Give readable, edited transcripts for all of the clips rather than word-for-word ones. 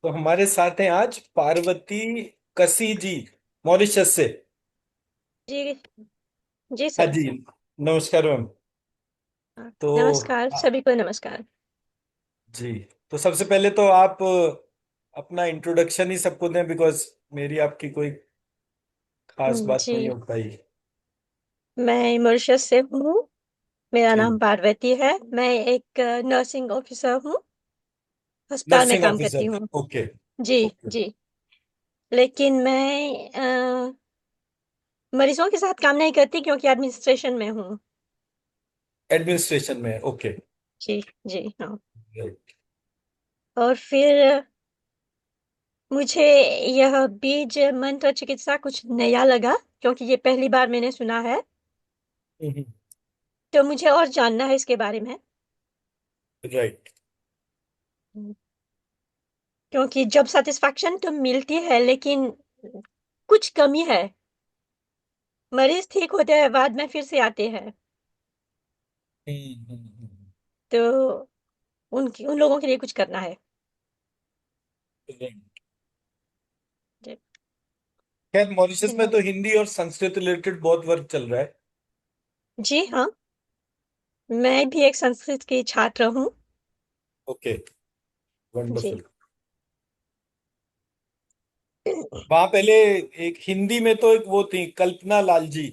तो हमारे साथ हैं आज पार्वती कसी जी, मॉरिशस से। जी। जी हाँ सर। जी, नमस्कार मैम। हाँ, तो नमस्कार, आ- सभी को नमस्कार। जी, तो सबसे पहले तो आप अपना इंट्रोडक्शन ही सबको दें, बिकॉज मेरी आपकी कोई खास बात नहीं जी, हो पाई। मैं मॉरिशस से हूँ। मेरा जी, नाम पार्वती है। मैं एक नर्सिंग ऑफिसर हूँ। अस्पताल में नर्सिंग काम करती ऑफिसर। हूँ। ओके। जी। ओके। जी। लेकिन मैं मरीजों के साथ काम नहीं करती क्योंकि एडमिनिस्ट्रेशन में हूँ। एडमिनिस्ट्रेशन में, ओके। जी। जी हाँ। राइट। और फिर मुझे यह बीज मंत्र चिकित्सा कुछ नया लगा क्योंकि ये पहली बार मैंने सुना है। तो मुझे और जानना है इसके बारे में। राइट। क्योंकि जॉब सेटिस्फैक्शन तो मिलती है लेकिन कुछ कमी है। मरीज ठीक होते हैं, बाद में फिर से आते हैं। तो उन लोगों के लिए कुछ करना है। जी। खैर, मॉरिशस में धन्यवाद। तो हिंदी और संस्कृत रिलेटेड बहुत वर्क चल रहा है। जी हाँ। मैं भी एक संस्कृत की छात्र हूँ। ओके, जी। वंडरफुल। वहां पहले एक हिंदी में तो एक वो थी, कल्पना लाल जी।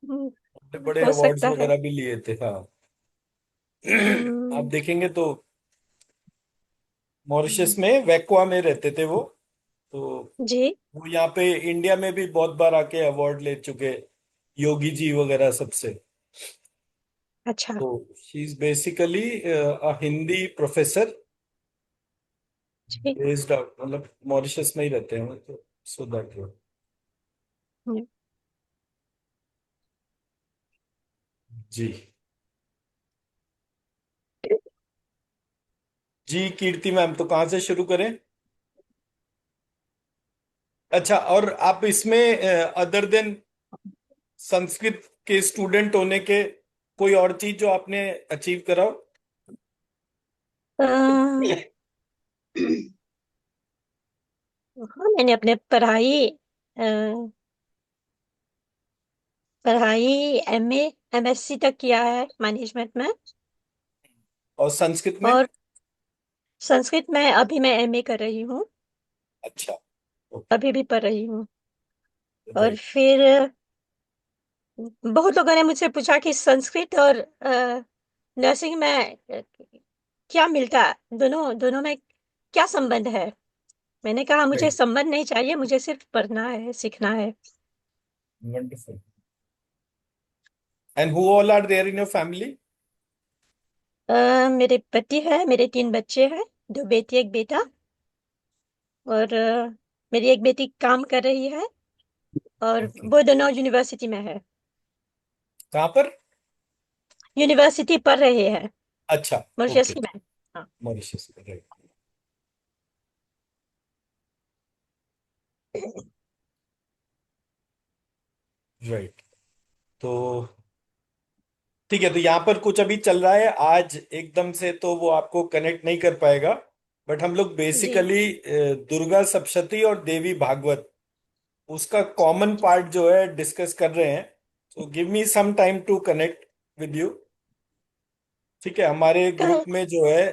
हम्म, बड़े बड़े हो अवार्ड्स सकता है। वगैरह भी लिए थे, हाँ। आप हम्म, देखेंगे तो मॉरिशस में वैक्वा में रहते थे वो। तो जी। वो यहाँ पे इंडिया में भी बहुत बार आके अवार्ड ले चुके, योगी जी वगैरह सबसे। अच्छा। तो she is basically a Hindi professor, जी। बेस्ड आउट, मतलब मॉरिशस में ही रहते हैं वो, तो so that. Hmm, ji. Ji Kirti ma'am, तो कहाँ से शुरू करें? अच्छा, और आप इसमें अदर देन संस्कृत के स्टूडेंट होने के कोई और चीज जो आपने अचीव करा हो? अ, हाँ, मैंने अपने पढ़ाई एमए एमएससी तक किया है मैनेजमेंट में। और संस्कृत में? और संस्कृत में अभी मैं एमए कर रही हूँ। अच्छा। ओके। अभी भी पढ़ रही हूँ। और राइट। फिर बहुत लोगों ने मुझसे पूछा कि संस्कृत और नर्सिंग में क्या मिलता है, दोनों दोनों में क्या संबंध है। मैंने कहा मुझे राइट। संबंध नहीं चाहिए, मुझे सिर्फ पढ़ना है, सीखना है। Wonderful. And who all are there in your family? मेरे पति है, मेरे 3 बच्चे हैं, 2 बेटी एक बेटा। और मेरी एक बेटी काम कर रही है और ओके। वो दोनों यूनिवर्सिटी में है। कहाँ पर? यूनिवर्सिटी पढ़ रहे हैं अच्छा। ओके। मॉरिशस में। हाँ। Mauritius, right. राइट। तो ठीक है, तो यहाँ पर कुछ अभी चल रहा है आज एकदम से तो वो आपको कनेक्ट नहीं कर पाएगा। बट हम लोग जी। बेसिकली दुर्गा सप्तशती और देवी भागवत, उसका कॉमन पार्ट जो है डिस्कस कर रहे हैं। तो give me some time to connect with you. ठीक है, हमारे ग्रुप कल। में जो है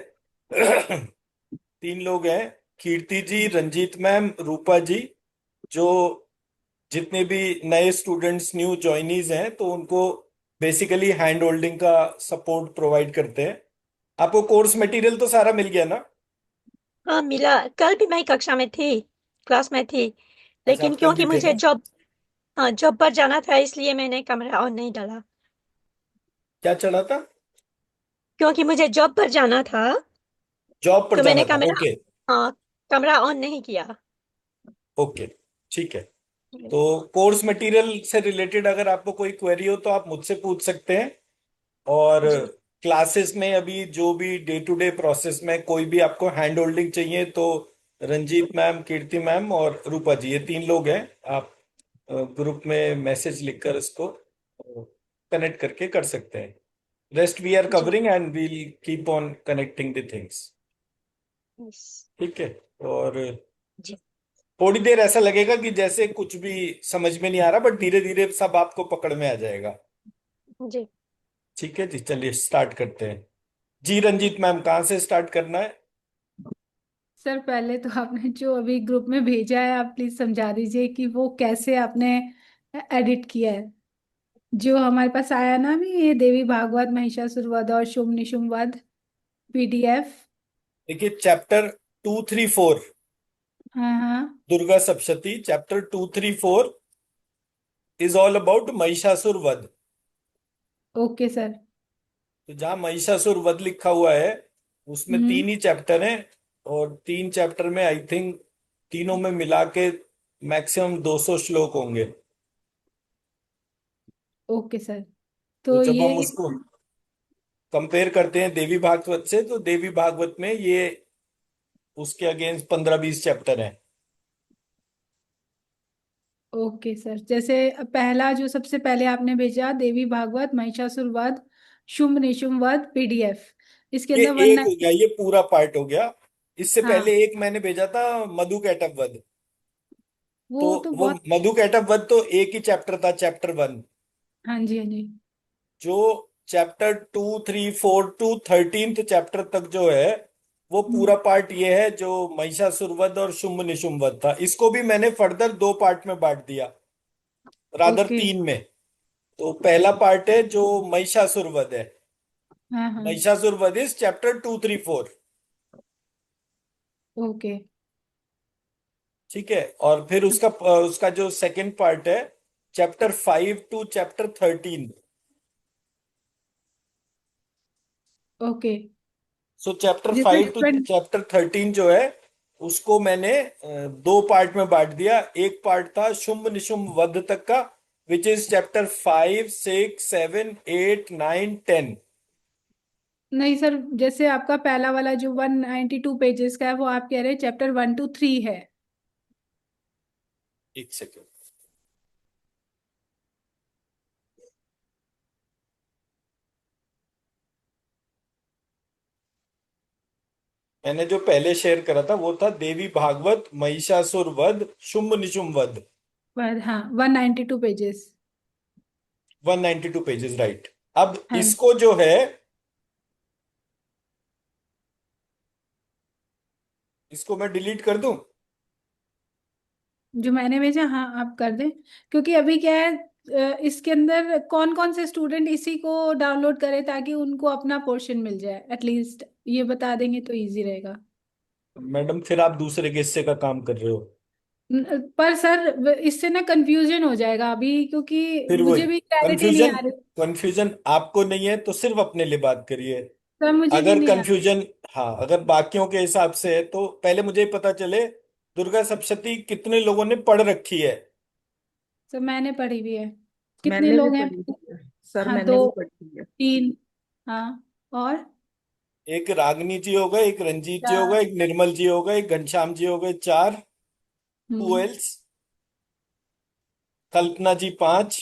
3 लोग हैं, कीर्ति जी, रंजीत मैम, रूपा जी, जो जितने भी नए स्टूडेंट्स, न्यू ज्वाइनीज हैं, तो उनको बेसिकली हैंड होल्डिंग का सपोर्ट प्रोवाइड करते हैं। आपको कोर्स मटेरियल तो सारा मिल गया ना? हाँ, मिला। कल भी मैं कक्षा में थी, क्लास में थी। अच्छा, लेकिन आप कल क्योंकि भी थे मुझे ना? जॉब पर जाना था इसलिए मैंने कमरा ऑन नहीं डाला। क्या चढ़ा था? क्योंकि मुझे जॉब पर जाना था जॉब पर तो मैंने जाना था, ओके। हाँ, कमरा ऑन नहीं किया। ओके, ठीक है। तो कोर्स मटेरियल से रिलेटेड अगर आपको कोई क्वेरी हो तो आप मुझसे पूछ सकते हैं। और जी। क्लासेस में अभी जो भी डे टू डे प्रोसेस में कोई भी आपको हैंड होल्डिंग चाहिए तो रंजीत मैम, कीर्ति मैम और रूपा जी, ये 3 लोग हैं। आप ग्रुप में मैसेज लिखकर इसको कनेक्ट करके कर सकते हैं। रेस्ट वी आर जी। Covering and we'll keep on connecting the things. Yes. ठीक है। और जी। थोड़ी देर ऐसा लगेगा कि जैसे कुछ भी समझ में नहीं आ रहा, बट धीरे धीरे सब आपको पकड़ में आ जाएगा। जी। ठीक है जी, चलिए स्टार्ट करते हैं। जी रंजीत मैम, कहाँ से स्टार्ट करना है? सर पहले तो आपने जो अभी ग्रुप में भेजा है, आप प्लीज समझा दीजिए कि वो कैसे आपने एडिट किया है। जो हमारे पास आया ना अभी, ये देवी भागवत महिषासुर वध और शुंभ निशुंभ वध पीडीएफ। देखिए, चैप्टर 2, 3, 4, हाँ हाँ। Durga Saptashati, chapter 2, 3, 4 is all about Mahishasura वध। Okay sir. तो जहां महिषासुर वध लिखा हुआ है उसमें हम्म। 3 ही चैप्टर हैं। और 3 चैप्टर में आई थिंक तीनों में मिला के मैक्सिमम 200 श्लोक होंगे। Okay sir. तो तो जब ये हम उसको कंपेयर करते हैं देवी भागवत से, तो देवी भागवत में ये उसके अगेंस्ट 15-20 चैप्टर हैं। ओके सर, जैसे पहला जो सबसे पहले आपने भेजा देवी भागवत महिषासुर वध शुंभ निशुंभ वध पीडीएफ, इसके ये अंदर वन एक हो नाइन। गया, ये पूरा पार्ट हो गया। इससे हाँ, पहले एक मैंने भेजा था, मधु कैटभ वध। तो वो तो वो बहुत। मधु कैटभ वध तो एक ही चैप्टर था, चैप्टर 1। हाँ जी, हाँ जी। जो चैप्टर 2, 3, 4 टू 13th चैप्टर तक जो है, वो हम्म। पूरा पार्ट ये है जो महिषासुर वध और शुंभ निशुंभ वध था। इसको भी मैंने फर्दर 2 पार्ट में बांट दिया, रादर ओके। 3 में। तो पहला पार्ट है जो महिषासुर वध है। हाँ हाँ। महिषासुर वध इज चैप्टर 2, 3, 4। ओके। ठीक है। और फिर उसका उसका जो सेकंड पार्ट है, chapter 5 to chapter 13। Okay. So chapter जिसमें 5 टू चैप्टर 13 जो है, उसको मैंने 2 पार्ट में बांट दिया। एक पार्ट था शुंभ निशुंभ वध तक का, विच इज चैप्टर 5, 6, 7, 8, 9, 10। नहीं सर, जैसे आपका पहला वाला जो 192 पेजेस का है, वो आप कह रहे हैं चैप्टर 1 to 3 है। एक सेकेंड। मैंने जो पहले शेयर करा था वो था देवी भागवत महिषासुर वध शुंभ निशुंभ वध। पर हाँ, 192 पेजेस। 192 pages, right. अब हाँ, इसको जो है, इसको मैं डिलीट कर दूं? जो मैंने भेजा, हाँ आप कर दें। क्योंकि अभी क्या है, इसके अंदर कौन कौन से स्टूडेंट इसी को डाउनलोड करें ताकि उनको अपना पोर्शन मिल जाए, एटलीस्ट ये बता देंगे तो इजी रहेगा। मैडम, फिर आप दूसरे के हिस्से का काम कर रहे हो। पर सर इससे ना कंफ्यूजन हो जाएगा अभी, क्योंकि फिर वही मुझे भी क्लैरिटी नहीं कंफ्यूजन। आ रही। कंफ्यूजन आपको नहीं है तो सिर्फ अपने लिए बात करिए। सर मुझे भी अगर नहीं आ रही। कंफ्यूजन, हाँ, अगर बाकियों के हिसाब से है तो पहले मुझे पता चले दुर्गा सप्तशती कितने लोगों ने पढ़ रखी है। सर मैंने पढ़ी भी है। कितने मैंने भी लोग हैं? पढ़ी हुई है सर, हाँ, मैंने दो, भी पढ़ी है। तीन। हाँ। और एक रागनी जी हो गए, एक रंजीत जी हो चार। गए, एक निर्मल जी हो गए, एक घनश्याम जी हो गए, 4। हु hmm. Else? Kalpana ji, 5।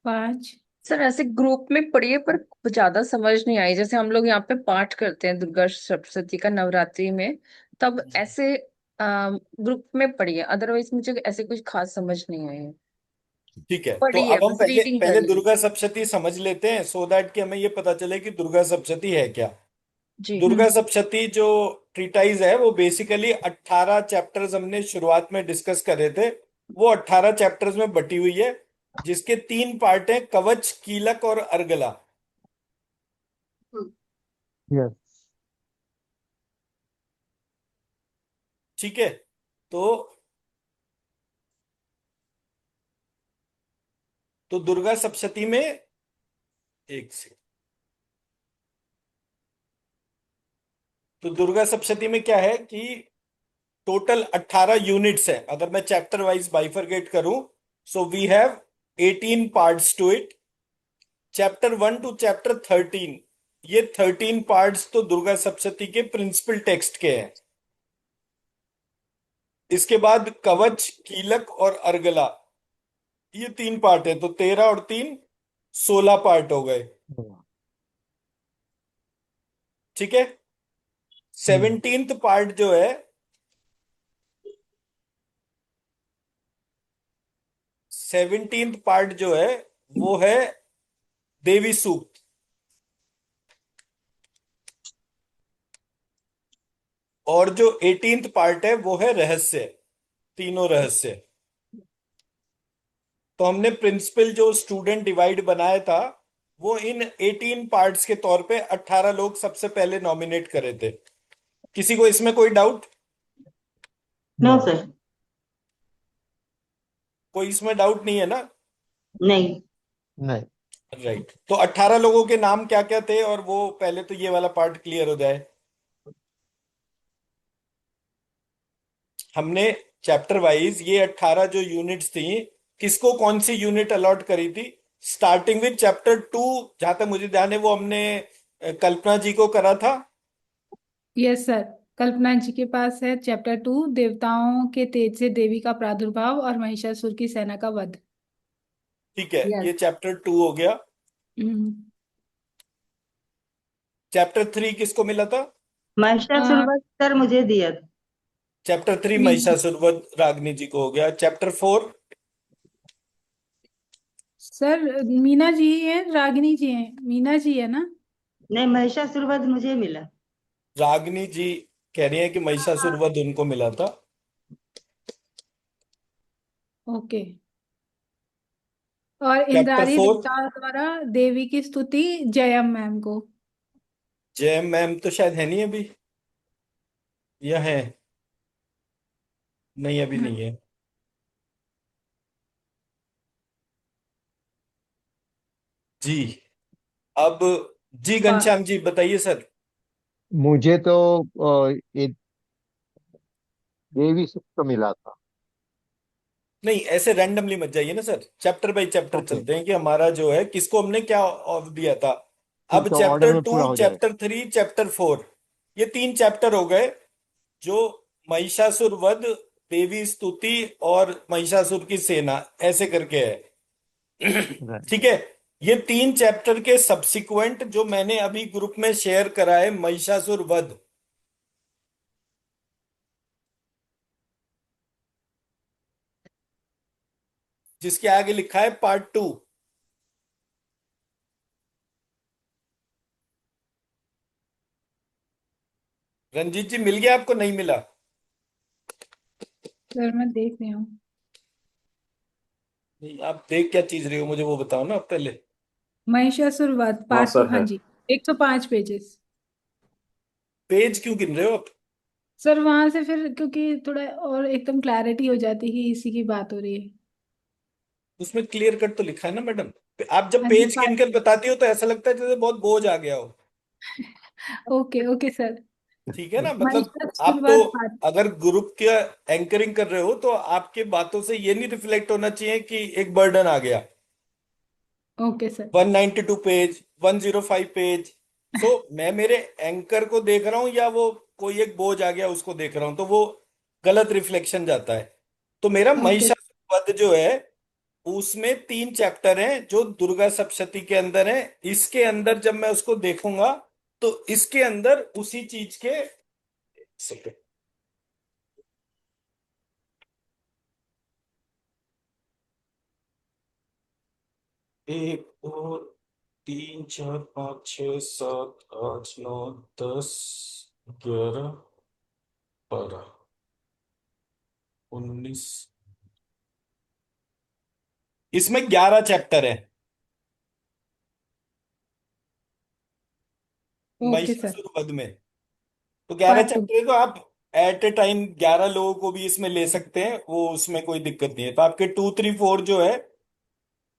5। Sir ऐसे ग्रुप में पढ़िए, पर ज्यादा समझ नहीं आई। जैसे हम लोग यहाँ पे पाठ करते हैं दुर्गा सप्तशती का नवरात्रि में, तब ऐसे ग्रुप में पढ़िए। अदरवाइज मुझे ऐसे कुछ खास समझ नहीं आई है। ठीक है, तो पढ़िए, अब हम बस पहले रीडिंग पहले करिए। दुर्गा सप्तशती समझ लेते हैं, सो दैट कि हमें ये पता चले कि दुर्गा सप्तशती है क्या। जी। दुर्गा सप्तशती जो ट्रीटाइज है वो बेसिकली 18 चैप्टर्स हमने शुरुआत में डिस्कस कर रहे थे। वो 18 चैप्टर्स में बटी हुई है, जिसके 3 पार्ट हैं, कवच, कीलक और अर्गला। यस। ठीक है। तो दुर्गा सप्तशती में, एक से, तो दुर्गा सप्तशती में क्या है कि टोटल 18 यूनिट्स है। अगर मैं चैप्टर वाइज बाइफरकेट करूं, so we have 18 parts to it. Chapter 1 to chapter 13, ये 13 पार्ट्स तो दुर्गा सप्तशती के प्रिंसिपल टेक्स्ट के हैं। इसके बाद कवच, कीलक और अर्गला, ये 3 पार्ट है। तो 13 और 3, 16 पार्ट हो गए। ठीक है। 17th पार्ट जो है, 17th पार्ट जो है वो है देवी सूक्त। और जो 18th पार्ट है वो है रहस्य, तीनों रहस्य। तो हमने प्रिंसिपल जो स्टूडेंट डिवाइड बनाया था वो इन 18 पार्ट्स के तौर पे 18 लोग सबसे पहले नॉमिनेट करे थे। किसी को इसमें कोई डाउट? No sir. कोई इसमें डाउट नहीं है ना? नहीं। नहीं। राइट। तो 18 लोगों के नाम क्या क्या थे, और वो पहले तो ये वाला पार्ट क्लियर हो जाए। हमने चैप्टर वाइज ये 18 जो यूनिट्स थी, किसको कौन सी यूनिट अलॉट करी थी? स्टार्टिंग विद चैप्टर 2, जहां तक मुझे ध्यान है वो हमने कल्पना जी को करा था। Yes sir. कल्पना जी के पास है चैप्टर 2, देवताओं के तेज से देवी का प्रादुर्भाव और महिषासुर की सेना का वध। ठीक है, यस। ये चैप्टर 2 हो गया। हम्म। चैप्टर 3 किसको मिला था? महिषासुर आ, वध सर मुझे दिया था। चैप्टर 3 मीना महिषासुर वध रागनी जी को हो गया। चैप्टर 4 सर, मीना जी है, रागिनी जी है, मीना जी है ना? नहीं, महिषासुर वध मुझे मिला। रागनी जी कह रही है कि महिषासुर वध उनको मिला था। ओके। और चैप्टर इंद्रारी 4 देवता द्वारा देवी की स्तुति जयम मैम को। जय मैम तो शायद है नहीं अभी, या है? नहीं, अभी हम्म, नहीं है। जी। अब जी और घनश्याम जी बताइए सर। मुझे तो ये देवी सूक्त मिला था। नहीं, ऐसे रैंडमली मत जाइए ना sir, chapter by chapter okay, चलते हैं कि हमारा जो है किसको हमने क्या ऑफ दिया था। अब ठीक है, ऑर्डर चैप्टर में 2, पूरा हो जाए। चैप्टर 3, चैप्टर 4, ये 3 चैप्टर हो गए जो महिषासुर वध, देवी स्तुति और महिषासुर की सेना ऐसे करके है। राइट। ठीक है। ये 3 चैप्टर के सब्सिक्वेंट जो मैंने अभी ग्रुप में शेयर करा है, महिषासुर वध, जिसके आगे लिखा है पार्ट 2। रंजीत जी मिल गया आपको, नहीं मिला? सर मैं देख रही हूँ। नहीं, आप देख क्या चीज रहे हो मुझे वो बताओ ना आप पहले। महिषासुर वध हाँ पार्ट 2, सर हाँ है। जी। 105 पेजेस। पेज क्यों गिन रहे हो आप? सर वहां से फिर क्योंकि थोड़ा और एकदम क्लैरिटी हो जाती है कि इसी की बात हो रही है। उसमें क्लियर कट तो लिखा है ना मैडम। आप जब हाँ जी पेज गिन पार्ट। कर बताती हो तो ऐसा लगता है जैसे बहुत बोझ आ गया हो। Okay okay sir. ठीक है ना, मतलब महिषासुर आप तो वध पार्ट। अगर ग्रुप के एंकरिंग कर रहे हो तो आपके बातों से ये नहीं रिफ्लेक्ट होना चाहिए कि एक बर्डन आ गया। Okay sir. 192 page, 105 page. So मैं मेरे एंकर को देख रहा हूं या वो कोई एक बोझ आ गया उसको देख रहा हूं, तो वो गलत रिफ्लेक्शन जाता है। तो मेरा ओके। महिषासुर वध जो है उसमें 3 चैप्टर हैं जो दुर्गा सप्तशती के अंदर है। इसके अंदर जब मैं उसको देखूंगा तो इसके अंदर उसी चीज के सेकंड, 1 2 3 4 5 6 7 8 9 10 11 12 19, इसमें 11 चैप्टर है ओके सर। महिषासुर वध में। तो 11 पार्ट 2। चैप्टर है, तो आप एट ए टाइम 11 लोगों को भी इसमें ले सकते हैं, वो उसमें कोई दिक्कत नहीं है। तो आपके 2 3 4 जो है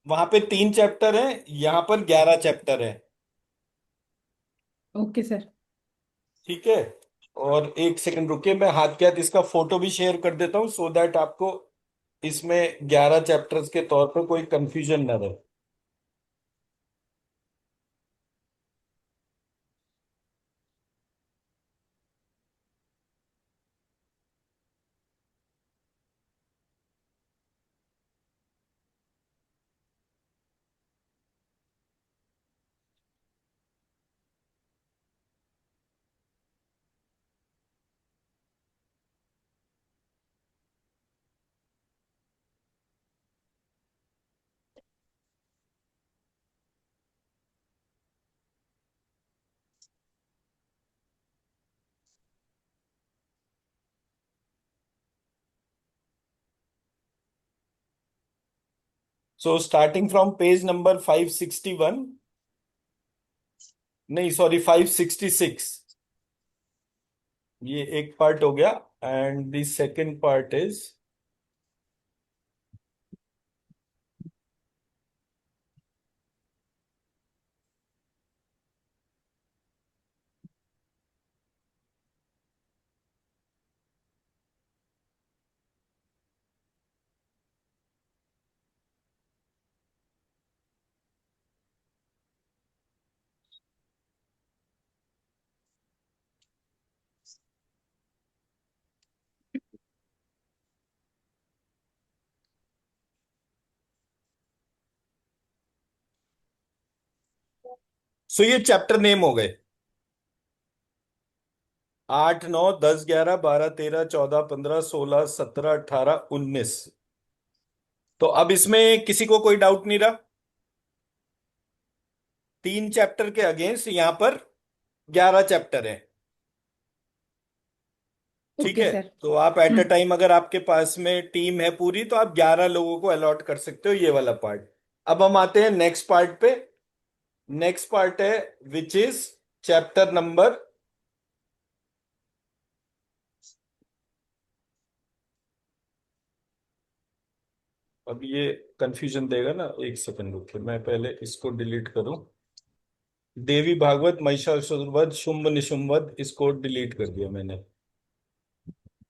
वहां पे 3 चैप्टर हैं, यहां पर 11 चैप्टर है। Okay sir. ठीक है। और एक सेकंड रुकिए, मैं हाथ के हाथ इसका फोटो भी शेयर कर देता हूँ सो दैट आपको इसमें 11 चैप्टर्स के तौर पर कोई कंफ्यूजन न रहे। So starting from page number 561, नहीं सॉरी 566, ये एक पार्ट हो गया. And the second part is so ये चैप्टर नेम हो गए 8, 9, 10, 11, 12, 13, 14, 15, 16, 17, 18, 19. तो अब इसमें किसी को कोई डाउट नहीं रहा. 3 चैप्टर के अगेंस्ट यहां पर 11 चैप्टर है. ठीक ओके है. सर। तो आप एट अ टाइम अगर आपके पास में टीम है पूरी तो आप 11 लोगों को अलॉट कर सकते हो ये वाला पार्ट. अब हम आते हैं नेक्स्ट पार्ट पे. नेक्स्ट पार्ट है विच इज चैप्टर नंबर, अब ये कंफ्यूजन देगा ना, एक सेकंड रुकिए मैं पहले इसको डिलीट करूं. देवी भागवत महिषासुरवध शुंभ निशुंभवध, इसको डिलीट कर दिया मैंने.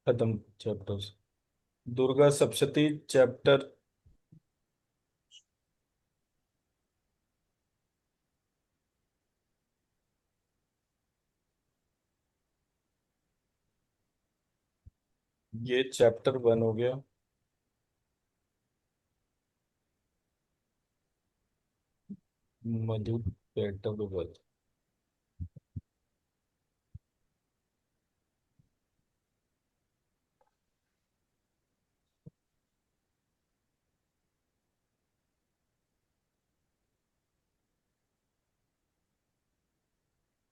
खत्म चैप्टर्स. दुर्गा सप्तशती चैप्टर, ये चैप्टर 1 हो गया. मधु पैटर्न.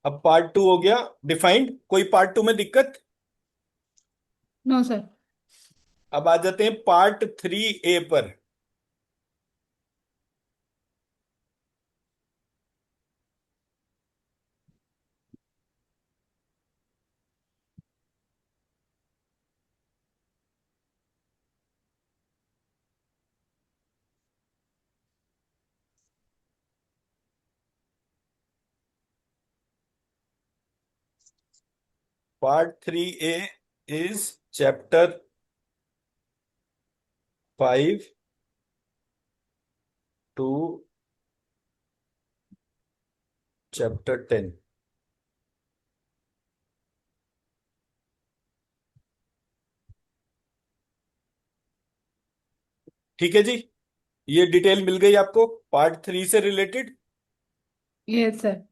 अब पार्ट 2 हो गया डिफाइंड. कोई पार्ट 2 में दिक्कत? No sir. अब आ जाते हैं पार्ट 3A पर. Part 3A is chapter 5 to chapter 10. ठीक है जी. ये डिटेल मिल गई आपको पार्ट 3 से रिलेटेड. Yes sir.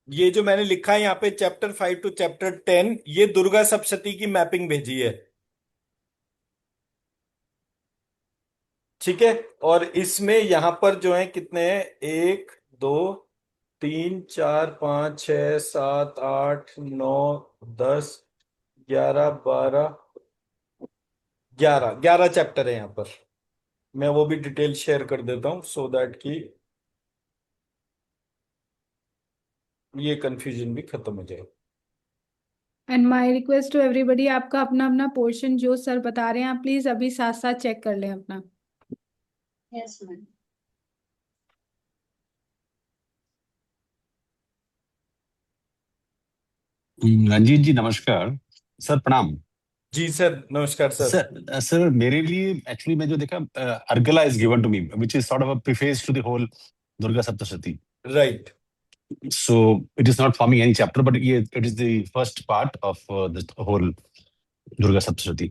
ये जो मैंने लिखा है यहाँ पे चैप्टर 5 टू चैप्टर 10, ये दुर्गा सप्तशती की मैपिंग भेजी है. ठीक है. और इसमें यहां पर जो है कितने हैं, 1, 2, 3, 4, 5, 6, 7, 8, 9, 10, 11, 12, 11 चैप्टर है यहां पर. मैं वो भी डिटेल शेयर कर देता हूं सो दैट कि ये कंफ्यूजन भी खत्म हो जाए. And my request to everybody, आपका अपना अपना पोर्शन जो सर बता रहे हैं आप प्लीज अभी साथ साथ चेक कर लें अपना. Yes ma'am. रंजीत जी नमस्कार. सर प्रणाम. जी सर नमस्कार सर. सर मेरे लिए एक्चुअली मैं जो देखा, Argala is given to me which is sort of a preface to the whole Durga Saptashati. Right. So it is not forming any chapter, but it is the first part of the whole Durga Saptashati.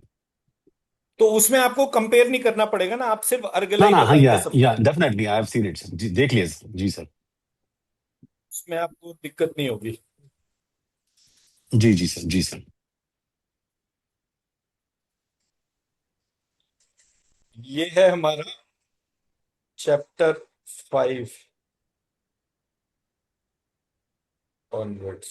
तो उसमें आपको compare नहीं करना पड़ेगा ना, आप सिर्फ अर्गला ना ही ना हाँ बताएंगे या सबको. Definitely I have seen it. जी देख लिया जी सर. उसमें आपको दिक्कत नहीं होगी. जी जी सर. जी सर. ये है हमारा चैप्टर 5 ऑनवर्ड्स.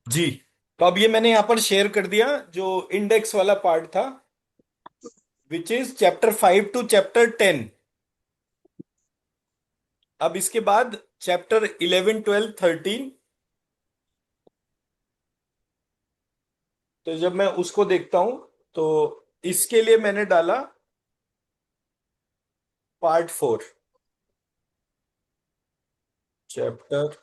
जी, तो अब ये मैंने यहाँ पर शेयर कर दिया जो इंडेक्स वाला पार्ट था, which is chapter 5 to chapter 10। अब इसके बाद चैप्टर 11, 12, 13। तो जब मैं उसको देखता हूं तो इसके लिए मैंने डाला पार्ट 4, चैप्टर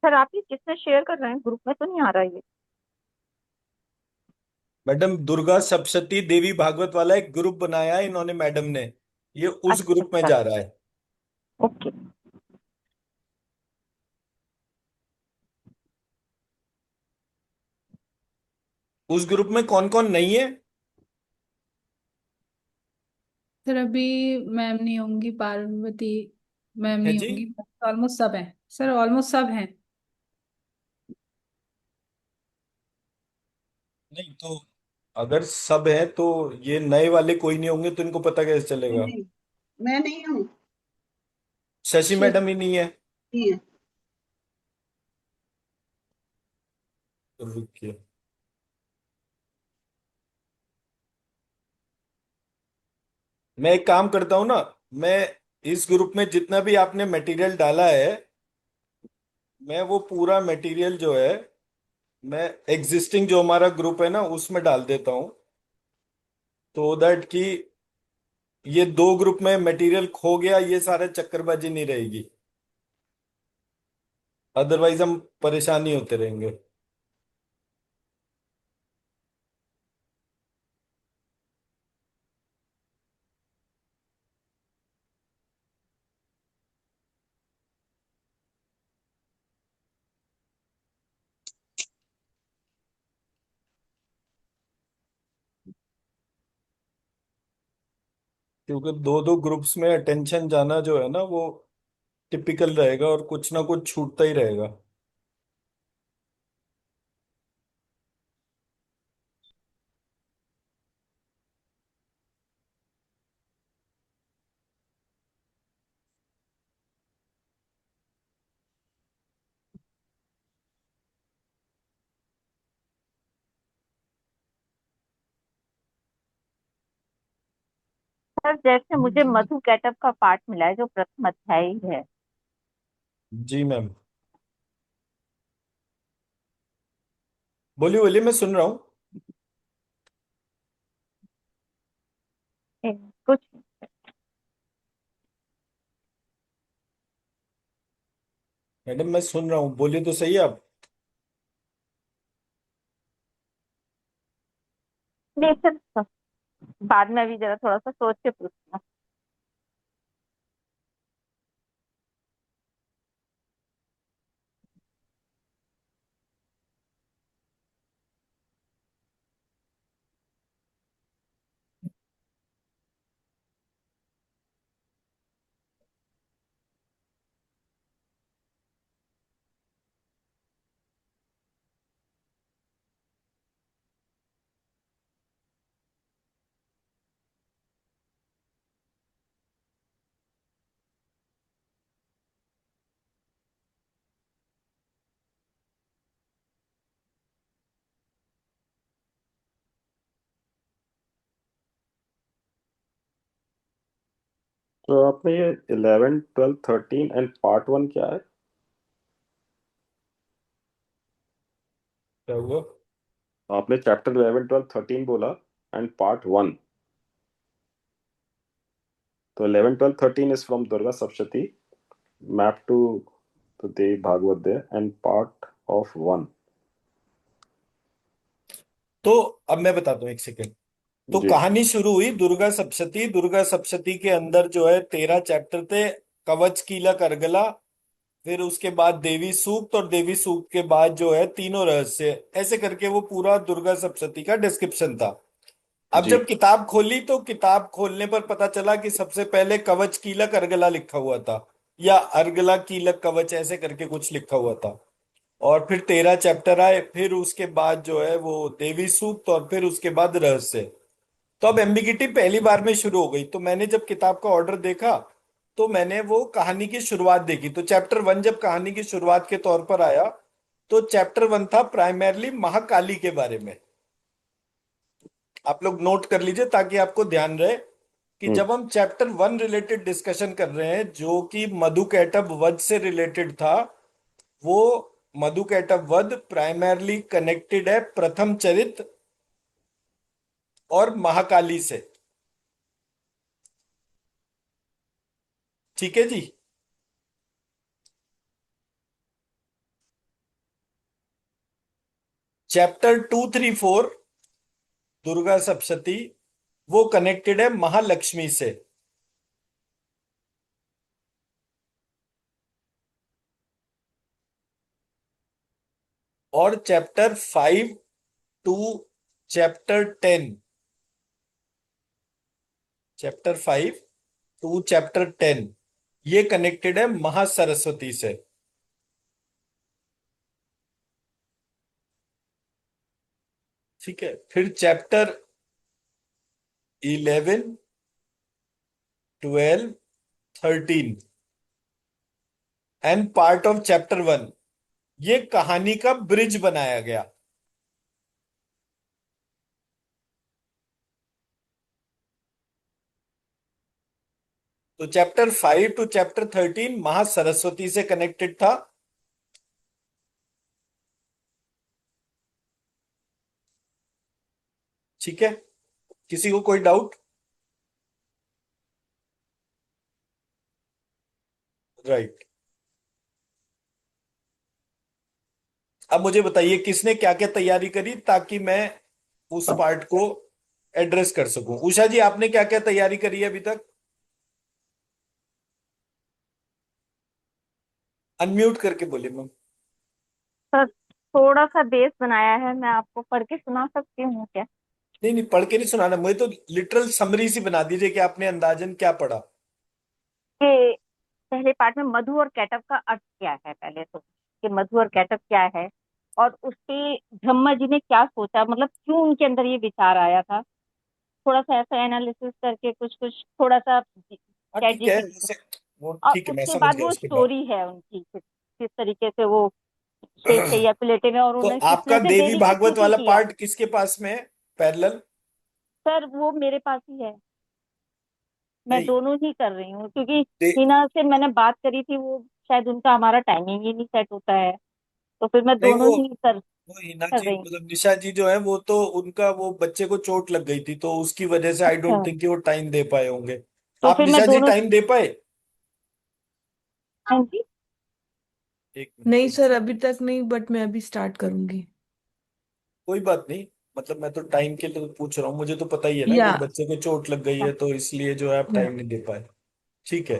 सर आप ये किससे शेयर कर रहे हैं? ग्रुप में तो नहीं आ रहा ये। मैडम दुर्गा सप्तशती देवी भागवत वाला एक ग्रुप बनाया है इन्होंने, मैडम ने। ये उस अच्छा ग्रुप में अच्छा, जा रहा है। ओके। उस ग्रुप में कौन कौन नहीं है? सर अभी मैम नहीं होंगी, पार्वती मैम है नहीं जी? होंगी, ऑलमोस्ट सब हैं सर, ऑलमोस्ट सब हैं। नहीं तो अगर सब है तो ये नए वाले कोई नहीं होंगे, तो इनको पता कैसे नहीं चलेगा? नहीं, मैं नहीं हूँ। शशि शिव मैडम ही नहीं है? नहीं है। तो रुकिए, मैं एक काम करता हूं ना। मैं इस ग्रुप में जितना भी आपने मटेरियल डाला है, मैं वो पूरा मटेरियल जो है, मैं एग्जिस्टिंग जो हमारा ग्रुप है ना उसमें डाल देता हूं, तो दैट कि ये दो ग्रुप में मटेरियल खो गया, ये सारे चक्करबाजी नहीं रहेगी। अदरवाइज हम परेशानी होते रहेंगे। क्योंकि दो दो ग्रुप्स में अटेंशन जाना जो है ना, वो टिपिकल रहेगा और कुछ ना कुछ छूटता ही रहेगा। सर जैसे मुझे मधु कैटअप का पार्ट मिला है जो प्रथम अध्याय ही है। जी मैम, बोलिए बोलिए, मैं सुन रहा हूँ। कुछ मैडम मैं सुन रहा हूँ, बोलिए तो सही आप। नहीं सर, बाद में अभी जरा थोड़ा सा सोच के पूछना। तो आपने ये 11, 12, 13 एंड पार्ट 1 क्या है? क्या हुआ? आपने चैप्टर 11, 12, 13 बोला एंड पार्ट 1। तो 11, 12, 13 is from Durga Saptashati mapped to the Devi Bhagavad there and part of 1। तो अब मैं बताता हूँ, एक सेकेंड। तो जी कहानी शुरू हुई दुर्गा सप्तशती। दुर्गा सप्तशती के अंदर जो है 13 चैप्टर थे। कवच, कीलक, अर्गला, फिर उसके बाद देवी सूक्त, और देवी सूक्त के बाद जो है तीनों रहस्य, ऐसे करके वो पूरा दुर्गा सप्तशती का डिस्क्रिप्शन था। अब जी जब किताब खोली तो किताब खोलने पर पता चला कि सबसे पहले कवच कीलक अर्गला लिखा हुआ था, या अर्गला कीलक कवच ऐसे करके कुछ लिखा हुआ था। और फिर 13 चैप्टर आए, फिर उसके बाद जो है वो देवी सूक्त, और फिर उसके बाद रहस्य। तो अब एम्बिगिटी पहली बार में शुरू हो गई। तो मैंने जब किताब का ऑर्डर देखा तो मैंने वो कहानी की शुरुआत देखी। तो चैप्टर 1 जब कहानी की शुरुआत के तौर पर आया, तो चैप्टर 1 था प्राइमरली महाकाली के बारे में। आप लोग नोट कर लीजिए ताकि आपको ध्यान रहे कि हम्म जब हम चैप्टर 1 रिलेटेड डिस्कशन कर रहे हैं, जो कि मधुकैटभ वध से रिलेटेड था, वो मधुकैटभ वध प्राइमरली कनेक्टेड है प्रथम चरित और महाकाली से। ठीक है जी। चैप्टर 2, 3, 4 दुर्गा सप्तशती वो कनेक्टेड है महालक्ष्मी से। और चैप्टर 5 टू चैप्टर 10 ये कनेक्टेड है महासरस्वती से। ठीक है। फिर chapter 11, 12, 13 and part of chapter 1 ये कहानी का ब्रिज बनाया गया। तो चैप्टर 5 टू चैप्टर 13 महासरस्वती से कनेक्टेड था। ठीक है। किसी को कोई डाउट? राइट। अब मुझे बताइए किसने क्या क्या तैयारी करी ताकि मैं उस पार्ट को एड्रेस कर सकूं। उषा जी, आपने क्या क्या तैयारी करी है अभी तक? अनम्यूट करके बोलिए मैम। सर थोड़ा सा बेस बनाया है, मैं आपको पढ़ के सुना सकती हूँ क्या? नहीं नहीं, पढ़ के नहीं सुनाना मुझे, तो लिटरल समरी सी बना दीजिए कि आपने अंदाजन क्या पढ़ा। कि पहले पार्ट में मधु और कैटअप का अर्थ क्या है, पहले तो कि मधु और कैटअप क्या है, और उसके ब्रह्मा जी ने क्या सोचा, मतलब क्यों उनके अंदर ये विचार आया था। थोड़ा सा ऐसा एनालिसिस करके कुछ कुछ थोड़ा सा हाँ चैट ठीक है, जीपीटी। जैसे वो और ठीक है, मैं उसके समझ बाद गया वो उसके बाद। स्टोरी है उनकी, किस तरीके से वो शेष या प्लेटे में, और तो उन्होंने किस आपका तरह से देवी देवी की भागवत स्तुति वाला किया। पार्ट किसके पास में है पैरेलल? सर वो मेरे पास ही है, मैं नहीं, दोनों ही कर रही हूँ, क्योंकि दे, हिना से मैंने बात करी थी, वो शायद उनका हमारा टाइमिंग ही नहीं सेट होता है, तो फिर मैं नहीं दोनों वो ही वो हिना कर जी रही हूँ। मतलब निशा जी जो है वो तो उनका वो बच्चे को चोट लग गई थी, तो उसकी वजह से आई अच्छा, डोंट थिंक कि वो टाइम दे पाए होंगे। तो आप फिर मैं निशा जी दोनों। टाइम दे पाए? हाँ जी। एक मिनट नहीं थोड़ा सर, सा। अभी तक नहीं, बट मैं अभी स्टार्ट करूंगी। कोई बात नहीं, मतलब मैं तो टाइम के लिए पूछ रहा हूँ, मुझे तो पता ही है ना या कि बच्चे को चोट लग गई है, तो इसलिए जो है आप या टाइम नहीं दे पाए। ठीक है।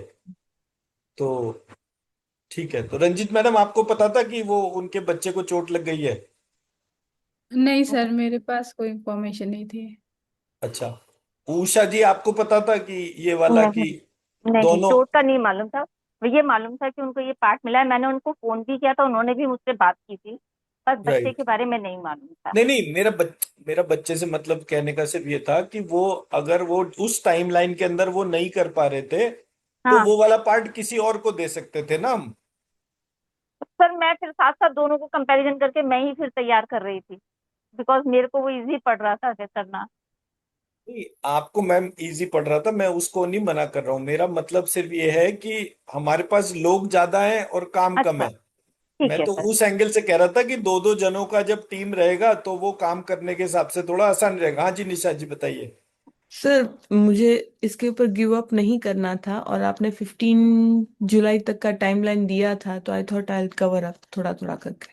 तो ठीक है, तो रंजित मैडम आपको पता था कि वो उनके बच्चे को चोट लग गई है? नहीं सर, मेरे पास कोई इंफॉर्मेशन नहीं थी। अच्छा। उषा जी, आपको पता था कि ये वाला नहीं कि नहीं, दोनों? चोट का नहीं मालूम था। ये मालूम था कि उनको ये पार्ट मिला है, मैंने उनको फोन भी किया था, उन्होंने भी मुझसे बात की थी, बस बच्चे के राइट। बारे में नहीं मालूम था। नहीं नहीं, मेरा बच्चे से मतलब कहने का सिर्फ ये था कि वो अगर वो उस टाइमलाइन के अंदर वो नहीं कर पा रहे थे, तो हाँ वो वाला पार्ट किसी और को दे सकते थे ना हम। सर, मैं फिर साथ साथ दोनों को कंपैरिजन करके मैं ही फिर तैयार कर रही थी, बिकॉज मेरे को वो इजी पड़ रहा था करना। नहीं, आपको मैम इजी पड़ रहा था, मैं उसको नहीं मना कर रहा हूँ। मेरा मतलब सिर्फ ये है कि हमारे पास लोग ज्यादा हैं और काम कम अच्छा, है। ठीक मैं है तो सर। उस एंगल से कह रहा था कि दो दो जनों का जब टीम रहेगा तो वो काम करने के हिसाब से थोड़ा आसान रहेगा। हाँ जी निशा जी बताइए। सर, मुझे इसके ऊपर गिव अप नहीं करना था, और आपने 15 जुलाई तक का टाइमलाइन दिया था, तो I thought I cover up थोड़ा थोड़ा करके।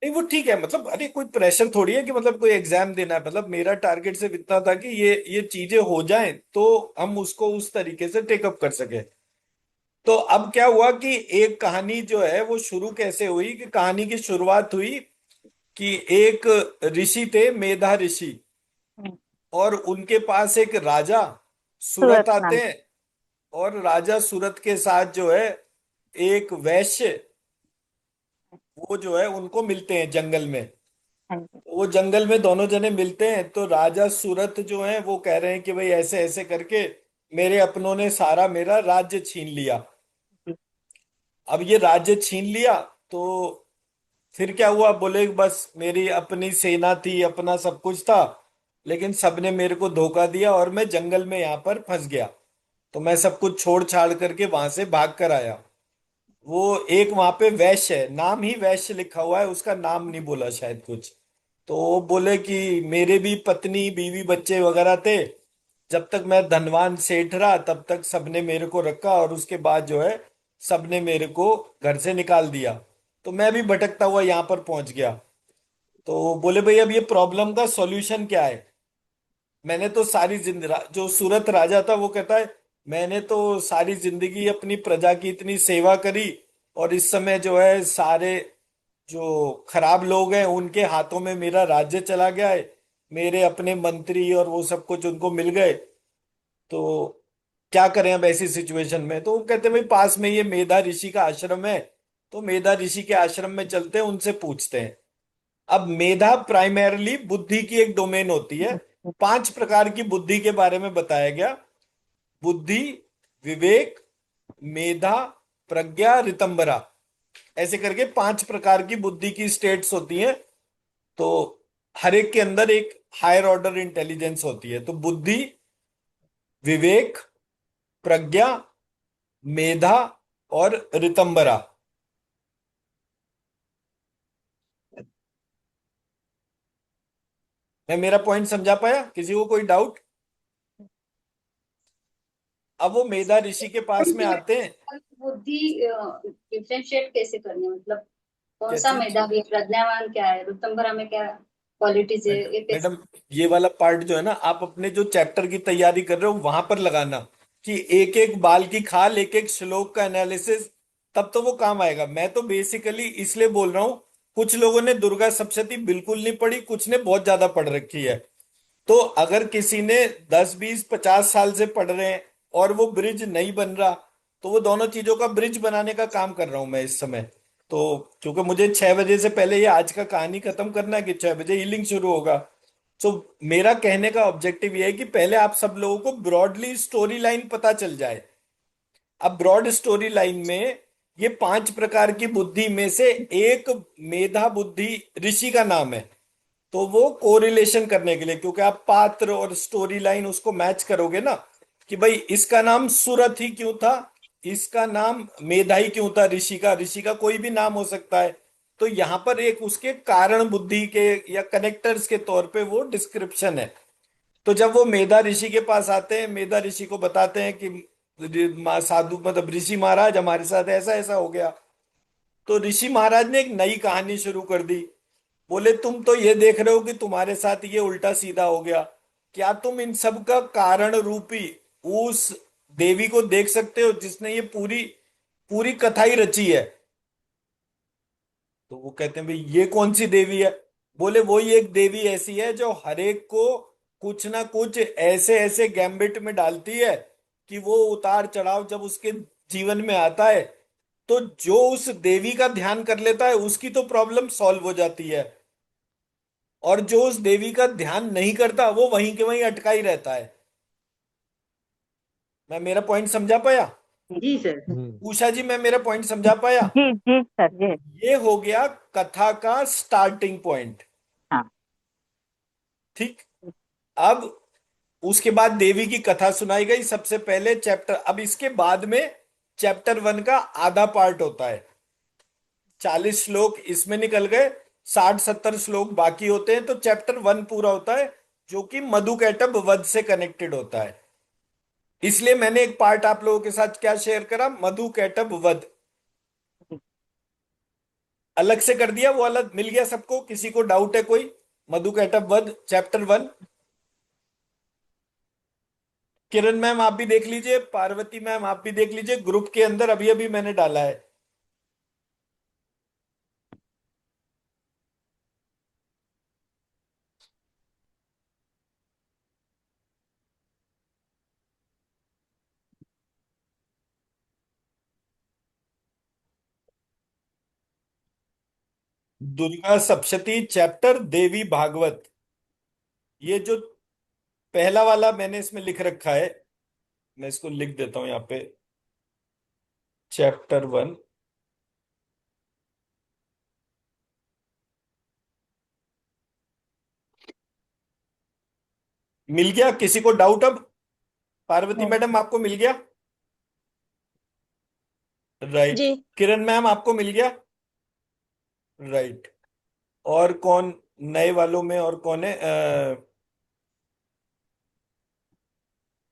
नहीं वो ठीक है, मतलब अरे कोई प्रेशर थोड़ी है कि मतलब कोई एग्जाम देना है। मतलब मेरा टारगेट सिर्फ इतना था कि ये चीजें हो जाएं तो हम उसको उस तरीके से टेकअप कर सके। तो अब क्या हुआ कि एक कहानी जो है वो शुरू कैसे हुई, कि कहानी की शुरुआत हुई कि एक ऋषि थे, मेधा ऋषि, हम्म, और उनके पास एक राजा सूरत सूरत आते नाम। हैं। और राजा सूरत के साथ जो है एक वैश्य, वो जो है उनको मिलते हैं जंगल में। हाँ जी। वो जंगल में दोनों जने मिलते हैं, तो राजा सूरत जो है वो कह रहे हैं कि भाई ऐसे ऐसे करके मेरे अपनों ने सारा मेरा राज्य छीन लिया। जी। अब ये राज्य छीन लिया तो फिर क्या हुआ, बोले बस मेरी अपनी सेना थी, अपना सब कुछ था, लेकिन सबने मेरे को धोखा दिया और मैं जंगल में यहाँ पर फंस गया। तो मैं सब कुछ छोड़ छाड़ करके वहां से भाग कर आया। वो एक वहां पे वैश्य है, नाम ही वैश्य लिखा हुआ है, उसका नाम नहीं बोला शायद कुछ। तो वो बोले कि मेरे भी पत्नी बीवी बच्चे वगैरह थे, जब तक मैं धनवान सेठ रहा तब तक सबने मेरे को रखा, और उसके बाद जो है सबने मेरे को घर से निकाल दिया। तो मैं भी भटकता हुआ यहाँ पर पहुंच गया। तो बोले भाई अब ये प्रॉब्लम का सॉल्यूशन क्या है। मैंने तो सारी जिंदगी, जो सूरत राजा था वो कहता है मैंने तो सारी जिंदगी अपनी प्रजा की इतनी सेवा करी, और इस समय जो है सारे जो खराब लोग हैं उनके हाथों में मेरा राज्य चला गया है, मेरे अपने मंत्री और वो सब कुछ उनको मिल गए। तो क्या करें अब ऐसी सिचुएशन में। तो वो कहते हैं भाई पास में ये मेधा ऋषि का आश्रम है, तो मेधा ऋषि के आश्रम में चलते हैं, उनसे पूछते हैं। अब मेधा प्राइमरली बुद्धि की एक डोमेन होती है। 5 प्रकार की बुद्धि के बारे में बताया गया: बुद्धि, विवेक, मेधा, प्रज्ञा, रितंबरा। ऐसे करके 5 प्रकार की बुद्धि की स्टेट्स होती हैं। तो हर एक के अंदर एक हायर ऑर्डर इंटेलिजेंस होती है। तो बुद्धि, विवेक, प्रज्ञा, मेधा और रितंबरा। मैं मेरा पॉइंट समझा पाया? किसी को कोई डाउट? अब वो मेधा ऋषि के पास में आते हैं। बुद्धि डिफ्रेंशिएट कैसे करनी है, मतलब कौन क्या सा चीज? मेधावी है, प्रज्ञावान क्या है, रुतंभरा में क्या क्वालिटीज है, ये कैसे? मैडम, ये वाला पार्ट जो है ना, आप अपने जो चैप्टर की तैयारी कर रहे हो वहां पर लगाना, कि एक एक बाल की खाल, एक एक श्लोक का एनालिसिस, तब तो वो काम आएगा। मैं तो बेसिकली इसलिए बोल रहा हूँ, कुछ लोगों ने दुर्गा सप्तशती बिल्कुल नहीं पढ़ी, कुछ ने बहुत ज्यादा पढ़ रखी है। तो अगर किसी ने 10 20 50 साल से पढ़ रहे हैं और वो ब्रिज नहीं बन रहा, तो वो दोनों चीजों का ब्रिज बनाने का काम कर रहा हूं मैं इस समय। तो क्योंकि मुझे 6 बजे से पहले ये आज का कहानी खत्म करना है, कि 6 बजे हीलिंग शुरू होगा। तो मेरा कहने का ऑब्जेक्टिव ये है कि पहले आप सब लोगों को ब्रॉडली स्टोरी लाइन पता चल जाए। अब ब्रॉड स्टोरी लाइन में ये 5 प्रकार की बुद्धि में से एक मेधा बुद्धि ऋषि का नाम है। तो वो कोरिलेशन करने के लिए, क्योंकि आप पात्र और स्टोरी लाइन उसको मैच करोगे ना, कि भाई इसका नाम सूरत ही क्यों था, इसका नाम मेधा ही क्यों था, ऋषि का कोई भी नाम हो सकता है। तो यहाँ पर एक उसके कारण बुद्धि के या कनेक्टर्स के तौर पे वो डिस्क्रिप्शन है। तो जब वो मेधा ऋषि के पास आते हैं, मेधा ऋषि को बताते हैं कि साधु मतलब ऋषि महाराज हमारे साथ ऐसा ऐसा हो गया। तो ऋषि महाराज ने एक नई कहानी शुरू कर दी। बोले तुम तो ये देख रहे हो कि तुम्हारे साथ ये उल्टा सीधा हो गया, क्या तुम इन सब का कारण रूपी उस देवी को देख सकते हो जिसने ये पूरी पूरी कथा ही रची है? तो वो कहते हैं भाई ये कौन सी देवी है? बोले वही एक देवी ऐसी है जो हर एक को कुछ ना कुछ ऐसे ऐसे गैम्बिट में डालती है, कि वो उतार चढ़ाव जब उसके जीवन में आता है, तो जो उस देवी का ध्यान कर लेता है उसकी तो प्रॉब्लम सॉल्व हो जाती है, और जो उस देवी का ध्यान नहीं करता वो वहीं के वहीं अटका ही रहता है। मैं मेरा पॉइंट समझा पाया? जी सर। उषा जी, मैं मेरा पॉइंट समझा पाया? जी जी सर जी। ये हो गया कथा का स्टार्टिंग पॉइंट। हाँ। ठीक। अब उसके बाद देवी की कथा सुनाई गई सबसे पहले चैप्टर। अब इसके बाद में चैप्टर 1 का आधा पार्ट होता है। 40 श्लोक इसमें निकल गए, 60 70 श्लोक बाकी होते हैं, तो चैप्टर 1 पूरा होता है, जो कि मधुकैटभ वध से कनेक्टेड होता है। इसलिए मैंने एक पार्ट आप लोगों के साथ क्या शेयर करा, मधुकैटभ वध अलग से कर दिया। वो अलग मिल गया सबको? किसी को डाउट है कोई? मधुकैटभ वध चैप्टर 1। किरण मैम आप भी देख लीजिए, पार्वती मैम आप भी देख लीजिए, ग्रुप के अंदर अभी अभी मैंने डाला है। दुर्गा सप्तशती चैप्टर देवी भागवत, ये जो पहला वाला मैंने इसमें लिख रखा है, मैं इसको लिख देता हूं यहाँ पे, चैप्टर 1। मिल गया किसी को डाउट अब? पार्वती नहीं। मैडम आपको मिल गया? राइट। जी। किरण मैम आपको मिल गया? राइट। और कौन नए वालों में और कौन है?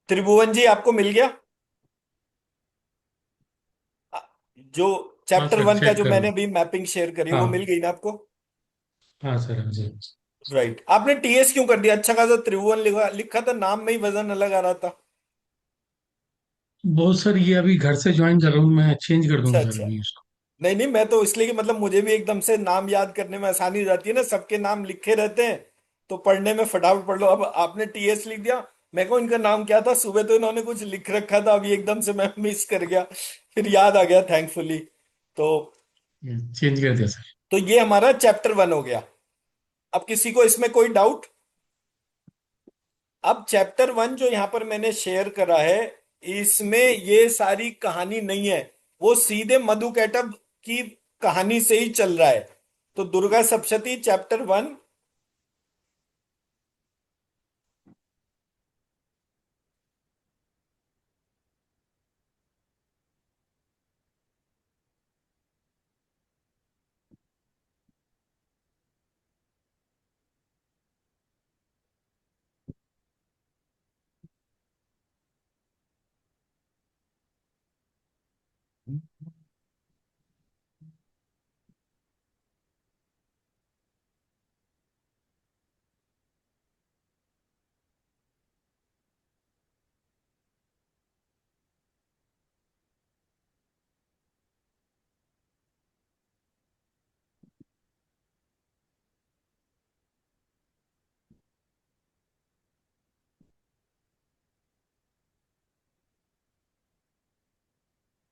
त्रिभुवन जी आपको मिल गया? अ, जो हाँ चैप्टर सर, 1 का चेक जो कर मैंने रहा अभी मैपिंग शेयर करी हूँ। वो हाँ मिल गई ना आपको? हाँ सर, हाँ जी। राइट। आपने टीएस क्यों कर दिया? अच्छा खासा त्रिभुवन लिखा लिखा था, नाम में ही वजन अलग आ रहा था। बहुत सर, ये अभी घर से ज्वाइन कर रहा हूँ, मैं चेंज कर अच्छा दूंगा सर अच्छा। अभी उसको। नहीं नहीं, मैं तो इसलिए कि मतलब मुझे भी एकदम से नाम याद करने में आसानी हो जाती है ना, सबके नाम लिखे रहते हैं तो पढ़ने में फटाफट पढ़ लो। अब आपने टीएस लिख दिया, मैं को इनका नाम क्या था, सुबह तो इन्होंने कुछ लिख रखा था, अभी एकदम से मैं मिस कर गया, फिर याद आ गया थैंकफुली। तो चेंज कर दिया सर। तो ये हमारा चैप्टर 1 हो गया। अब किसी को इसमें कोई डाउट? अब चैप्टर 1 जो यहाँ पर मैंने शेयर करा है, इसमें ये सारी कहानी नहीं है, वो सीधे मधु कैटब की कहानी से ही चल रहा है। तो दुर्गा सप्तशती चैप्टर 1।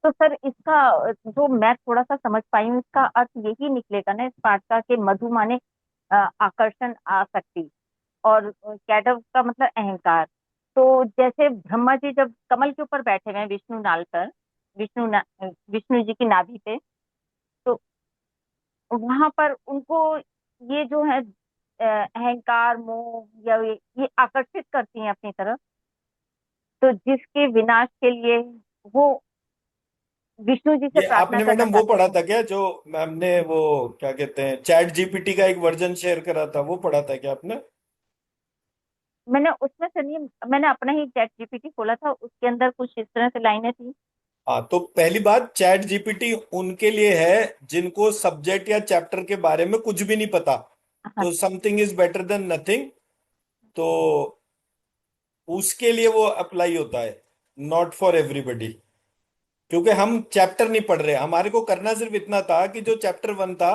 तो सर इसका जो मैं थोड़ा सा समझ पाई हूँ, इसका अर्थ यही निकलेगा ना इस पाठ का कि मधु माने आकर्षण, आसक्ति, और कैडव का मतलब अहंकार। तो जैसे ब्रह्मा जी जब कमल के ऊपर बैठे हुए हैं विष्णु नाल पर, विष्णु जी की नाभि पे, तो वहां पर उनको ये जो है अहंकार, मोह या ये आकर्षित करती हैं अपनी तरफ। तो जिसके विनाश के लिए वो विष्णु जी से ये प्रार्थना आपने करना मैडम वो चाहते पढ़ा हैं। था क्या, जो मैम ने वो क्या कहते हैं चैट जीपीटी का एक वर्जन शेयर करा था, वो पढ़ा था क्या आपने? मैंने उसमें से नहीं, मैंने अपना ही चैट जीपीटी खोला था, उसके अंदर कुछ इस तरह से लाइनें थी। हाँ, तो पहली बात, चैट जीपीटी उनके लिए है जिनको सब्जेक्ट या चैप्टर के बारे में कुछ भी नहीं पता। हाँ। तो something is better than nothing, तो उसके लिए वो अप्लाई होता है, नॉट फॉर एवरीबडी। क्योंकि हम चैप्टर नहीं पढ़ रहे, हमारे को करना सिर्फ इतना था कि जो चैप्टर 1 था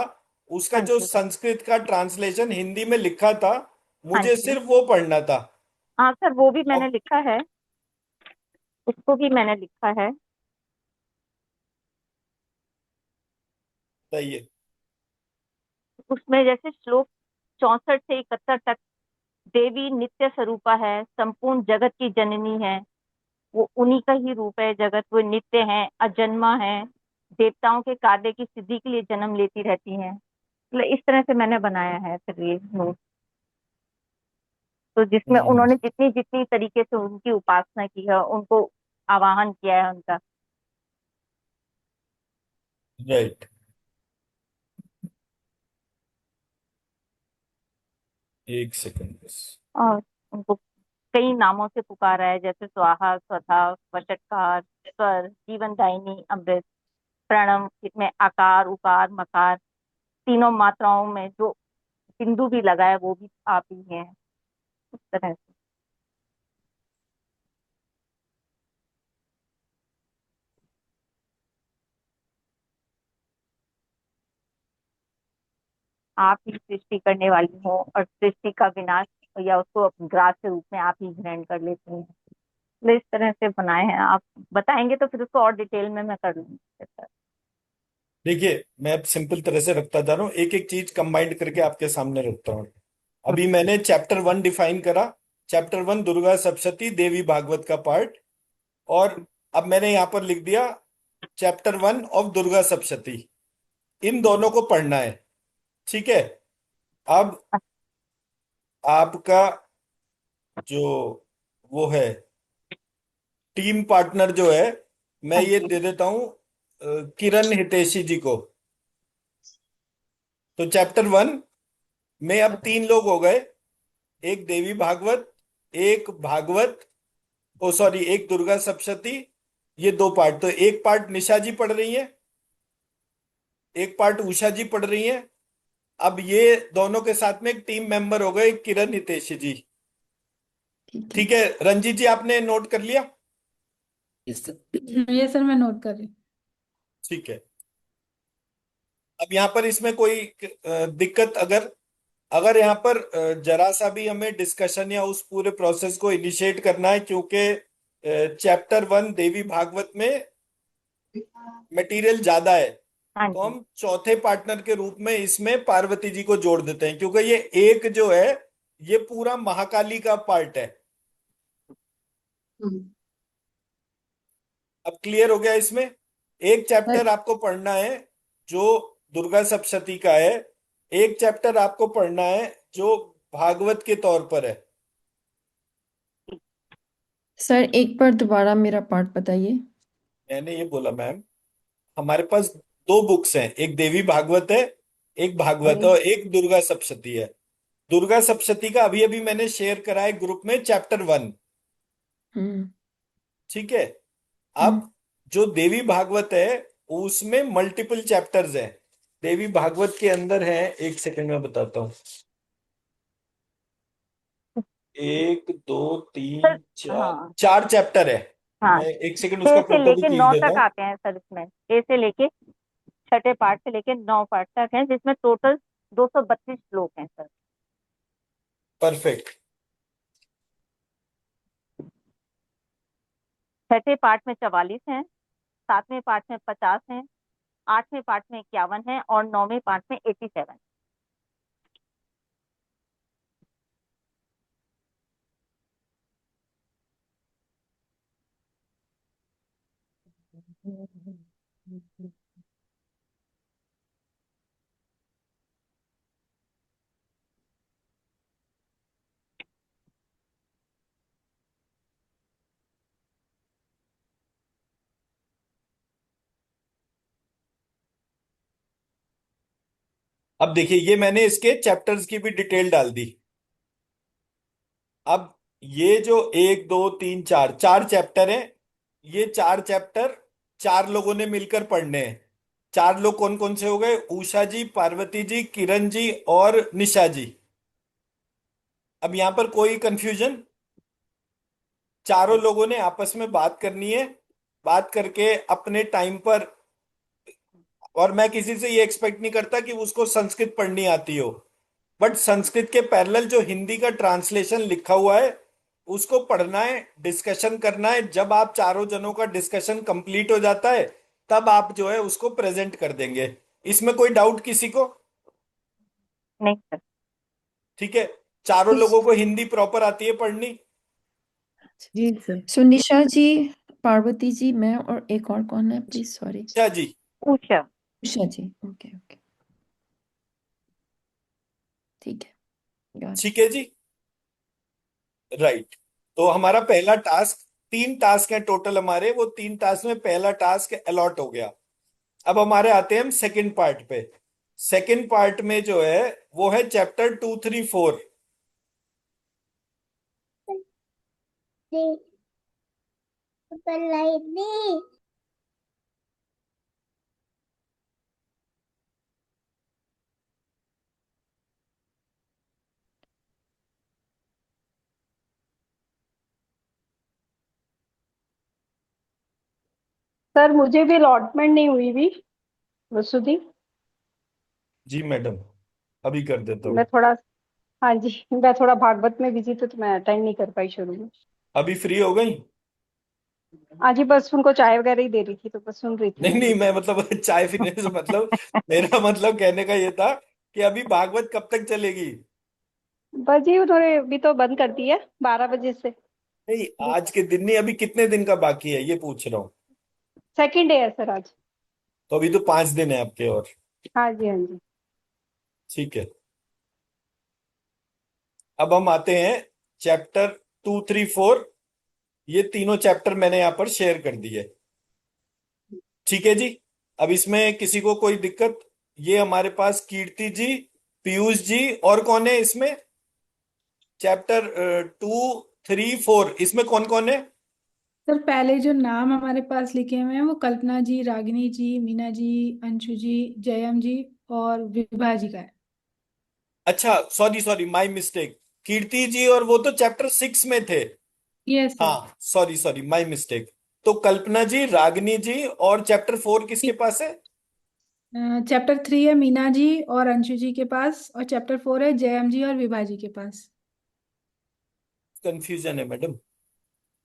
उसका हाँ जो जी। संस्कृत का ट्रांसलेशन हिंदी में लिखा था, हाँ मुझे जी। सिर्फ वो पढ़ना था। हाँ सर, वो भी मैंने और लिखा है, उसको भी मैंने लिखा है। बताइए। उसमें जैसे श्लोक 64 से 71 तक, देवी नित्य स्वरूपा है, संपूर्ण जगत की जननी है, वो उन्हीं का ही रूप है जगत, वो नित्य है, अजन्मा है, देवताओं के कार्य की सिद्धि के लिए जन्म लेती रहती हैं। मतलब इस तरह से मैंने बनाया है फिर ये नोट। तो जिसमें उन्होंने जितनी जितनी तरीके से उनकी उपासना की है, उनको आवाहन किया है उनका। राइट। एक सेकंड बस। और उनको कई नामों से पुकारा है, जैसे स्वाहा, स्वधा, वषटकार, स्वर, जीवनदायिनी, अमृत, प्रणव, इसमें आकार, उकार, मकार, तीनों मात्राओं में जो बिंदु भी लगा है वो भी आप ही हैं, इस तरह से। आप ही सृष्टि करने वाली हो और सृष्टि का विनाश या उसको ग्रास के रूप में आप ही ग्रहण कर लेती हैं, तो इस तरह से बनाए हैं। आप बताएंगे तो फिर उसको और डिटेल में मैं कर लूंगी सर। देखिए, मैं अब सिंपल तरह से रखता जा रहा हूँ, एक एक चीज कंबाइंड करके आपके सामने रखता हूँ। अभी मैंने चैप्टर 1 डिफाइन करा, चैप्टर 1 दुर्गा सप्तशती देवी भागवत का पार्ट, और अब मैंने यहां पर लिख दिया चैप्टर 1 ऑफ दुर्गा सप्तशती। इन दोनों को पढ़ना है, ठीक है। अब आपका जो वो है टीम पार्टनर जो है, मैं हाँ ये जी। दे देता हूं किरण हितेशी जी को। तो चैप्टर 1 में अब 3 लोग हो गए, एक देवी भागवत, एक भागवत, ओ सॉरी, एक दुर्गा सप्तशती। ये 2 पार्ट, तो एक पार्ट निशा जी पढ़ रही है, एक पार्ट उषा जी पढ़ रही है। अब ये दोनों के साथ में एक टीम मेंबर हो गए किरण हितेशी जी। ठीक है। ठीक है रंजीत जी, आपने नोट कर लिया? ये सर मैं नोट कर रही हूँ। ठीक है। अब यहाँ पर इसमें कोई दिक्कत, अगर अगर यहाँ पर जरा सा भी हमें डिस्कशन या उस पूरे प्रोसेस को इनिशिएट करना है, क्योंकि चैप्टर 1 देवी भागवत में मटेरियल ज्यादा है, हाँ तो जी। हम चौथे पार्टनर के रूप में इसमें पार्वती जी को जोड़ देते हैं, क्योंकि ये एक जो है ये पूरा महाकाली का पार्ट है। अब क्लियर हो गया इसमें? एक सर चैप्टर आपको पढ़ना है जो दुर्गा सप्तशती का है, एक चैप्टर आपको पढ़ना है जो भागवत के तौर पर है। सर एक बार दोबारा मेरा पार्ट बताइए। मैंने ये बोला मैम, हमारे पास 2 बुक्स हैं, एक देवी भागवत है, एक भागवत है, और एक दुर्गा सप्तशती है। दुर्गा सप्तशती का अभी अभी मैंने शेयर करा है ग्रुप में चैप्टर 1, हम्म ठीक है। हम्म अब जो देवी भागवत है उसमें मल्टीपल चैप्टर्स हैं। देवी भागवत के अंदर है, एक सेकंड में बताता हूँ, 1 2 सर 3 4, हाँ 4 चैप्टर है। हाँ, मैं एक सेकंड 6 उसका से फोटो भी लेके खींच 9 देता तक हूँ। आते हैं सर इसमें, 6 से लेके छठे पार्ट से लेके 9 पार्ट तक है, जिसमें टोटल 232 श्लोक हैं सर। परफेक्ट। छठे पार्ट में 44 हैं, 7वें पार्ट में 50 हैं, 8वें पार्ट में 51 है और 9वें पार्ट में 87। अब देखिए, ये मैंने इसके चैप्टर्स की भी डिटेल डाल दी। अब ये जो 1 2 3 4 4 चैप्टर हैं, ये 4 चैप्टर 4 लोगों ने मिलकर पढ़ने हैं। 4 लोग कौन कौन से हो गए? उषा जी, पार्वती जी, किरण जी और निशा जी। अब यहां पर कोई कंफ्यूजन? चारों लोगों ने आपस में बात करनी है, बात करके अपने टाइम पर, और मैं किसी से ये एक्सपेक्ट नहीं करता कि उसको संस्कृत पढ़नी आती हो, बट संस्कृत के पैरेलल जो हिंदी का ट्रांसलेशन लिखा हुआ है उसको पढ़ना है, डिस्कशन करना है। जब आप चारों जनों का डिस्कशन कंप्लीट हो जाता है तब आप जो है उसको प्रेजेंट कर देंगे। इसमें कोई डाउट किसी को? नहीं सर। ठीक है। चारों लोगों को हिंदी प्रॉपर आती है पढ़नी? जी सर। सुनिशा जी, पार्वती जी, मैं और एक और कौन है प्लीज? सॉरी। अच्छा जी। उषा। उषा जी। ओके ओके, ठीक है, got it। ठीक है जी, राइट। तो हमारा पहला टास्क, 3 टास्क हैं टोटल हमारे, वो 3 टास्क में पहला टास्क अलॉट हो गया। अब हमारे आते हैं हम सेकंड पार्ट पे। सेकंड पार्ट में जो है वो है चैप्टर 2 3 4। सर मुझे भी अलॉटमेंट नहीं हुई भी वसुधी। जी मैडम। अभी कर देता मैं हूँ। थोड़ा, हाँ जी, मैं थोड़ा भागवत में बिजी थी तो मैं अटेंड नहीं कर पाई शुरू में। अभी फ्री हो गई? हाँ जी, बस उनको चाय वगैरह ही दे रही थी तो बस सुन रही थी नहीं मैं नहीं, बस। मैं मतलब चाय पीने से मतलब मेरा मतलब कहने का ये था कि अभी भागवत कब तक चलेगी? बस जी उन्होंने अभी तो बंद कर दी है 12 बजे से। नहीं, आज के दिन नहीं, अभी कितने दिन का बाकी है ये पूछ रहा हूँ। सेकंड डे है सर आज। तो अभी तो 5 दिन है आपके और। हाँ जी हाँ जी। ठीक है, अब हम आते हैं चैप्टर 2, 3, 4। ये तीनों चैप्टर मैंने यहाँ पर शेयर कर दिए। ठीक है जी। अब इसमें किसी को कोई दिक्कत? ये हमारे पास कीर्ति जी, पीयूष जी, और कौन है इसमें? चैप्टर 2, 3, 4 इसमें कौन कौन है? सर पहले जो नाम हमारे पास लिखे हुए हैं वो कल्पना जी, रागिनी जी, मीना जी, अंशु जी, जयम जी और विभा जी का है। अच्छा, सॉरी सॉरी, माय मिस्टेक। कीर्ति जी और वो तो चैप्टर 6 में थे। Yes sir. हाँ, सॉरी सॉरी, माय मिस्टेक। तो कल्पना जी, रागिनी जी, और चैप्टर 4 किसके पास है? चैप्टर 3 है मीना जी और अंशु जी के पास, और चैप्टर 4 है जयम जी और विभा जी के पास। कंफ्यूजन है मैडम।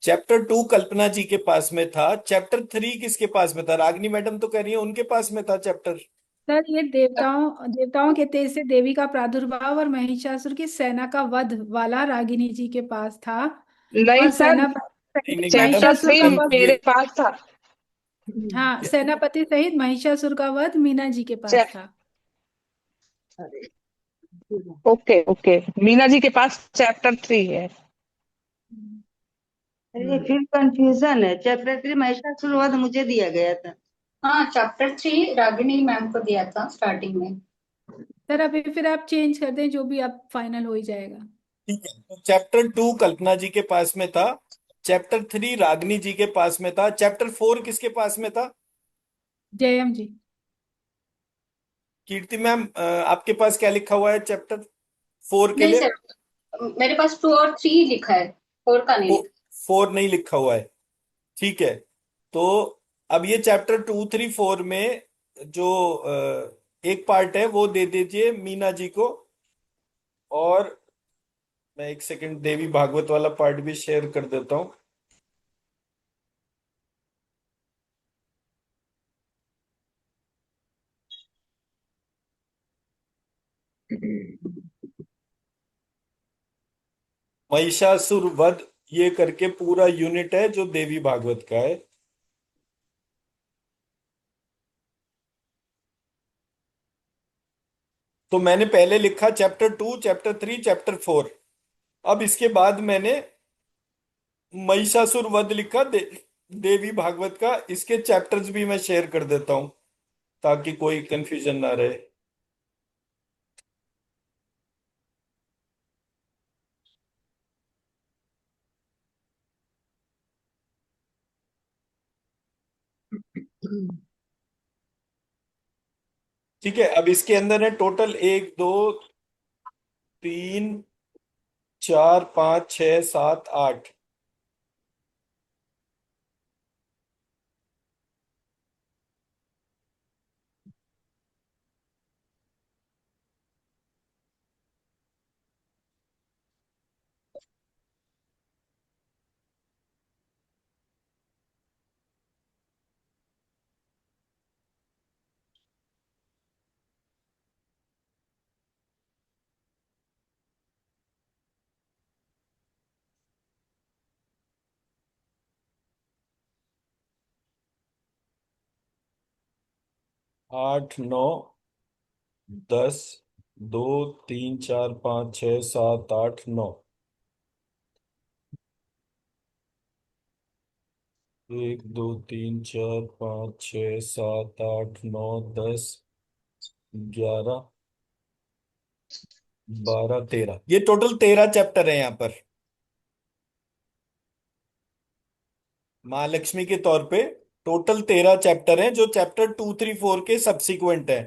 चैप्टर 2 कल्पना जी के पास में था, चैप्टर 3 किसके पास में था? रागिनी मैडम तो कह रही है उनके पास में था चैप्टर। सर ये देवताओं देवताओं के तेज से देवी का प्रादुर्भाव और महिषासुर की सेना का वध वाला रागिनी जी के पास था। नहीं और सर, नहीं नहीं मैडम, चैप्टर महिषासुर 3 का वध, ये मेरे पास था। हाँ, सेनापति सहित महिषासुर का वध मीना जी के पास था। ओके ओके, मीना जी के पास चैप्टर 3 है। अरे फिर कंफ्यूजन है, चैप्टर 3 महिषासुर वध मुझे दिया गया था। हाँ, चैप्टर 3 रागिनी मैम को दिया था स्टार्टिंग में। सर अभी फिर आप चेंज कर दें, जो भी आप फाइनल हो ही जाएगा। ठीक है, तो चैप्टर 2 कल्पना जी के पास में था, चैप्टर 3 रागिनी जी के पास में था, चैप्टर 4 किसके पास में था? जयम जी। कीर्ति मैम, आपके पास क्या लिखा हुआ है चैप्टर 4 के नहीं लिए? सर, मेरे पास 2 और 3 लिखा है, 4 का नहीं लिखा। 4 नहीं लिखा हुआ है। ठीक है, तो अब ये चैप्टर 2, 3, 4 में जो एक पार्ट है वो दे दीजिए मीना जी को। और मैं एक सेकंड देवी भागवत वाला पार्ट भी शेयर कर देता हूँ। महिषासुर वध ये करके पूरा यूनिट है जो देवी भागवत का है। तो मैंने पहले लिखा चैप्टर 2, चैप्टर 3, चैप्टर 4। अब इसके बाद मैंने महिषासुर वध लिखा देवी भागवत का। इसके चैप्टर्स भी मैं शेयर कर देता हूं ताकि कोई कंफ्यूजन ना रहे। ठीक है, अब इसके अंदर है टोटल 1, 2, 3, 4, 5, 6, 7, 8। आठ, 9, 10, 2, 3, 4, 5, 6, 7, 8, 9। 1, 2, 3, 4, 5, 6, 7, 8, 9, 10, 11, 12, 13। ये टोटल 13 चैप्टर है यहाँ पर महालक्ष्मी के तौर पे। टोटल 13 चैप्टर हैं जो चैप्टर 2, 3, 4 के सब्सिक्वेंट है।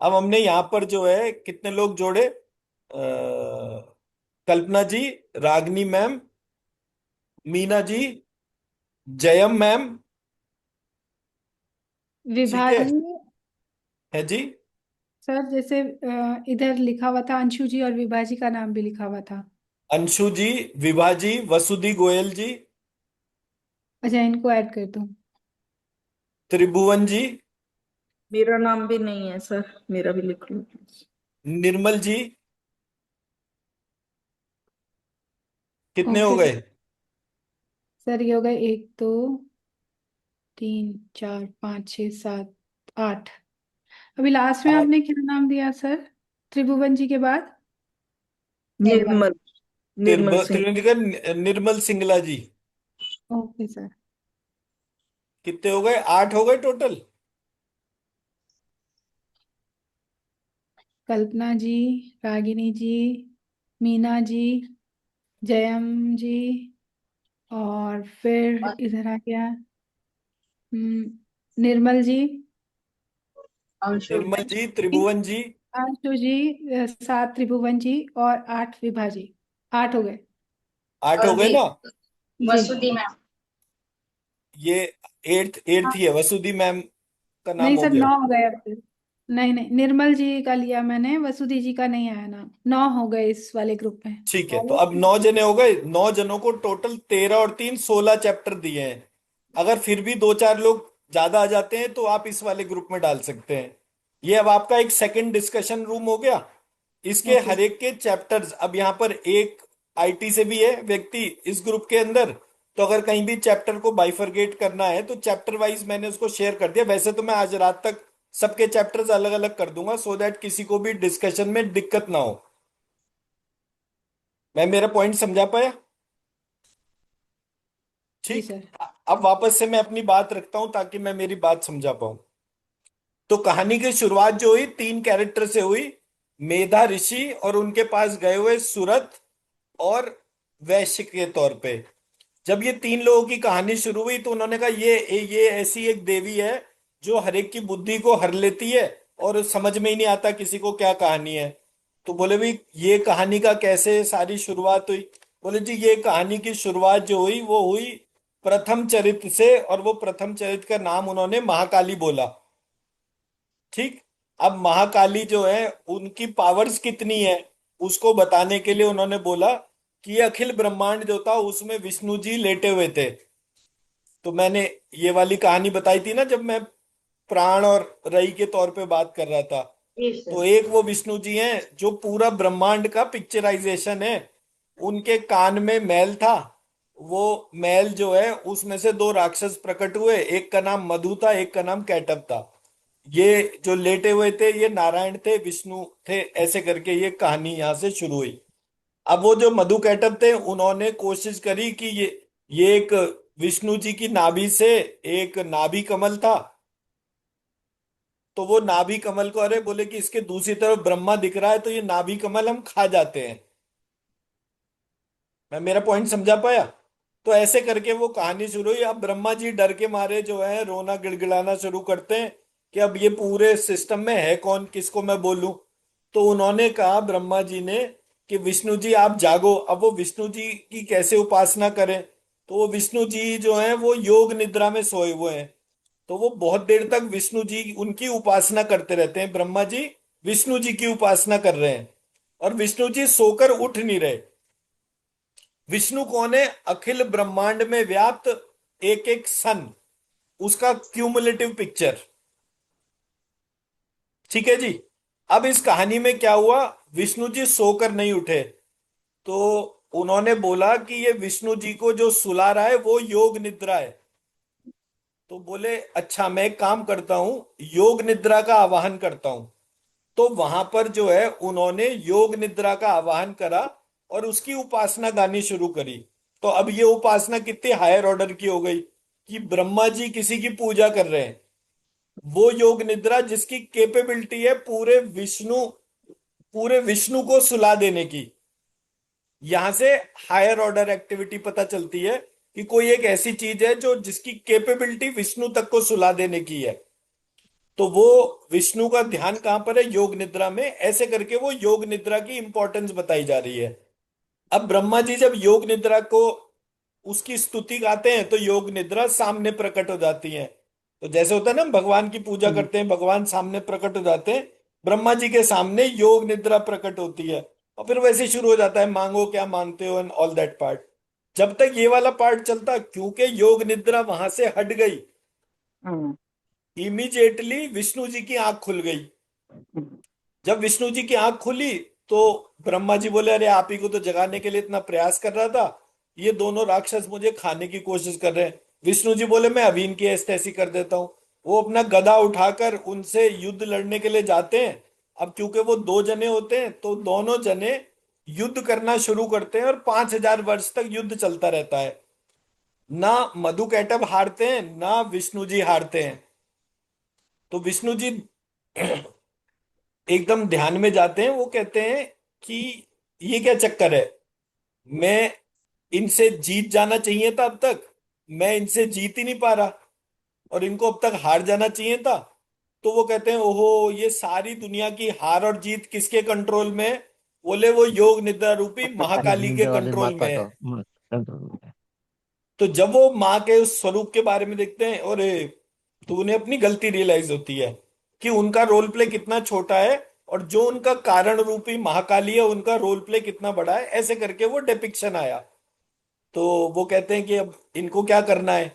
अब हमने यहाँ पर जो है कितने लोग जोड़े? कल्पना जी, रागनी मैम, मीना जी, जयम मैम। ठीक विभा है जी, है जी। सर जैसे इधर लिखा हुआ था अंशु जी और विभा जी का नाम भी लिखा हुआ था। अंशु जी, विभा जी, वसुधी गोयल जी, अच्छा, इनको ऐड कर दूं? त्रिभुवन जी, मेरा नाम भी नहीं है सर, मेरा भी लिख लो। निर्मल जी। कितने हो ओके गए? सर, ये हो गए 1 2 3 4 5 6 7 8। अभी लास्ट में आठ। आपने क्या नाम दिया सर, त्रिभुवन जी के बाद? निर्मल, निर्मल सिंह। निर्मल सिंगला जी। Okay sir. कितने हो गए? 8 हो गए टोटल। कल्पना जी, रागिनी जी, मीना जी, जयम जी, और फिर इधर आ गया निर्मल जी, निर्मल जी, त्रिभुवन जी। आशु जी, 7 त्रिभुवन जी और 8 विभा जी। 8 हो गए। 8 हो और गए ना? जी। वसुधी मैम। ये एट्थ ही है, वसुधी मैम का नाम नहीं हो सर, गया। 9 हो गए अब फिर। नहीं नहीं, निर्मल जी का लिया मैंने, वसुधी जी का नहीं आया नाम। 9 हो गए इस वाले ग्रुप में। ठीक है, तो अब 9 जने हो गए। 9 जनों को टोटल 13 और 3 16 चैप्टर दिए हैं। अगर फिर भी 2 4 लोग ज्यादा आ जाते हैं तो आप इस वाले ग्रुप में डाल सकते हैं। ये अब आपका एक सेकंड डिस्कशन रूम हो गया। इसके ओके हर एक के चैप्टर्स, अब यहाँ पर एक आईटी से भी है व्यक्ति इस ग्रुप के अंदर, तो अगर कहीं भी चैप्टर को बाइफरगेट करना है तो चैप्टर वाइज मैंने उसको शेयर कर दिया। वैसे तो मैं आज रात तक सबके चैप्टर्स अलग अलग कर दूंगा, सो दैट किसी को भी डिस्कशन में दिक्कत ना हो। मैं मेरा पॉइंट समझा पाया? जी ठीक। सर। अब वापस से मैं अपनी बात रखता हूं ताकि मैं मेरी बात समझा पाऊं। तो कहानी की शुरुआत जो हुई 3 कैरेक्टर से हुई, मेधा ऋषि और उनके पास गए हुए सूरत और वैश्य के तौर पे। जब ये 3 लोगों की कहानी शुरू हुई तो उन्होंने कहा ये ऐसी एक देवी है जो हर एक की बुद्धि को हर लेती है और समझ में ही नहीं आता किसी को क्या कहानी है। तो बोले भाई ये कहानी का कैसे सारी शुरुआत हुई? बोले जी ये कहानी की शुरुआत जो हुई वो हुई प्रथम चरित्र से, और वो प्रथम चरित्र का नाम उन्होंने महाकाली बोला। ठीक। अब महाकाली जो है उनकी पावर्स कितनी है उसको बताने के लिए उन्होंने बोला कि ये अखिल ब्रह्मांड जो था उसमें विष्णु जी लेटे हुए थे। तो मैंने ये वाली कहानी बताई थी ना जब मैं प्राण और रई के तौर पे बात कर रहा था। यस तो सर। एक वो विष्णु जी हैं जो पूरा ब्रह्मांड का पिक्चराइजेशन है। उनके कान में मैल था। वो मैल जो है उसमें से 2 राक्षस प्रकट हुए, एक का नाम मधु था, एक का नाम कैटब था। ये जो लेटे हुए थे ये नारायण थे, विष्णु थे, ऐसे करके ये कहानी यहां से शुरू हुई। अब वो जो मधु कैटब थे उन्होंने कोशिश करी कि ये एक विष्णु जी की नाभि से एक नाभि कमल था। तो वो नाभि कमल को, अरे बोले कि इसके दूसरी तरफ ब्रह्मा दिख रहा है तो ये नाभि कमल हम खा जाते हैं। मैं मेरा पॉइंट समझा पाया? तो ऐसे करके वो कहानी शुरू हुई। अब ब्रह्मा जी डर के मारे जो है रोना गिड़गिड़ाना शुरू करते हैं कि अब ये पूरे सिस्टम में है कौन, किसको मैं बोलूं। तो उन्होंने कहा ब्रह्मा जी ने कि विष्णु जी आप जागो। अब वो विष्णु जी की कैसे उपासना करें? तो वो विष्णु जी जो है वो योग निद्रा में सोए हुए हैं। तो वो बहुत देर तक विष्णु जी उनकी उपासना करते रहते हैं। ब्रह्मा जी विष्णु जी की उपासना कर रहे हैं और विष्णु जी सोकर उठ नहीं रहे। विष्णु कौन है? अखिल ब्रह्मांड में व्याप्त एक एक सन, उसका क्यूमुलेटिव पिक्चर। ठीक है जी। अब इस कहानी में क्या हुआ, विष्णु जी सोकर नहीं उठे। तो उन्होंने बोला कि ये विष्णु जी को जो सुला रहा है वो योग निद्रा है। तो बोले अच्छा मैं एक काम करता हूं, योग निद्रा का आवाहन करता हूं। तो वहां पर जो है उन्होंने योग निद्रा का आवाहन करा और उसकी उपासना गानी शुरू करी। तो अब ये उपासना कितने हायर ऑर्डर की हो गई कि ब्रह्मा जी किसी की पूजा कर रहे हैं। वो योग निद्रा जिसकी कैपेबिलिटी है पूरे विष्णु को सुला देने की। यहां से हायर ऑर्डर एक्टिविटी पता चलती है कि कोई एक ऐसी चीज है जो जिसकी कैपेबिलिटी विष्णु तक को सुला देने की है। तो वो विष्णु का ध्यान कहां पर है? योग निद्रा में। ऐसे करके वो योग निद्रा की इंपॉर्टेंस बताई जा रही है। अब ब्रह्मा जी जब योग निद्रा को उसकी स्तुति गाते हैं तो योग निद्रा सामने प्रकट हो जाती है। तो जैसे होता है ना भगवान की पूजा करते हैं, भगवान सामने प्रकट हो जाते हैं, ब्रह्मा जी के सामने योग निद्रा प्रकट होती है, और फिर वैसे शुरू हो जाता है मांगो क्या मांगते हो एंड ऑल दैट पार्ट। जब तक ये वाला पार्ट चलता, क्योंकि योग निद्रा वहां से हट गई, इमीडिएटली विष्णु जी की आंख खुल गई। जब विष्णु जी की आंख खुली तो ब्रह्मा जी बोले अरे आप ही को तो जगाने के लिए इतना प्रयास कर रहा था, ये दोनों राक्षस मुझे खाने की कोशिश कर रहे हैं। विष्णु जी बोले मैं अभी इनकी ऐसी कर देता हूं। वो अपना गदा उठाकर उनसे युद्ध लड़ने के लिए जाते हैं। अब क्योंकि वो दो जने होते हैं तो दोनों जने युद्ध करना शुरू करते हैं, और 5,000 वर्ष तक युद्ध चलता रहता है। ना मधु कैटभ हारते हैं ना विष्णु जी हारते हैं। तो विष्णु जी एकदम ध्यान में जाते हैं। वो कहते हैं कि ये क्या चक्कर है, मैं इनसे जीत जाना चाहिए था अब तक, मैं इनसे जीत ही नहीं पा रहा, और इनको अब तक हार जाना चाहिए था। तो वो कहते हैं ओहो, ये सारी दुनिया की हार और जीत किसके कंट्रोल में है? बोले वो योग निद्रा रूपी महाकाली के निद्रा वाली कंट्रोल में माता है। का कंट्रोल में। तो जब वो माँ के उस स्वरूप के बारे में देखते हैं, और तो उन्हें अपनी गलती रियलाइज होती है कि उनका रोल प्ले कितना छोटा है, और जो उनका कारण रूपी महाकाली है उनका रोल प्ले कितना बड़ा है। ऐसे करके वो डिपिक्शन आया। तो वो कहते हैं कि अब इनको क्या करना है।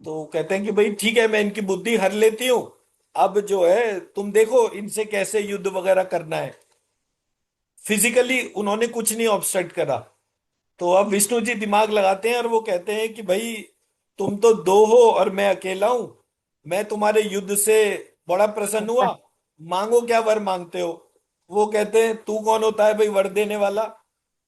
तो कहते हैं कि भाई ठीक है, मैं इनकी बुद्धि हर लेती हूँ, अब जो है तुम देखो इनसे कैसे युद्ध वगैरह करना है। फिजिकली उन्होंने कुछ नहीं ऑब्स्ट्रक्ट करा। तो अब विष्णु जी दिमाग लगाते हैं और वो कहते हैं कि भाई तुम तो दो हो और मैं अकेला हूं, मैं तुम्हारे युद्ध से बड़ा प्रसन्न हुआ, मांगो क्या वर मांगते हो। वो कहते हैं तू कौन होता है भाई वर देने वाला,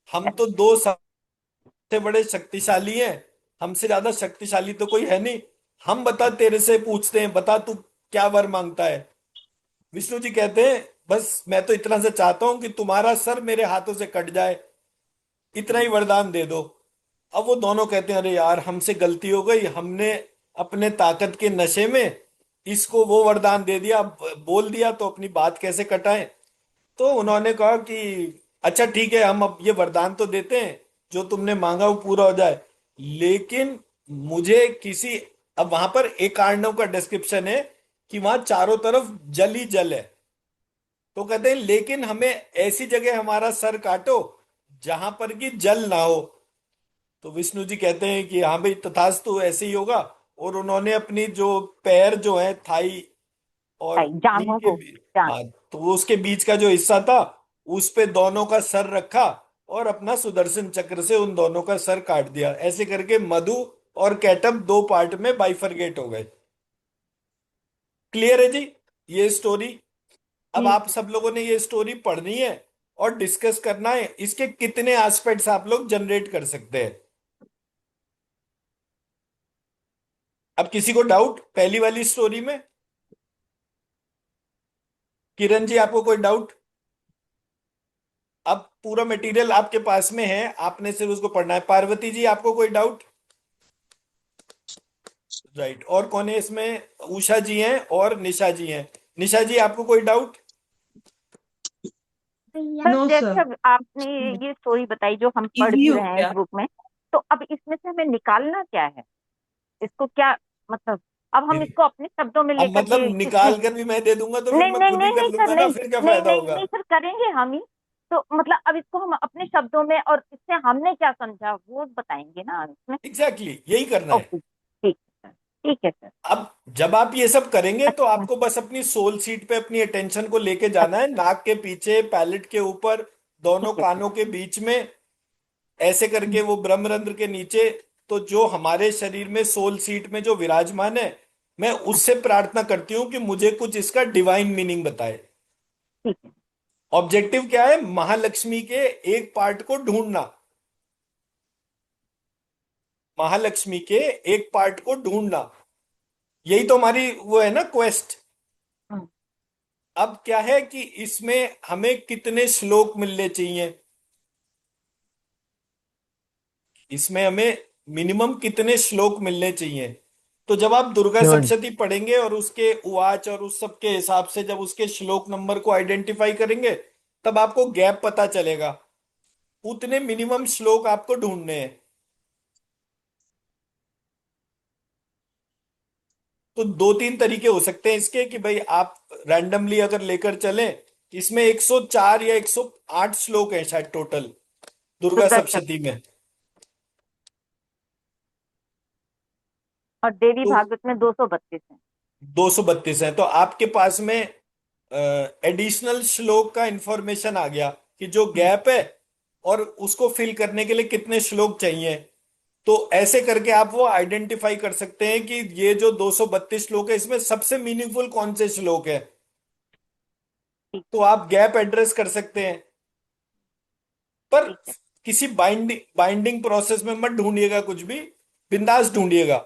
हम तो दो सबसे बड़े शक्तिशाली हैं, हमसे ज्यादा शक्तिशाली तो कोई है नहीं। हम बता, तेरे से पूछते हैं, बता तू क्या वर मांगता है। विष्णु जी कहते हैं बस मैं तो इतना से चाहता हूं कि तुम्हारा सर मेरे हाथों से कट जाए, इतना ही वरदान दे दो। अब वो दोनों कहते हैं अरे यार हमसे गलती हो गई, हमने अपने ताकत के नशे में इसको वो वरदान दे दिया, बोल दिया, तो अपनी बात कैसे कटाएं। तो उन्होंने कहा कि अच्छा ठीक है, हम अब ये वरदान तो देते हैं, जो तुमने मांगा वो पूरा हो जाए, लेकिन मुझे किसी, अब वहां पर एक आर्णव का डिस्क्रिप्शन है कि वहां चारों तरफ जल ही जल है। तो कहते हैं लेकिन हमें ऐसी जगह हमारा सर काटो जहां पर कि जल ना हो। तो विष्णु जी कहते हैं कि हाँ भाई तथास्तु, ऐसे ही होगा। और उन्होंने अपनी जो पैर जो है थाई और नी जांघों के को जांघ हाँ, तो वो उसके बीच का जो हिस्सा था उस पे दोनों का सर रखा, और अपना सुदर्शन चक्र से उन दोनों का सर काट दिया। ऐसे करके मधु और कैटब दो पार्ट में बाइफरगेट हो गए। क्लियर है जी ये स्टोरी। अब आप सब लोगों ने ये स्टोरी पढ़नी है और डिस्कस करना है, इसके कितने एस्पेक्ट्स आप लोग जनरेट कर सकते हैं। अब किसी को डाउट पहली वाली स्टोरी में? किरण जी आपको कोई डाउट? अब पूरा मटेरियल आपके पास में है, आपने सिर्फ उसको पढ़ना है। पार्वती जी आपको कोई डाउट? राइट, और कौन है इसमें? उषा जी हैं और निशा जी हैं। निशा जी आपको कोई डाउट? सर नो जैसे सर, अब आपने ये स्टोरी बताई जो हम पढ़ इजी भी हो रहे हैं गया। ग्रुप में, तो अब इसमें से हमें निकालना क्या है, इसको क्या मतलब, अब हम इसको अपने शब्दों में अब लेकर मतलब के इसमें, निकाल कर भी मैं दे दूंगा तो फिर नहीं मैं नहीं खुद ही नहीं कर नहीं सर, लूंगा ना, नहीं फिर क्या नहीं फायदा नहीं होगा? नहीं सर, करेंगे हम ही। तो मतलब अब इसको हम अपने शब्दों में और इससे हमने क्या समझा वो बताएंगे ना इसमें। एग्जैक्टली यही करना है। ओके ठीक है सर, ठीक है सर। अब जब आप ये सब करेंगे तो अच्छा आपको बस अपनी सोल सीट पे अपनी अटेंशन को लेके जाना है, नाक के पीछे, पैलेट के ऊपर, ठीक दोनों है सर। कानों के बीच में, ऐसे करके वो ब्रह्मरंध्र के नीचे। तो जो हमारे शरीर में सोल सीट में जो विराजमान है, मैं उससे प्रार्थना करती हूँ कि मुझे कुछ इसका डिवाइन मीनिंग बताए। ठीक है ऑब्जेक्टिव क्या है? महालक्ष्मी के एक पार्ट को ढूंढना, महालक्ष्मी के एक पार्ट को ढूंढना, यही तो हमारी वो है ना क्वेस्ट। हाँ, अब क्या है कि इसमें हमें कितने श्लोक मिलने चाहिए, इसमें हमें मिनिमम कितने श्लोक मिलने चाहिए। तो जब आप दुर्गा 70। सप्तशती पढ़ेंगे और उसके उवाच और उस सब के हिसाब से जब उसके श्लोक नंबर को आइडेंटिफाई करेंगे, तब आपको गैप पता चलेगा। उतने मिनिमम श्लोक आपको ढूंढने हैं। तो दो तीन तरीके हो सकते हैं इसके कि भाई आप रैंडमली अगर लेकर चलें, इसमें 104 या 108 श्लोक है शायद टोटल दुर्गा दुर्गा सप्तशती में। और देवी तो भागवत में 232 है। 232 है, तो आपके पास में एडिशनल श्लोक का इंफॉर्मेशन आ गया कि जो गैप है और उसको फिल करने के लिए कितने श्लोक चाहिए। तो ऐसे करके आप वो आइडेंटिफाई कर सकते हैं कि ये जो 232 श्लोक है इसमें सबसे मीनिंगफुल कौन से श्लोक है, तो आप गैप एड्रेस कर सकते हैं। पर किसी बाइंडिंग प्रोसेस में मत ढूंढिएगा, कुछ भी बिंदास ढूंढिएगा,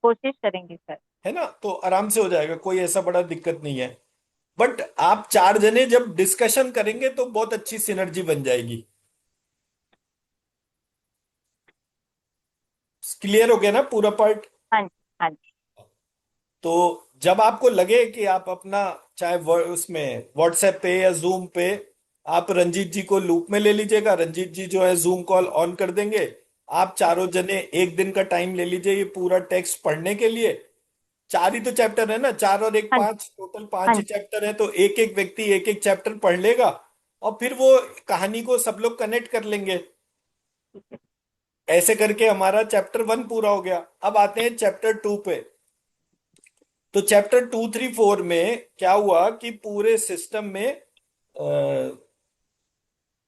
कोशिश करेंगे सर। है ना, तो आराम से हो जाएगा, कोई ऐसा बड़ा दिक्कत नहीं है। बट आप चार जने जब डिस्कशन करेंगे तो बहुत अच्छी सिनर्जी बन जाएगी। क्लियर हो गया ना पूरा पार्ट? हाँ जी, हाँ जी। तो जब आपको लगे कि आप अपना चाहे उसमें व्हाट्सएप पे या जूम पे आप रंजीत जी को लूप में ले लीजिएगा, रंजीत जी जो है जूम कॉल ऑन कर देंगे। आप चारों जने एक दिन का टाइम ले लीजिए ये पूरा टेक्स्ट पढ़ने के लिए। 4 ही तो चैप्टर है ना, 4 और 1 हाँ जी, 5, टोटल 5 हाँ ही जी। चैप्टर है, तो एक एक व्यक्ति एक एक चैप्टर पढ़ लेगा और फिर वो कहानी को सब लोग कनेक्ट कर लेंगे। ऐसे करके हमारा चैप्टर 1 पूरा हो गया। अब आते हैं चैप्टर 2 पे। तो चैप्टर 2, 3, 4 में क्या हुआ कि पूरे सिस्टम में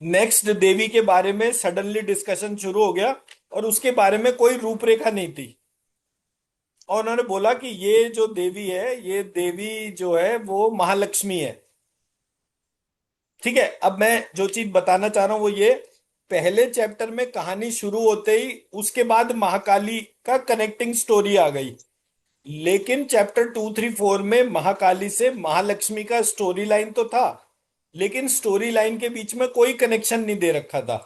नेक्स्ट देवी के बारे में सडनली डिस्कशन शुरू हो गया और उसके बारे में कोई रूपरेखा नहीं थी। और उन्होंने बोला कि ये जो देवी है, ये देवी जो है वो महालक्ष्मी है। ठीक है, अब मैं जो चीज बताना चाह रहा हूं वो ये, पहले चैप्टर में कहानी शुरू होते ही उसके बाद महाकाली का कनेक्टिंग स्टोरी आ गई। लेकिन चैप्टर 2, 3, 4 में महाकाली से महालक्ष्मी का स्टोरी लाइन तो था, लेकिन स्टोरी लाइन के बीच में कोई कनेक्शन नहीं दे रखा था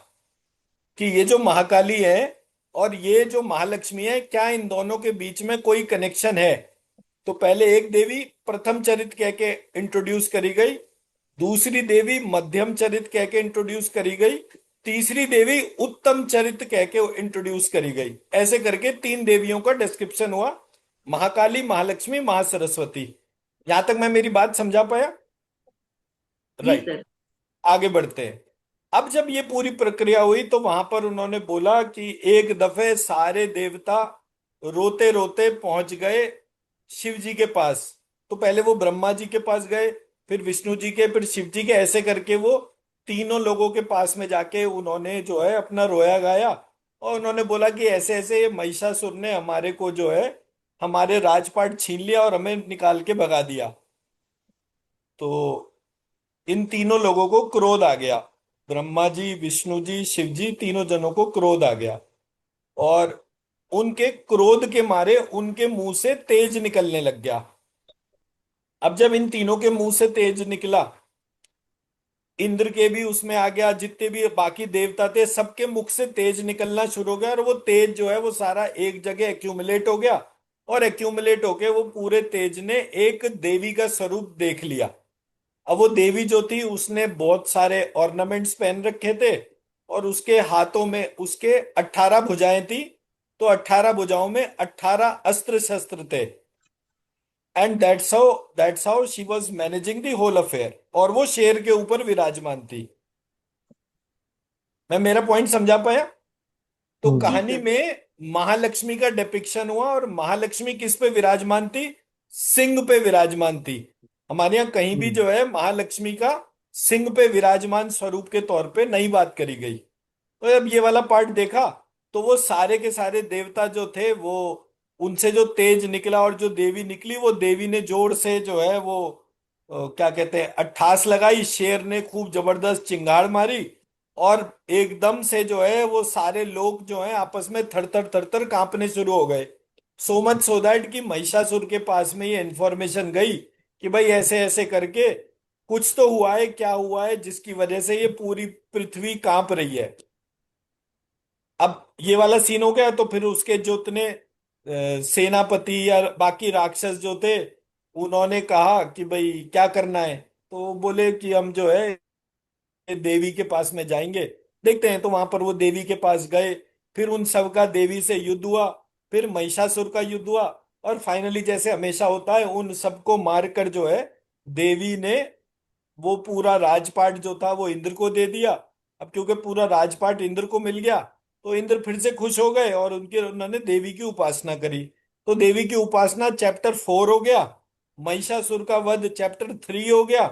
कि ये जो महाकाली है और ये जो महालक्ष्मी है, क्या इन दोनों के बीच में कोई कनेक्शन है। तो पहले एक देवी प्रथम चरित कह के इंट्रोड्यूस करी गई, दूसरी देवी मध्यम चरित कह के इंट्रोड्यूस करी गई, तीसरी देवी उत्तम चरित कह के इंट्रोड्यूस करी गई। ऐसे करके 3 देवियों का डिस्क्रिप्शन हुआ, महाकाली, महालक्ष्मी, महासरस्वती। यहां तक मैं मेरी बात समझा पाया? जी राइट, सर। आगे बढ़ते हैं। अब जब ये पूरी प्रक्रिया हुई तो वहां पर उन्होंने बोला कि एक दफे सारे देवता रोते रोते पहुंच गए शिव जी के पास। तो पहले वो ब्रह्मा जी के पास गए, फिर विष्णु जी के, फिर शिव जी के, ऐसे करके वो तीनों लोगों के पास में जाके उन्होंने जो है अपना रोया गाया। और उन्होंने बोला कि ऐसे ऐसे ये महिषासुर ने हमारे को जो है हमारे राजपाट छीन लिया और हमें निकाल के भगा दिया। तो इन तीनों लोगों को क्रोध आ गया, ब्रह्मा जी, विष्णु जी, शिव जी, तीनों जनों को क्रोध आ गया। और उनके क्रोध के मारे उनके मुंह से तेज निकलने लग गया। अब जब इन तीनों के मुंह से तेज निकला, इंद्र के भी उसमें आ गया, जितने भी बाकी देवता थे सबके मुख से तेज निकलना शुरू हो गया। और वो तेज जो है वो सारा एक जगह एक्यूमुलेट हो गया, और एक्यूमुलेट होके वो पूरे तेज ने एक देवी का स्वरूप देख लिया। अब वो देवी जो थी उसने बहुत सारे ऑर्नामेंट्स पहन रखे थे और उसके हाथों में उसके 18 भुजाएं थी। तो 18 भुजाओं में 18 अस्त्र शस्त्र थे। And that's how she was managing the whole affair. और वो शेर के ऊपर विराजमान थी। मैं मेरा पॉइंट समझा पाया? तो जी कहानी सर। में महालक्ष्मी का डिपिक्शन हुआ, और महालक्ष्मी किस पे विराजमान थी? सिंह पे विराजमान थी। हमारे यहाँ कहीं भी जो है महालक्ष्मी का सिंह पे विराजमान स्वरूप के तौर पे नहीं बात करी गई। तो जब ये वाला पार्ट देखा तो वो सारे के सारे देवता जो थे वो, उनसे जो तेज निकला और जो देवी निकली, वो देवी ने जोर से जो है वो क्या कहते हैं, अट्ठास लगाई। शेर ने खूब जबरदस्त चिंगाड़ मारी और एकदम से जो है वो सारे लोग जो है आपस में थरथर थरथर कांपने शुरू हो गए। सो मच सो दैट कि महिषासुर के पास में ये इंफॉर्मेशन गई कि भाई ऐसे ऐसे करके कुछ तो हुआ है, क्या हुआ है जिसकी वजह से ये पूरी पृथ्वी कांप रही है। अब ये वाला सीन हो गया, तो फिर उसके जो इतने सेनापति या बाकी राक्षस जो थे उन्होंने कहा कि भाई क्या करना है। तो वो बोले कि हम जो है देवी के पास में जाएंगे, देखते हैं। तो वहां पर वो देवी के पास गए, फिर उन सब का देवी से युद्ध हुआ, फिर महिषासुर का युद्ध हुआ। और फाइनली जैसे हमेशा होता है उन सबको मारकर जो है देवी ने वो पूरा राजपाट जो था वो इंद्र को दे दिया। अब क्योंकि पूरा राजपाट इंद्र को मिल गया तो इंद्र फिर से खुश हो गए और उन्होंने देवी की उपासना करी। तो देवी की उपासना चैप्टर 4 हो गया। महिषासुर का वध चैप्टर 3 हो गया।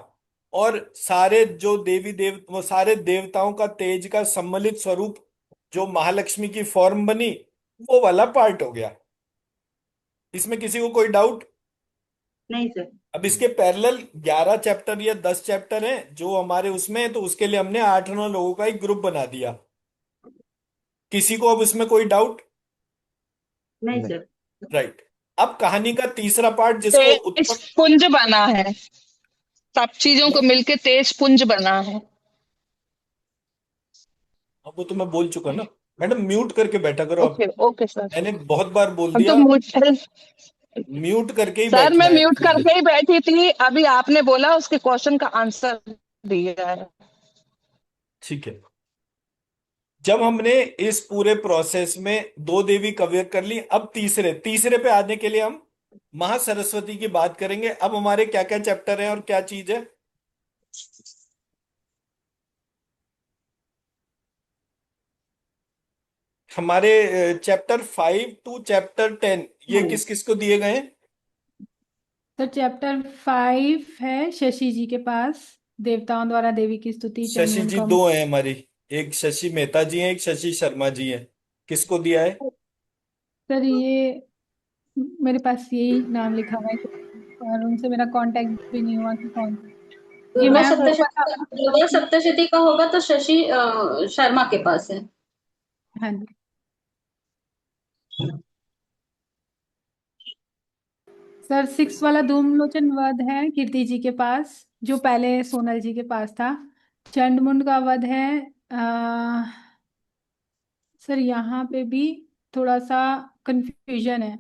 और सारे जो देवी देव वो सारे देवताओं का तेज का सम्मिलित स्वरूप जो महालक्ष्मी की फॉर्म बनी वो वाला पार्ट हो गया। इसमें किसी को कोई डाउट? नहीं सर। अब इसके पैरेलल 11 चैप्टर या 10 चैप्टर हैं जो हमारे उसमें है, तो उसके लिए हमने 8-9 लोगों का एक ग्रुप बना दिया। किसी को अब इसमें कोई डाउट? नहीं नहीं। सर। राइट। अब कहानी का तीसरा पार्ट जिसको तेज उत्पन्न, पुंज बना है, सब चीजों को मिलके तेज पुंज बना है। अब वो तो मैं बोल चुका ना। मैडम म्यूट करके बैठा करो अब। Okay okay sir. मैंने बहुत बार बोल अब तो दिया, मुझे म्यूट करके ही सर, बैठना मैं है म्यूट सीधे। करके ही बैठी थी, अभी आपने बोला उसके क्वेश्चन का आंसर दिया है। ठीक है। जब हमने इस पूरे प्रोसेस में 2 देवी कवर कर ली, अब तीसरे तीसरे पे आने के लिए हम महासरस्वती की बात करेंगे। अब हमारे क्या क्या चैप्टर हैं और क्या चीज है? हमारे चैप्टर 5 to चैप्टर 10 ये किस किस को दिए गए हैं? तो चैप्टर 5 है शशि जी के पास, देवताओं द्वारा देवी की स्तुति शशि चंद्रमुंड जी का। दो हैं हमारी, एक शशि मेहता जी हैं, एक शशि शर्मा जी हैं। किसको दिया है? सर ये मेरे पास यही नाम लिखा हुआ है, और उनसे मेरा कांटेक्ट भी नहीं हुआ कि कौन। ये दुर्गा मैम को पता। सप्तशती, दुर्गा सप्तशती का होगा तो शशि शर्मा के पास है। हाँ जी। सर 6 वाला धूमलोचन वध है कीर्ति जी के पास, जो पहले सोनल जी के पास था। चंडमुंड का वध है सर यहाँ पे भी थोड़ा सा कंफ्यूजन है,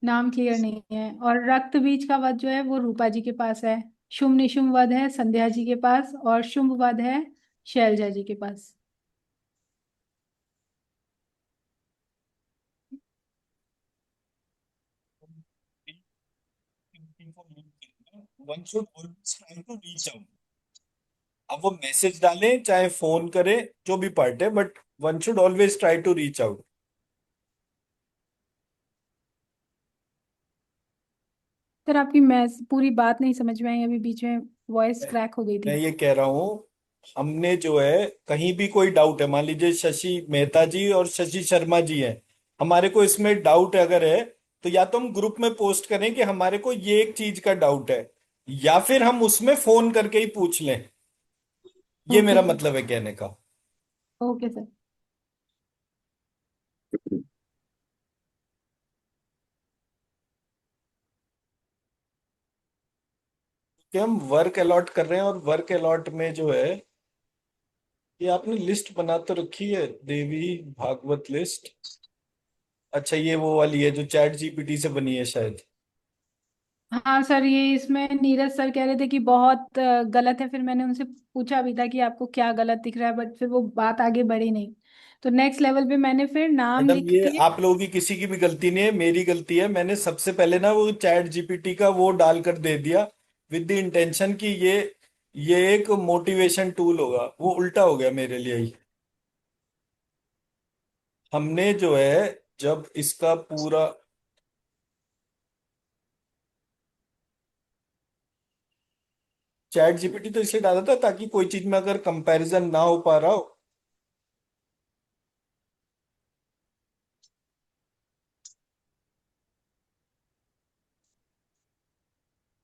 नाम क्लियर नहीं है। और रक्त बीज का वध जो है वो रूपा जी के पास है। शुंभ निशुंभ वध है संध्या जी के पास, और शुंभ वध है शैलजा जी के पास। One should always try to reach out. अब वो मैसेज डालें चाहे फोन करें, जो भी पार्ट है, but one should always try to reach out. Sir आपकी मैं पूरी बात नहीं समझ में आई, अभी बीच में वॉइस क्रैक हो गई मैं थी। ये कह रहा हूँ, हमने जो है कहीं भी कोई डाउट है, मान लीजिए शशि मेहता जी और शशि शर्मा जी हैं, हमारे को इसमें डाउट अगर है तो या तो हम ग्रुप में पोस्ट करें कि हमारे को ये एक चीज का डाउट है, या फिर हम उसमें फोन करके ही पूछ लें। ये ओके मेरा सर। मतलब है कहने का। Okay sir. कि हम वर्क अलॉट कर रहे हैं और वर्क अलॉट में जो है ये आपने लिस्ट बना तो रखी है, देवी भागवत लिस्ट। अच्छा ये वो वाली है जो चैट जीपीटी से बनी है शायद। हाँ सर, ये इसमें नीरज सर कह रहे थे कि बहुत गलत है, फिर मैंने उनसे पूछा भी था कि आपको क्या गलत दिख रहा है, बट फिर वो बात आगे बढ़ी नहीं। तो नेक्स्ट लेवल पे मैंने फिर नाम मैडम लिख ये के। आप लोगों की किसी की भी गलती नहीं है, मेरी गलती है। मैंने सबसे पहले ना वो चैट जीपीटी का वो डालकर दे दिया विद द इंटेंशन कि ये एक मोटिवेशन टूल होगा, वो उल्टा हो गया मेरे लिए ही। हमने जो है जब इसका पूरा चैट जीपीटी तो इसलिए डाला था ताकि कोई चीज में अगर कंपैरिजन ना हो पा रहा हो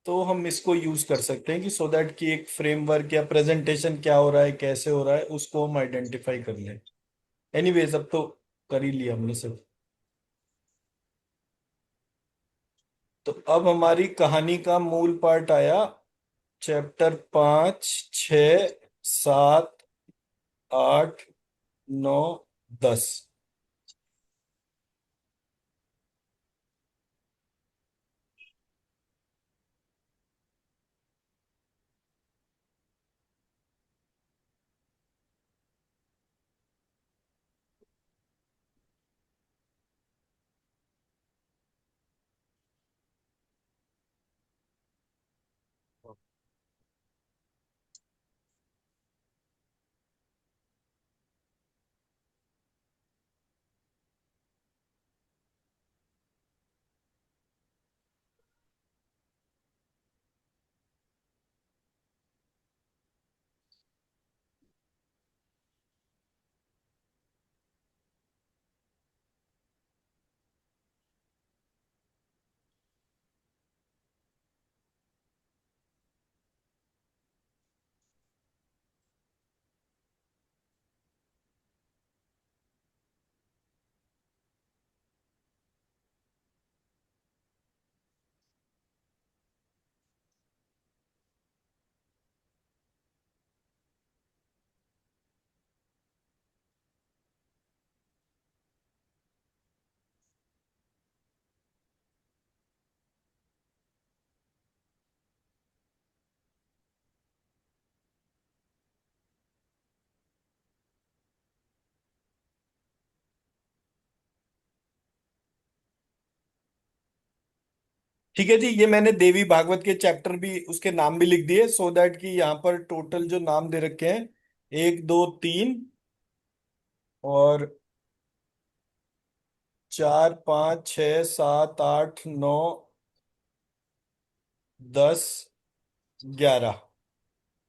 तो हम इसको यूज कर सकते हैं कि सो दैट कि एक फ्रेमवर्क या प्रेजेंटेशन क्या हो रहा है कैसे हो रहा है उसको हम आइडेंटिफाई कर लें। एनीवेज अब तो कर ही लिया हमने सब। तो अब हमारी कहानी का मूल पार्ट आया, चैप्टर 5, 6, 7, 8, 9, 10। ठीक है जी, ये मैंने देवी भागवत के चैप्टर भी, उसके नाम भी लिख दिए, सो दैट कि यहाँ पर टोटल जो नाम दे रखे हैं 1 2 3 और 4 5 6 7 8 9 10 11,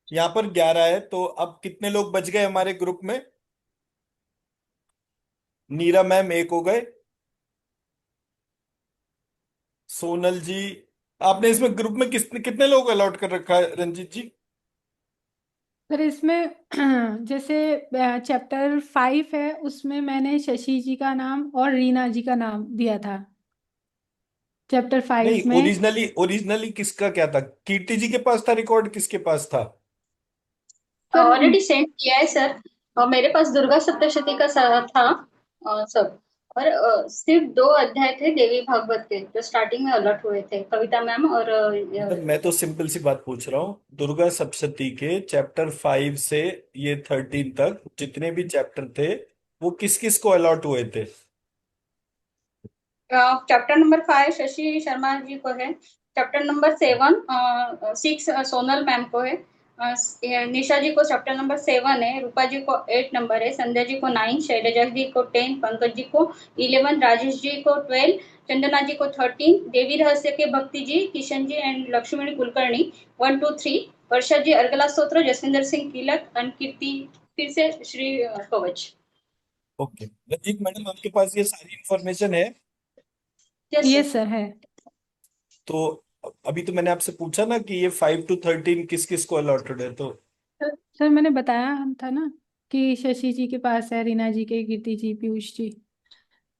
यहाँ पर 11 है। तो अब कितने लोग बच गए हमारे ग्रुप में? नीरा मैम एक हो गए, सोनल जी। आपने इसमें ग्रुप में कितने कितने लोग अलॉट कर रखा है रंजीत जी? फिर इसमें जैसे चैप्टर 5 है, उसमें मैंने शशि जी का नाम और रीना जी का नाम दिया था। चैप्टर नहीं, 5 में ओरिजिनली ओरिजिनली किसका क्या था? कीर्ति जी के पास था रिकॉर्ड, किसके पास था? सर ऑलरेडी सेंड किया है सर। और मेरे पास दुर्गा सप्तशती का था सब। और सिर्फ 2 अध्याय थे देवी भागवत के जो स्टार्टिंग में अलर्ट हुए थे, कविता मैम और मतलब मैं तो सिंपल सी बात पूछ रहा हूँ, दुर्गा सप्तशती के चैप्टर 5 से ये 13 तक जितने भी चैप्टर थे वो किस किस को अलॉट हुए थे? चैप्टर नंबर 5 शशि शर्मा जी को है। चैप्टर नंबर 6 सोनल मैम को है। निशा जी को चैप्टर नंबर 7 है। रूपा जी को 8 नंबर है। संध्या जी को 9, शैलजा जी को 10, पंकज जी को 11, राजेश जी को 12, चंदना जी को 13, देवी रहस्य के भक्ति जी, किशन जी एंड लक्ष्मणी कुलकर्णी 1 2 3, वर्षा जी अर्गला स्तोत्र, जसविंदर सिंह कीलक, कीर्ति फिर से श्री कवच। ओके रंजीत मैडम, आपके पास ये सारी इंफॉर्मेशन है? ये सर है। तो अभी तो मैंने आपसे पूछा ना कि ये 5 to 13 किस किस को अलॉटेड है, तो सर मैंने बताया हम था ना कि शशि जी के पास है, रीना जी के, कीर्ति जी, पीयूष जी।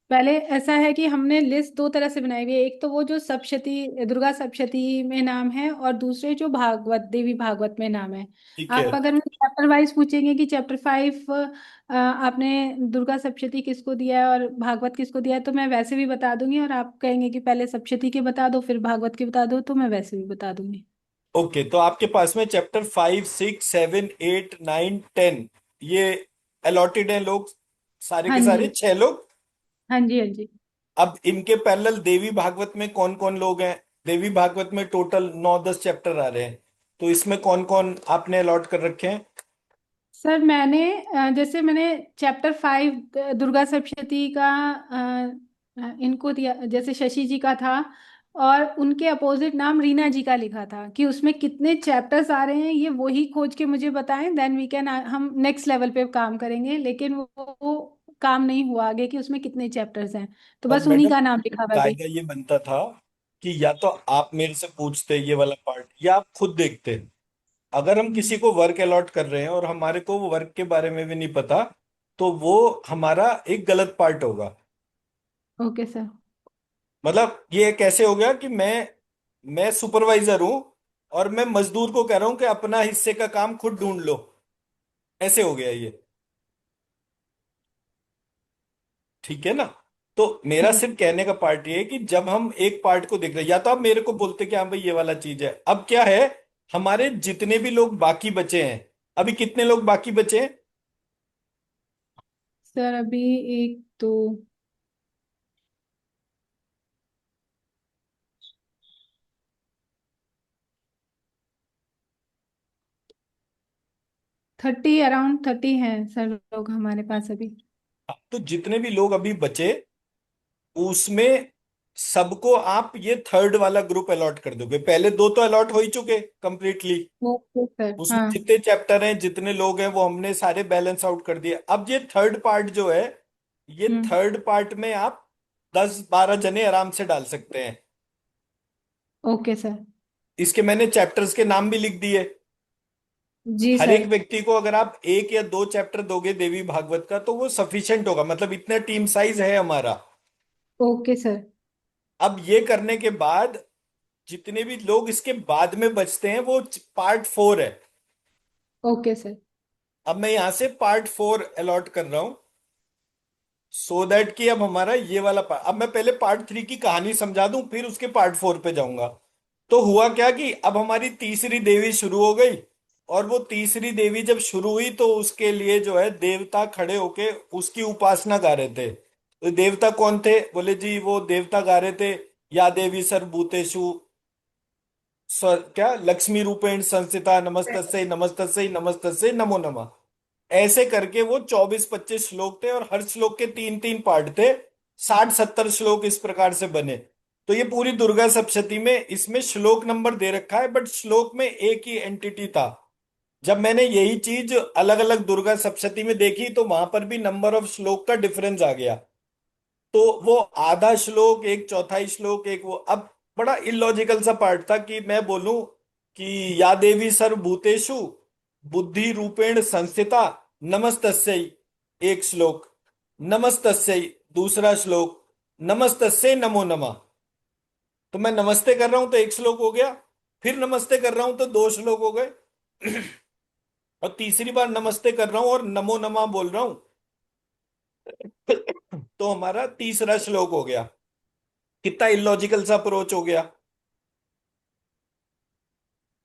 पहले ऐसा है कि हमने लिस्ट 2 तरह से बनाई हुई है। एक तो वो जो सप्तशती, दुर्गा सप्तशती में नाम है, और दूसरे जो भागवत, देवी भागवत में नाम है। ठीक है। आप अगर मुझे चैप्टर वाइज पूछेंगे कि चैप्टर 5 आपने दुर्गा सप्तशती किसको दिया है और भागवत किसको दिया है, तो मैं वैसे भी बता दूंगी। और आप कहेंगे कि पहले सप्तशती के बता दो फिर भागवत के बता दो, तो मैं वैसे भी बता दूंगी। ओके, तो आपके पास में चैप्टर 5 6 7 8 9 10 ये अलॉटेड हैं लोग, सारे हाँ के जी, सारे 6 लोग। हाँ जी, हाँ जी। अब इनके पैरेलल देवी भागवत में कौन कौन लोग हैं? देवी भागवत में टोटल 9 10 चैप्टर आ रहे हैं, तो इसमें कौन कौन आपने अलॉट कर रखे हैं? सर मैंने जैसे मैंने चैप्टर 5 दुर्गा सप्तशती का इनको दिया, जैसे शशि जी का था, और उनके अपोजिट नाम रीना जी का लिखा था कि उसमें कितने चैप्टर्स आ रहे हैं ये वही खोज के मुझे बताएं, देन वी कैन, हम नेक्स्ट लेवल पे काम करेंगे। लेकिन वो काम नहीं हुआ आगे कि उसमें कितने चैप्टर्स हैं, तो पर बस उन्हीं मैडम, का नाम लिखा हुआ है अभी। कायदा ये बनता था कि या तो आप मेरे से पूछते ये वाला पार्ट, या आप खुद देखते। अगर हम किसी को वर्क अलॉट कर रहे हैं और हमारे को वो वर्क के बारे में भी नहीं पता, तो वो हमारा एक गलत पार्ट होगा। Okay sir. मतलब ये कैसे हो गया कि मैं सुपरवाइजर हूं और मैं मजदूर को कह रहा हूं कि अपना हिस्से का काम खुद ढूंढ लो, ऐसे हो गया ये। ठीक है ना? तो मेरा ठीक। सिर्फ कहने का पार्ट ये है कि जब हम एक पार्ट को देख रहे हैं, या तो आप मेरे को बोलते कि हाँ भाई ये वाला चीज है। अब क्या है, हमारे जितने भी लोग बाकी बचे हैं, अभी कितने लोग बाकी बचे हैं? सर अभी एक दो 30, अराउंड 30 हैं सर लोग हमारे पास अभी। तो जितने भी लोग अभी बचे उसमें सबको आप ये थर्ड वाला ग्रुप अलॉट कर दोगे। पहले 2 तो अलॉट हो ही चुके कंप्लीटली, ओके सर, उसमें हाँ। जितने चैप्टर हैं जितने लोग हैं वो हमने सारे बैलेंस आउट कर दिए। अब ये थर्ड पार्ट जो है, ये हम्म। थर्ड पार्ट में आप 10 12 जने आराम से डाल सकते हैं। Okay sir. इसके मैंने चैप्टर्स के नाम भी लिख दिए। जी हर एक सर। व्यक्ति को अगर आप 1 या 2 चैप्टर दोगे देवी भागवत का तो वो सफिशिएंट होगा, मतलब इतना टीम साइज है हमारा। Okay sir. अब ये करने के बाद जितने भी लोग इसके बाद में बचते हैं वो पार्ट 4 है। Okay sir. अब मैं यहां से पार्ट 4 अलॉट कर रहा हूं, सो दैट कि अब हमारा ये वाला पार्ट, अब मैं पहले पार्ट 3 की कहानी समझा दूं फिर उसके पार्ट 4 पे जाऊंगा। तो हुआ क्या कि अब हमारी तीसरी देवी शुरू हो गई, और वो तीसरी देवी जब शुरू हुई तो उसके लिए जो है देवता खड़े होके उसकी उपासना गा रहे थे। तो देवता कौन थे? बोले जी वो देवता गा रहे थे या देवी सर्वभूतेषु क्या लक्ष्मी रूपेण संस्थिता नमस्तस्यै नमस्तस्यै नमस्तस्यै नमो नमः। ऐसे करके वो 24-25 श्लोक थे और हर श्लोक के 3-3 पार्ट थे। 60-70 श्लोक इस प्रकार से बने। तो ये पूरी दुर्गा सप्तशती में इसमें श्लोक नंबर दे रखा है, बट श्लोक में एक ही एंटिटी था। जब मैंने यही चीज अलग अलग दुर्गा सप्तशती में देखी तो वहां पर भी नंबर ऑफ श्लोक का डिफरेंस आ गया। तो वो आधा श्लोक, एक चौथाई श्लोक, एक वो, अब बड़ा इलॉजिकल सा पार्ट था कि मैं बोलूं कि या देवी सर्वभूतेषु बुद्धि रूपेण संस्थिता नमस्तस्यै, एक श्लोक, नमस्तस्यै दूसरा श्लोक, नमस्तस्यै नमो नमः। तो मैं नमस्ते कर रहा हूं तो एक श्लोक हो गया, फिर नमस्ते कर रहा हूं तो 2 श्लोक हो गए और तीसरी बार नमस्ते कर रहा हूं और नमो नमः बोल रहा हूं तो हमारा तीसरा श्लोक हो गया। कितना इलॉजिकल सा अप्रोच हो गया।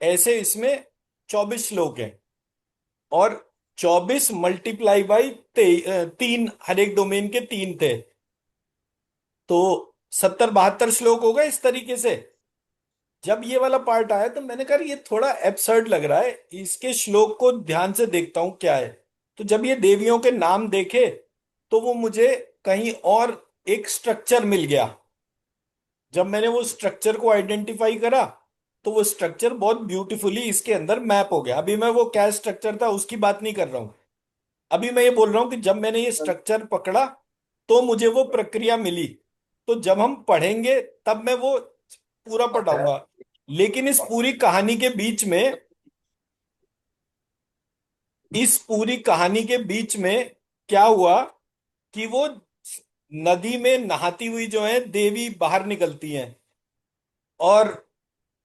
ऐसे इसमें 24 श्लोक हैं और 24 मल्टीप्लाई बाई 3, हर एक डोमेन के 3 थे, तो 70-72 श्लोक हो गए इस तरीके से। जब ये वाला पार्ट आया तो मैंने कहा ये थोड़ा एब्सर्ड लग रहा है, इसके श्लोक को ध्यान से देखता हूं क्या है। तो जब ये देवियों के नाम देखे तो वो मुझे कहीं और एक स्ट्रक्चर मिल गया। जब मैंने वो स्ट्रक्चर को आइडेंटिफाई करा तो वो स्ट्रक्चर बहुत ब्यूटीफुली इसके अंदर मैप हो गया। अभी मैं वो क्या स्ट्रक्चर था उसकी बात नहीं कर रहा हूं, अभी मैं ये बोल रहा हूं कि जब मैंने ये स्ट्रक्चर पकड़ा तो मुझे वो प्रक्रिया मिली। तो जब हम पढ़ेंगे तब मैं वो पूरा पढ़ाऊंगा। लेकिन इस पूरी कहानी के बीच में, इस पूरी कहानी के बीच में क्या हुआ कि वो नदी में नहाती हुई जो है देवी बाहर निकलती हैं और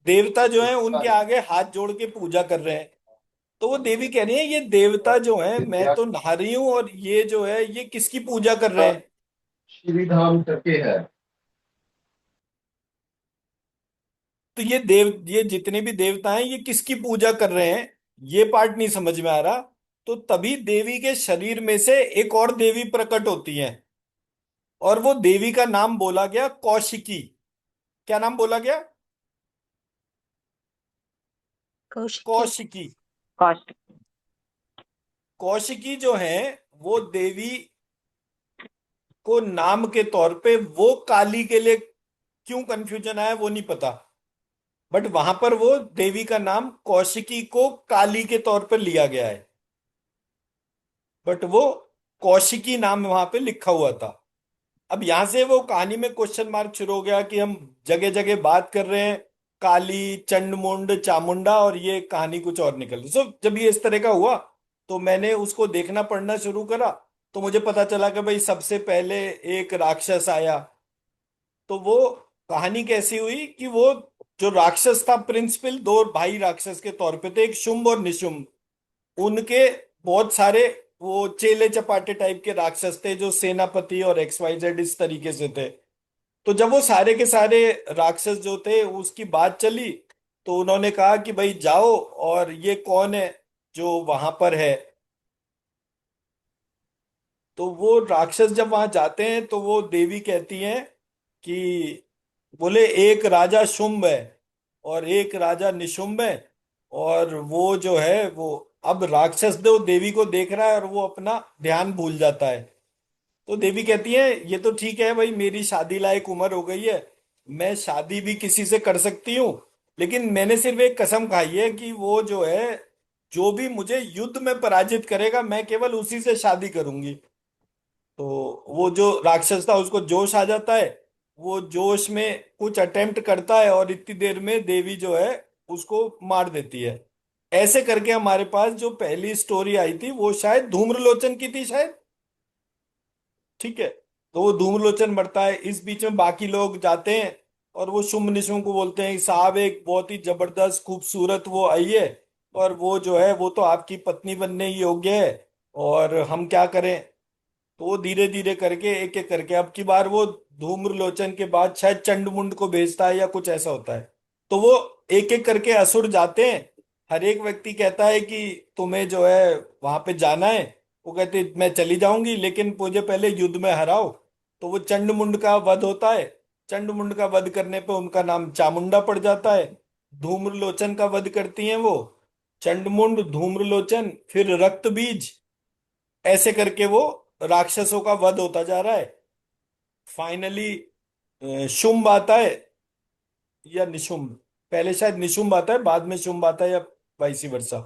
देवता जो है उनके आगे हाथ जोड़ के पूजा कर रहे हैं। तो वो देवी कह रही है ये देवता जो है, मैं तो नहा रही हूं और ये जो है ये किसकी पूजा कर रहे हैं। श्री धाम करके है। तो ये जितने भी देवता हैं ये किसकी पूजा कर रहे हैं, ये पार्ट नहीं समझ में आ रहा। तो तभी देवी के शरीर में से एक और देवी प्रकट होती है और वो देवी का नाम बोला गया कौशिकी। क्या नाम बोला गया? कौशिकी। कौशिकी। कॉस्ट कौशिकी जो है वो देवी को नाम के तौर पे, वो काली के लिए क्यों कंफ्यूजन आया वो नहीं पता, बट वहां पर वो देवी का नाम कौशिकी को काली के तौर पर लिया गया है, बट वो कौशिकी नाम वहां पे लिखा हुआ था। अब यहां से वो कहानी में क्वेश्चन मार्क शुरू हो गया कि हम जगह जगह बात कर रहे हैं काली, चंडमुंड, चामुंडा, और ये कहानी कुछ और निकल रही। जब ये इस तरह का हुआ तो मैंने उसको देखना पढ़ना शुरू करा तो मुझे पता चला कि भाई सबसे पहले एक राक्षस आया। तो वो कहानी कैसी हुई कि वो जो राक्षस था, प्रिंसिपल 2 भाई राक्षस के तौर पे थे, एक शुंभ और निशुंभ। उनके बहुत सारे वो चेले चपाटे टाइप के राक्षस थे जो सेनापति और XYZ इस तरीके से थे। तो जब वो सारे के सारे राक्षस जो थे उसकी बात चली तो उन्होंने कहा कि भाई जाओ और ये कौन है जो वहां पर है। तो वो राक्षस जब वहां जाते हैं तो वो देवी कहती हैं कि बोले एक राजा शुंभ है और एक राजा निशुंभ है, और वो जो है वो, अब राक्षस देव देवी को देख रहा है और वो अपना ध्यान भूल जाता है। तो देवी कहती है ये तो ठीक है भाई, मेरी शादी लायक उम्र हो गई है, मैं शादी भी किसी से कर सकती हूँ, लेकिन मैंने सिर्फ एक कसम खाई है कि वो जो है जो भी मुझे युद्ध में पराजित करेगा मैं केवल उसी से शादी करूंगी। तो वो जो राक्षस था उसको जोश आ जाता है, वो जोश में कुछ अटेम्प्ट करता है और इतनी देर में देवी जो है उसको मार देती है। ऐसे करके हमारे पास जो पहली स्टोरी आई थी वो शायद धूम्रलोचन की थी शायद, ठीक है। तो वो धूम्रलोचन मरता है, इस बीच में बाकी लोग जाते हैं और वो शुंभ निशुंभ को बोलते हैं साहब एक बहुत ही जबरदस्त खूबसूरत वो आई है और वो जो है वो तो आपकी पत्नी बनने ही योग्य है, और हम क्या करें। तो वो धीरे धीरे करके एक एक करके, अब की बार वो धूम्रलोचन के बाद शायद चंडमुंड को भेजता है या कुछ ऐसा होता है। तो वो एक एक करके असुर जाते हैं, हर एक व्यक्ति कहता है कि तुम्हें जो है वहां पे जाना है। वो कहते मैं चली जाऊंगी लेकिन मुझे पहले युद्ध में हराओ। तो वो चंडमुंड का वध होता है, चंडमुंड का वध करने पे उनका नाम चामुंडा पड़ जाता है। धूम्रलोचन का वध करती हैं वो, चंडमुंड, धूम्रलोचन, फिर रक्त बीज, ऐसे करके वो राक्षसों का वध होता जा रहा है। फाइनली शुंभ आता है या निशुंभ, पहले शायद निशुंभ आता है बाद में शुंभ आता है, या वाइसी वर्सा।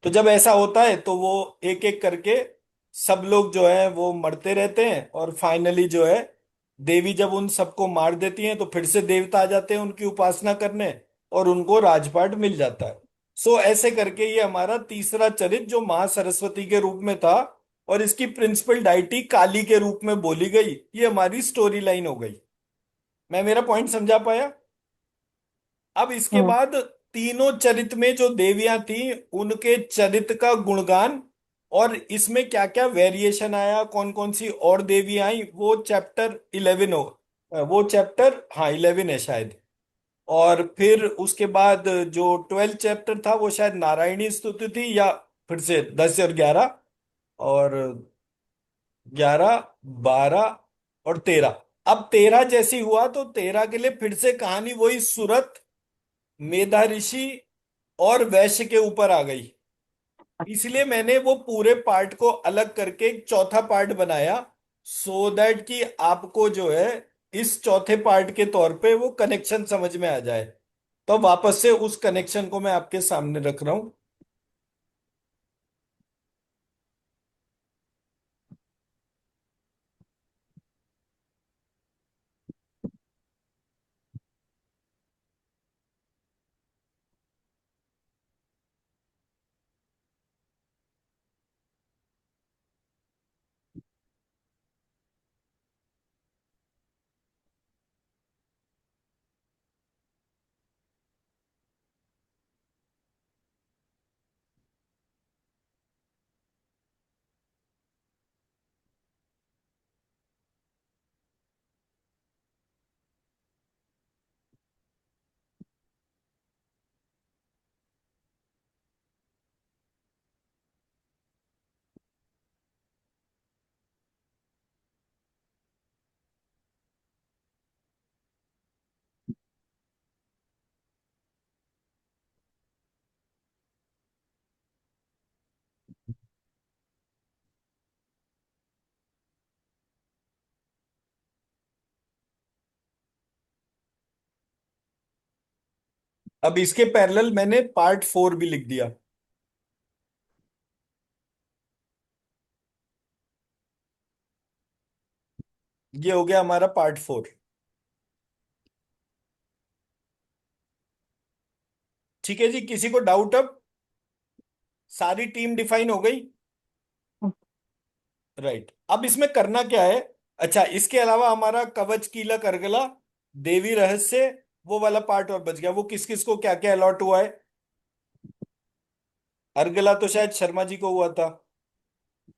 तो जब ऐसा होता है तो वो एक एक करके सब लोग जो है वो मरते रहते हैं, और फाइनली जो है देवी जब उन सबको मार देती हैं तो फिर से देवता आ जाते हैं उनकी उपासना करने, और उनको राजपाट मिल जाता है। सो ऐसे करके ये हमारा तीसरा चरित्र जो माँ सरस्वती के रूप में था, और इसकी प्रिंसिपल डाइटी काली के रूप में बोली गई, ये हमारी स्टोरी लाइन हो गई। मैं मेरा पॉइंट समझा पाया? अब इसके बाद तीनों चरित्र में जो देवियां थी उनके चरित्र का गुणगान, और इसमें क्या क्या वेरिएशन आया, कौन कौन सी और देवी आई, वो चैप्टर 11 हो, वो चैप्टर, हाँ 11 है शायद। और फिर उसके बाद जो 12 चैप्टर था वो शायद नारायणी स्तुति थी, या फिर से 10 और 11, और 11, 12 और 13। अब 13 जैसी हुआ तो 13 के लिए फिर से कहानी वही सूरत, मेधा ऋषि और वैश्य के ऊपर आ गई। इसलिए मैंने वो पूरे पार्ट को अलग करके एक चौथा पार्ट बनाया, सो दैट कि आपको जो है इस चौथे पार्ट के तौर पे वो कनेक्शन समझ में आ जाए। तो वापस से उस कनेक्शन को मैं आपके सामने रख रहा हूं। अब इसके पैरेलल मैंने पार्ट 4 भी लिख दिया। ये हो गया हमारा पार्ट 4। ठीक है जी, किसी को डाउट? अब सारी टीम डिफाइन हो गई? राइट। अब इसमें करना क्या है? अच्छा, इसके अलावा हमारा कवच, कीलक, अर्गला, देवी रहस्य, वो वाला पार्ट और बच गया। वो किस किस को क्या क्या अलॉट हुआ है? अर्गला तो शायद शर्मा जी को हुआ था।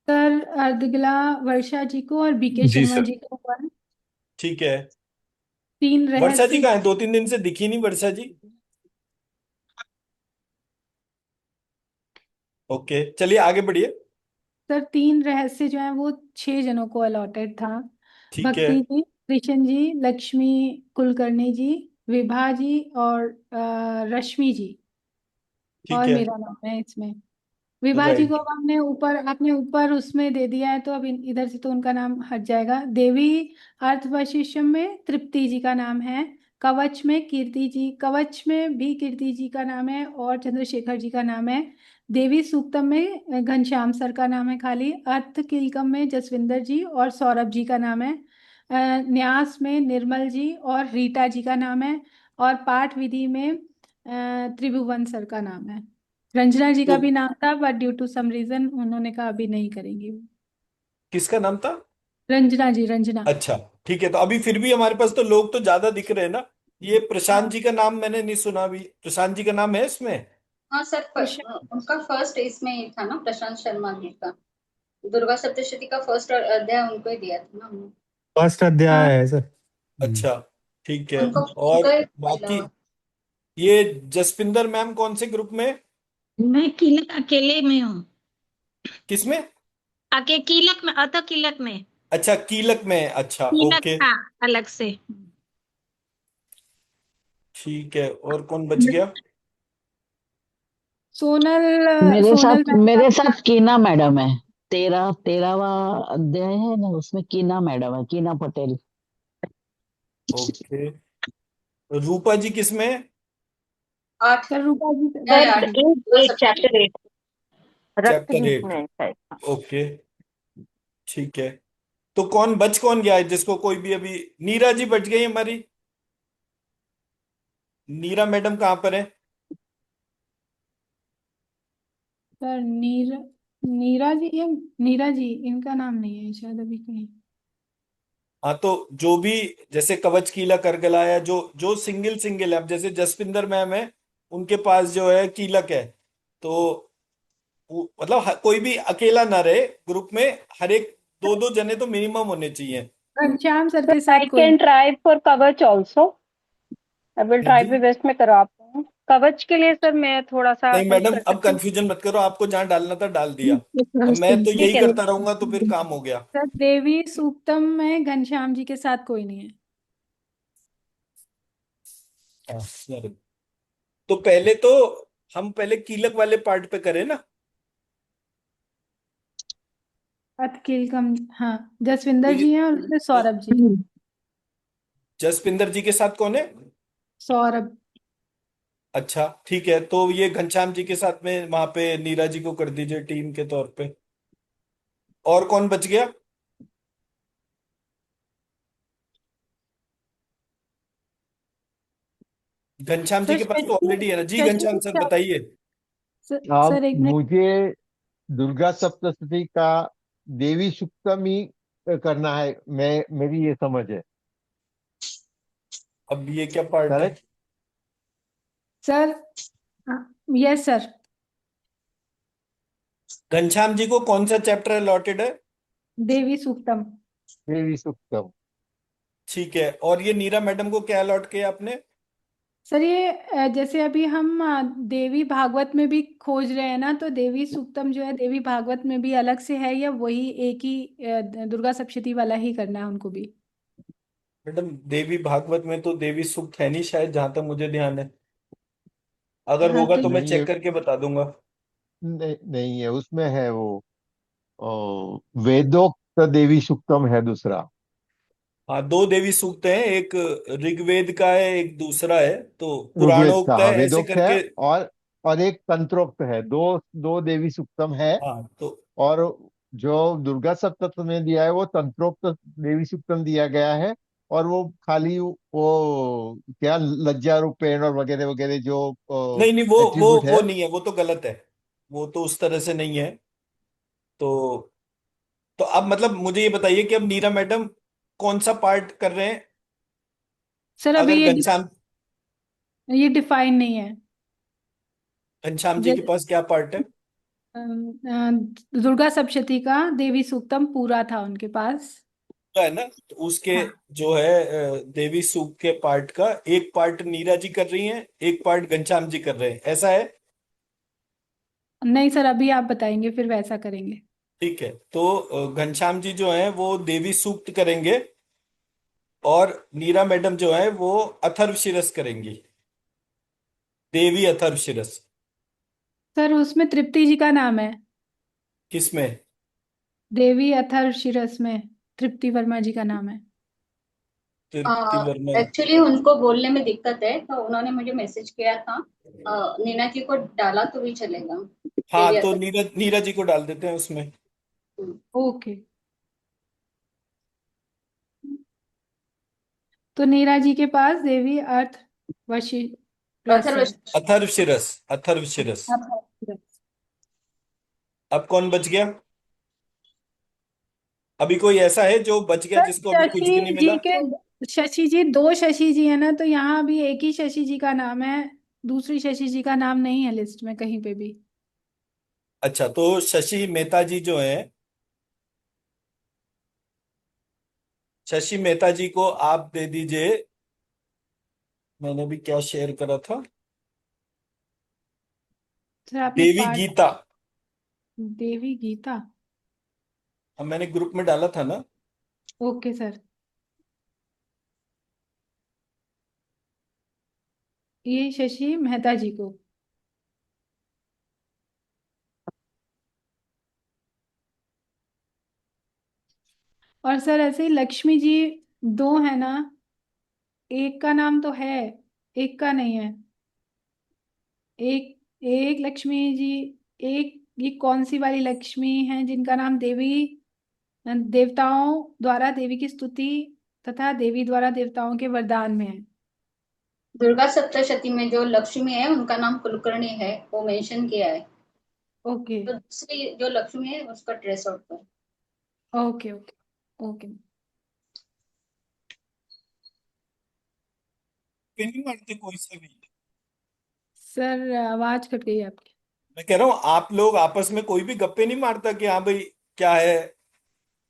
सर अर्दगिला वर्षा जी को और बीके जी शर्मा सर। जी को हुआ है। ठीक है। 3 वर्षा जी रहस्य। कहाँ है? 2-3 दिन से दिखी नहीं वर्षा जी। ओके, चलिए आगे बढ़िए। सर 3 रहस्य जो है वो 6 जनों को अलॉटेड था। ठीक है। भक्ति जी, कृष्ण जी, लक्ष्मी कुलकर्णी जी, विभा जी और रश्मि जी, ठीक और है। मेरा नाम है इसमें। विभा जी को राइट। अब हमने ऊपर, आपने ऊपर उसमें दे दिया है, तो अब इधर से तो उनका नाम हट जाएगा। देवी अर्थ वशिष्यम में तृप्ति जी का नाम है। कवच में कीर्ति जी, कवच में भी कीर्ति जी का नाम है और चंद्रशेखर जी का नाम है। देवी सूक्तम में घनश्याम सर का नाम है खाली। अर्थ किलकम में जसविंदर जी और सौरभ जी का नाम है। न्यास में निर्मल जी और रीता जी का नाम है। और पाठ विधि में त्रिभुवन सर का नाम है। रंजना जी का तो भी नाम था, but due to some reason उन्होंने कहा अभी नहीं करेंगी। किसका नाम था? रंजना जी, रंजना। अच्छा, ठीक है। तो अभी फिर भी हमारे पास तो लोग तो ज्यादा दिख रहे हैं ना। ये प्रशांत हाँ, जी का नाम मैंने नहीं सुना अभी। प्रशांत जी का नाम है इसमें? हाँ सर, प्रशांत। उनका फर्स्ट इसमें ही था ना, प्रशांत शर्मा जी का। दुर्गा सप्तशती का फर्स्ट अध्याय उनको ही दिया था ना हमने। फर्स्ट हाँ, अध्याय है सर। अच्छा, ठीक है। उनको और उनको ही बाकी पहला। ये जसपिंदर मैम कौन से ग्रुप में? मैं कीलक अकेले में हूँ। किसमें? कीलक में, अतः कीलक में। अच्छा, कीलक में। अच्छा, कीलक ओके। था अलग से। ठीक है, और कौन बच गया? सोनल मेरे मेहता। साथ कीना मैडम है। 13वां अध्याय है ना, उसमें कीना मैडम है, कीना पटेल। ओके। रूपा जी किसमें है? 8 सर रूपा जी या सर 8 8 में। एट चैप्टर 8 रक्त चैप्टर गीत 8। में शायद। ओके, ठीक है। तो कौन गया है जिसको कोई भी अभी? नीरा जी बच गई हमारी। नीरा मैडम कहाँ पर है? सर नीरा जी, ये नीरा जी इनका नाम नहीं है शायद अभी कहीं। हाँ, तो जो भी, जैसे कवच कीला करगला है, जो जो सिंगल सिंगल है, अब जैसे जसपिंदर मैम है, उनके पास जो है कीलक है, तो मतलब कोई भी अकेला ना रहे ग्रुप में। हर एक दो दो जने तो मिनिमम होने चाहिए। घनश्याम सर के सर आई साथ कोई कैन ट्राई फॉर कवच ऑल्सो। आई विल हाँ ट्राई जी। माय बेस्ट में करवाता हूँ कवच के लिए। सर मैं थोड़ा सा नहीं हेल्प मैडम, कर अब सकती हूँ। कंफ्यूजन मत करो, आपको जहां डालना था डाल दिया। अब मैं तो ठीक यही है करता रहूंगा तो फिर काम हो गया। सर देवी सूक्तम में घनश्याम जी के साथ कोई नहीं है। हाँ, sorry। तो पहले तो हम पहले कीलक वाले पार्ट पे करें ना। अतकिल कम, हाँ तो जसविंदर जी हैं और उसमें सौरभ जी। जसपिंदर जी के साथ कौन है? सौरभ। अच्छा, ठीक है, तो ये घनश्याम जी के साथ में वहां पे नीरा जी को कर दीजिए टीम के तौर पे। और कौन बच गया? घनश्याम जी सर के पास तो शशि ऑलरेडी है ना जी। शशि घनश्याम सर बताइए। अब सर एक मिनट। मुझे दुर्गा सप्तशती का देवी सुक्तम ही करना है। मेरी ये समझ है। अब ये क्या पार्ट है? Correct. Sir yes sir. Ghanshyam ji को कौन सा चैप्टर अलॉटेड है? देवी सूक्तम। देवी सुक्तम। ठीक है, और ये नीरा मैडम को क्या अलॉट किया आपने? सर ये जैसे अभी हम देवी भागवत में भी खोज रहे हैं ना, तो देवी सूक्तम जो है देवी भागवत में भी अलग से है, या वही एक ही दुर्गा सप्तशती वाला ही करना है उनको भी? मैडम, देवी भागवत में तो देवी सूक्त है नहीं शायद, जहां तक मुझे ध्यान है। अगर हाँ होगा तो तो मैं नहीं चेक है। करके बता दूंगा। नहीं, नहीं है, उसमें है वो वेदोक्त देवी सुक्तम है दूसरा। हाँ, दो देवी सूक्त हैं, एक ऋग्वेद का है, एक दूसरा है, तो ऋग्वेद का, पुराणोक्त है हाँ, ऐसे वेदोक्त है। करके। और और एक तंत्रोक्त है। दो दो देवी सुक्तम है। हाँ तो और जो दुर्गा सप्तशती में दिया है वो तंत्रोक्त देवी सुक्तम दिया गया है। और वो खाली वो क्या लज्जा रूपेण और वगैरह वगैरह जो नहीं नहीं, वो एट्रीब्यूट वो है। नहीं है, वो तो गलत है। वो तो उस तरह से नहीं है। तो तो अब मतलब मुझे ये बताइए कि अब नीरा मैडम कौन सा पार्ट कर रहे हैं? सर अभी अगर घनश्याम ये डिफाइन नहीं है। घनश्याम जी के जैसे पास क्या पार्ट है? दुर्गा सप्तशती का देवी सूक्तम पूरा था उनके पास। तो है ना, तो उसके हाँ। जो है देवी सूक्त के पार्ट का एक पार्ट नीरा जी कर रही हैं, एक पार्ट घनश्याम जी कर रहे हैं, ऐसा है? नहीं सर, अभी आप बताएंगे फिर वैसा करेंगे। ठीक है, तो घनश्याम जी जो है वो देवी सूक्त करेंगे, और नीरा मैडम जो है वो अथर्व शीरस करेंगी। देवी अथर्व शीरस। सर उसमें तृप्ति जी का नाम है। किसमें? देवी अथर्व शीरस में तृप्ति वर्मा जी का नाम है। तृप्ति वर्मा? एक्चुअली उनको बोलने में दिक्कत है, तो उन्होंने मुझे मैसेज किया था। नीना जी को डाला तो भी चलेगा। हाँ, देवी तो अतुल। नीरा जी को डाल देते हैं उसमें। ओके। तो नीरा जी के पास देवी अर्थ वशी रस अथर्व। है। अथर्व शीरस, अथर्व शीरस। अब कौन बच गया? अभी कोई ऐसा है जो बच गया सर जिसको अभी कुछ भी नहीं मिला? शशि जी, दो शशि जी है ना, तो यहाँ भी एक ही शशि जी का नाम है। दूसरी शशि जी का नाम नहीं है लिस्ट में कहीं पे भी। अच्छा, तो शशि मेहता जी जो हैं, शशि मेहता जी को आप दे दीजिए। मैंने भी क्या शेयर करा था? सर आपने देवी पाठ गीता। देवी गीता। अब मैंने ग्रुप में डाला था ना। Okay sir. ये शशि मेहता जी को। और सर ऐसे ही लक्ष्मी जी दो है ना, एक का नाम तो है, एक का नहीं है। एक एक लक्ष्मी जी, एक ये कौन सी वाली लक्ष्मी है जिनका नाम देवी देवताओं द्वारा देवी की स्तुति तथा देवी द्वारा देवताओं के वरदान में है। दुर्गा सप्तशती में जो लक्ष्मी है उनका नाम कुलकर्णी है, वो मेंशन किया है। ओके तो दूसरी जो लक्ष्मी है उसका ट्रेस आउट कर। Okay okay okay. पे नहीं मारते कोई से भी। सर आवाज कट गई आपकी। मैं कह रहा हूँ आप लोग आपस में कोई भी गप्पे नहीं मारता कि हाँ भाई क्या है।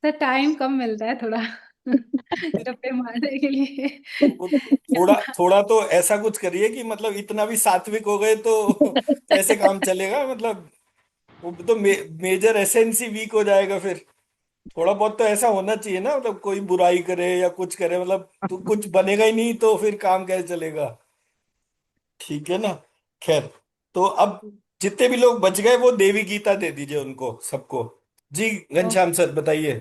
सर टाइम कम मिलता है थोड़ा गप्पे मारने के लिए। वो थोड़ा थोड़ा तो ऐसा कुछ करिए कि मतलब इतना भी सात्विक हो गए तो कैसे काम चलेगा। मतलब वो तो मेजर एसेंस ही वीक हो जाएगा फिर। थोड़ा बहुत तो ऐसा होना चाहिए ना, मतलब कोई बुराई करे या कुछ करे, मतलब तो कुछ बनेगा ही नहीं तो फिर काम कैसे चलेगा। ठीक है ना। खैर, तो अब जितने भी लोग बच गए वो देवी गीता दे दीजिए उनको सबको। जी घनश्याम सर बताइए।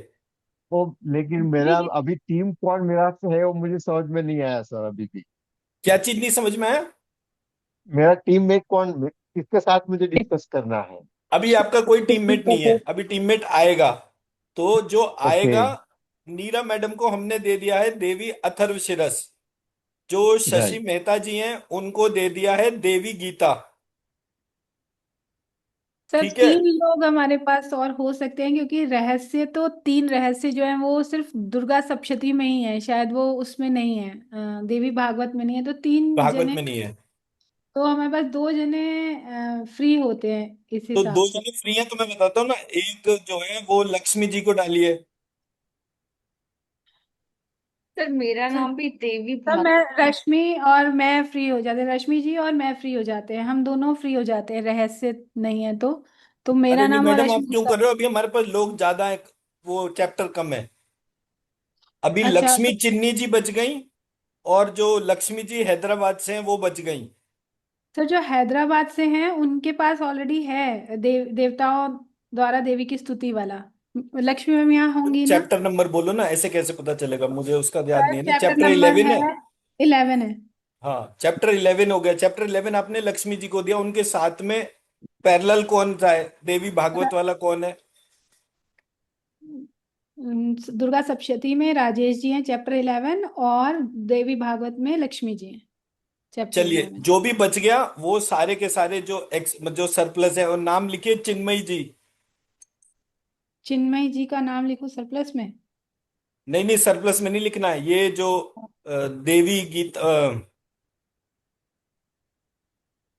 वो लेकिन मेरा अभी टीम कौन मेरा से है वो मुझे समझ में नहीं आया सर अभी भी। क्या चीज नहीं समझ में आया? मेरा टीममेट कौन, किसके साथ मुझे डिस्कस करना है? अभी आपका कोई टीममेट नहीं है, अभी टीममेट आएगा। तो जो ओके। आएगा, नीरा मैडम को हमने दे दिया है देवी अथर्वशीरस। जो शशि राइट। मेहता जी हैं उनको दे दिया है देवी गीता। सर ठीक है। तीन लोग हमारे पास और हो सकते हैं, क्योंकि रहस्य तो तीन रहस्य जो है वो सिर्फ दुर्गा सप्तशती में ही है, शायद वो उसमें नहीं है, देवी भागवत में नहीं है, तो तीन भागवत जने। में नहीं है। तो हमारे पास दो जने फ्री होते हैं इस तो हिसाब दो से। जने फ्री हैं तो मैं बताता हूँ ना, एक जो है वो लक्ष्मी जी को डालिए। सर मेरा सर नाम भी देवी सर मैं भागवत में। रश्मि और मैं फ्री हो जाते हैं, रश्मि जी और मैं फ्री हो जाते हैं, हम दोनों फ्री हो जाते हैं, रहस्य नहीं है तो अरे मेरा नहीं नाम और मैडम, आप रश्मि क्यों का। कर रहे हो? अभी हमारे पास लोग ज्यादा है, वो चैप्टर कम है। अभी अच्छा लक्ष्मी तो चिन्नी जी बच गई, और जो लक्ष्मी जी हैदराबाद से हैं वो बच गई। सर जो हैदराबाद से हैं उनके पास ऑलरेडी है देवताओं द्वारा देवी की स्तुति वाला। लक्ष्मी मैम यहाँ होंगी ना? चैप्टर नंबर बोलो ना, ऐसे कैसे पता चलेगा? मुझे उसका याद सर नहीं है ना। चैप्टर चैप्टर नंबर 11 है है। 11 है। हाँ चैप्टर 11 हो गया। चैप्टर 11 आपने लक्ष्मी जी को दिया, उनके साथ में पैरेलल कौन सा है? देवी भागवत वाला कौन है? दुर्गा सप्तशती में राजेश जी हैं चैप्टर 11, और देवी भागवत में लक्ष्मी जी हैं चैप्टर चलिए 11। जो भी बच गया वो सारे के सारे जो जो सरप्लस है, और नाम लिखिए चिन्मयी जी। चिन्मय जी का नाम लिखो सरप्लस में। नहीं नहीं, सरप्लस में नहीं लिखना है। ये जो देवी गीत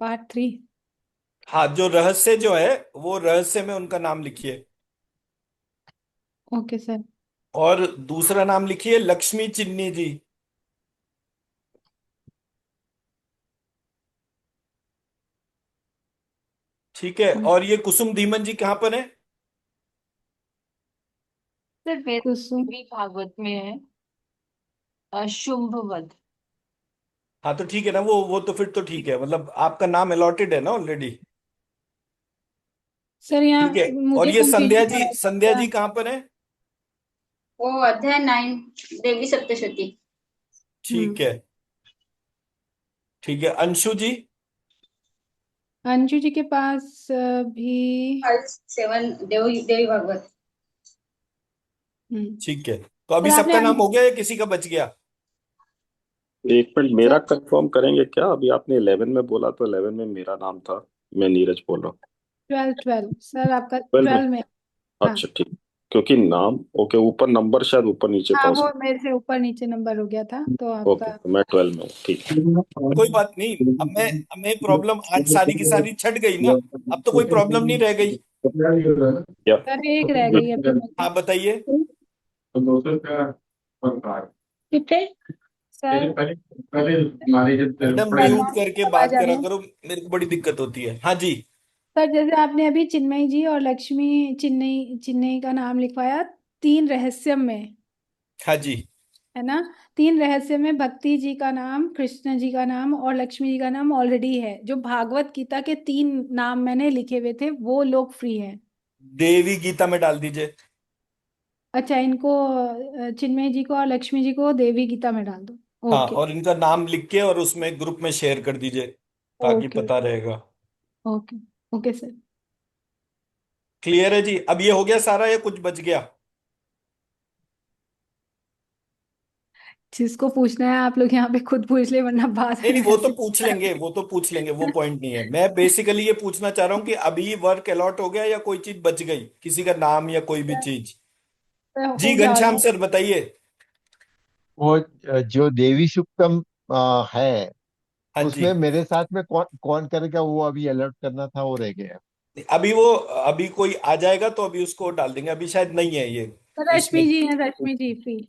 पार्ट 3। हाँ जो रहस्य जो है वो रहस्य में उनका नाम लिखिए। Okay sir. और दूसरा नाम लिखिए लक्ष्मी चिन्नी जी। ठीक है। और ये कुसुम धीमन जी कहाँ पर है? सर मेरा कुसुम। भी भागवत में है, शुंभ वध। हाँ तो ठीक है ना, वो तो फिर तो ठीक है, मतलब आपका नाम अलॉटेड है ना ऑलरेडी। सर यहाँ ठीक है। और मुझे ये संध्या कंफ्यूजन हो जी, रहा संध्या था। जी कहाँ पर है? वो अध्याय 9 देवी सप्तशती। ठीक है। ठीक है। अंशु जी? अंशु जी के पास भी। 7 देवी देवी भागवत। हम्म। ठीक है। तो अभी सर आपने सबका नाम हो गया या किसी का बच गया? एक मिनट, मेरा सर कंफर्म करेंगे क्या? अभी आपने 11 में बोला तो 11 में मेरा नाम था। मैं नीरज बोल रहा हूँ। 12 सर आपका 12 में? 12 में। हाँ अच्छा ठीक। क्योंकि नाम ओके, ऊपर नंबर शायद ऊपर नीचे था हाँ, वो उसमें। मेरे से ऊपर नीचे नंबर हो गया था तो ओके आपका। तो मैं 12 में हूँ, ठीक है। कोई बात नहीं। अब मैं प्रॉब्लम आज सारी की सारी छट गई ना। अब तो कोई प्रॉब्लम नहीं रह गई। या सर एक रह गई अभी हाँ बताइए। कितने सर? मैडम म्यूट बैकग्राउंड करके आवाज बात आ करा रही है। करो, मेरे को बड़ी दिक्कत होती है। हाँ जी। सर जैसे आपने अभी चिन्मयी जी और लक्ष्मी चिन्नई चिन्नई का नाम लिखवाया तीन रहस्यम में, हाँ जी। है ना। 3 रहस्य में भक्ति जी का नाम, कृष्ण जी का नाम और लक्ष्मी जी का नाम ऑलरेडी है। जो भागवत गीता के 3 नाम मैंने लिखे हुए थे वो लोग फ्री हैं। देवी गीता में डाल दीजिए। अच्छा, इनको चिन्मय जी को और लक्ष्मी जी को देवी गीता में डाल दो। हाँ, ओके और इनका नाम लिख के और उसमें ग्रुप में शेयर कर दीजिए ताकि ओके पता रहेगा। Okay okay sir. क्लियर है जी? अब ये हो गया सारा या कुछ बच गया? जिसको पूछना है आप लोग यहाँ पे खुद पूछ ले, वरना बाद नहीं में नहीं, वो तो मैसेज पूछ लेंगे, वो तो पूछ लेंगे, वो पॉइंट नहीं है। मैं बेसिकली ये पूछना चाह रहा हूँ कि अभी वर्क अलॉट हो गया या कोई चीज बच गई, किसी का नाम या कोई भी चीज? जी हो गया घनश्याम ऑलमोस्ट। सर बताइए। वो जो देवी सुक्तम है, हाँ जी। उसमें मेरे साथ में कौन कौन करेगा, वो अभी अलर्ट करना था, वो रह गया। अभी वो, अभी कोई आ जाएगा तो अभी उसको डाल देंगे, अभी शायद नहीं है ये इसमें। रश्मि जी हैं, रश्मि जी फ्री।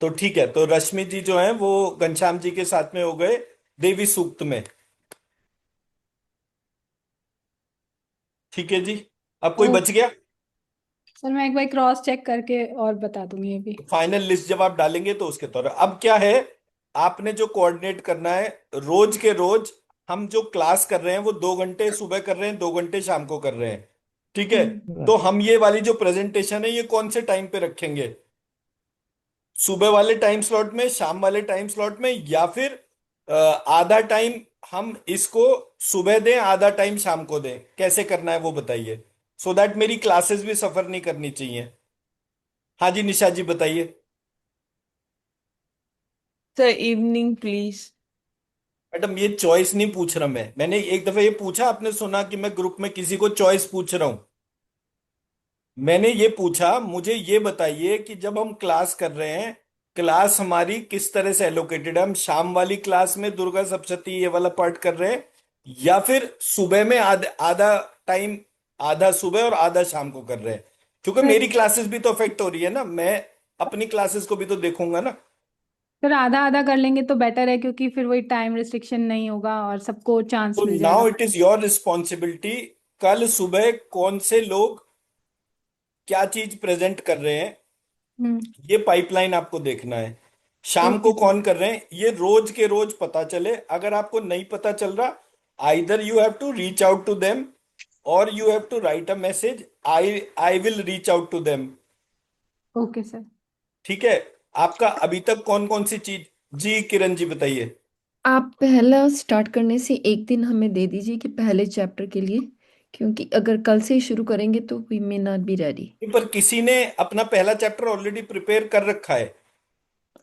तो ठीक है, तो रश्मि जी जो है वो घनश्याम जी के साथ में हो गए देवी सूक्त में। ठीक है जी। अब कोई बच ओके गया? सर, मैं एक बार क्रॉस चेक करके और बता दूंगी अभी। फाइनल लिस्ट जब आप डालेंगे तो उसके तौर अब क्या है, आपने जो कोऑर्डिनेट करना है, रोज के रोज हम जो क्लास कर रहे हैं वो 2 घंटे सुबह कर रहे हैं, 2 घंटे शाम को कर रहे हैं। ठीक है। तो हम ये वाली जो प्रेजेंटेशन है ये कौन से टाइम पे रखेंगे? सुबह वाले टाइम स्लॉट में, शाम वाले टाइम स्लॉट में, या फिर आधा टाइम हम इसको सुबह दें, आधा टाइम शाम को दें? कैसे करना है वो बताइए, सो दैट मेरी क्लासेस भी सफर नहीं करनी चाहिए। हाँ जी निशा जी बताइए। Sir evening please. मैडम ये चॉइस नहीं पूछ रहा मैंने एक दफा ये पूछा, आपने सुना कि मैं ग्रुप में किसी को चॉइस पूछ रहा हूं? मैंने ये पूछा मुझे ये बताइए कि जब हम क्लास कर रहे हैं, क्लास हमारी किस तरह से एलोकेटेड है? हम शाम वाली क्लास में दुर्गा सप्तशती ये वाला पार्ट कर रहे हैं, या फिर सुबह में आधा आधा टाइम, आधा सुबह और आधा शाम को कर रहे हैं? क्योंकि सर मेरी क्लासेस भी तो अफेक्ट हो रही है ना, मैं अपनी क्लासेस को भी तो देखूंगा ना। सर आधा आधा कर लेंगे तो बेटर है, क्योंकि फिर वही टाइम रिस्ट्रिक्शन नहीं होगा और सबको चांस तो मिल नाउ जाएगा। इट इज योर रिस्पॉन्सिबिलिटी, कल सुबह कौन से लोग क्या चीज प्रेजेंट कर रहे हैं, हम्म। ये पाइपलाइन आपको देखना है। शाम ओके को सर। कौन कर रहे हैं ये रोज के रोज पता चले। अगर आपको नहीं पता चल रहा, either you have to reach out to them और you have to write a message, I I will reach out to them. Okay sir. ठीक है। आपका अभी तक कौन कौन सी चीज? जी किरण जी बताइए। आप पहला स्टार्ट करने से एक दिन हमें दे दीजिए कि पहले चैप्टर के लिए, क्योंकि अगर कल से ही शुरू करेंगे तो we may not be ready. पर किसी ने अपना पहला चैप्टर ऑलरेडी प्रिपेयर कर रखा है।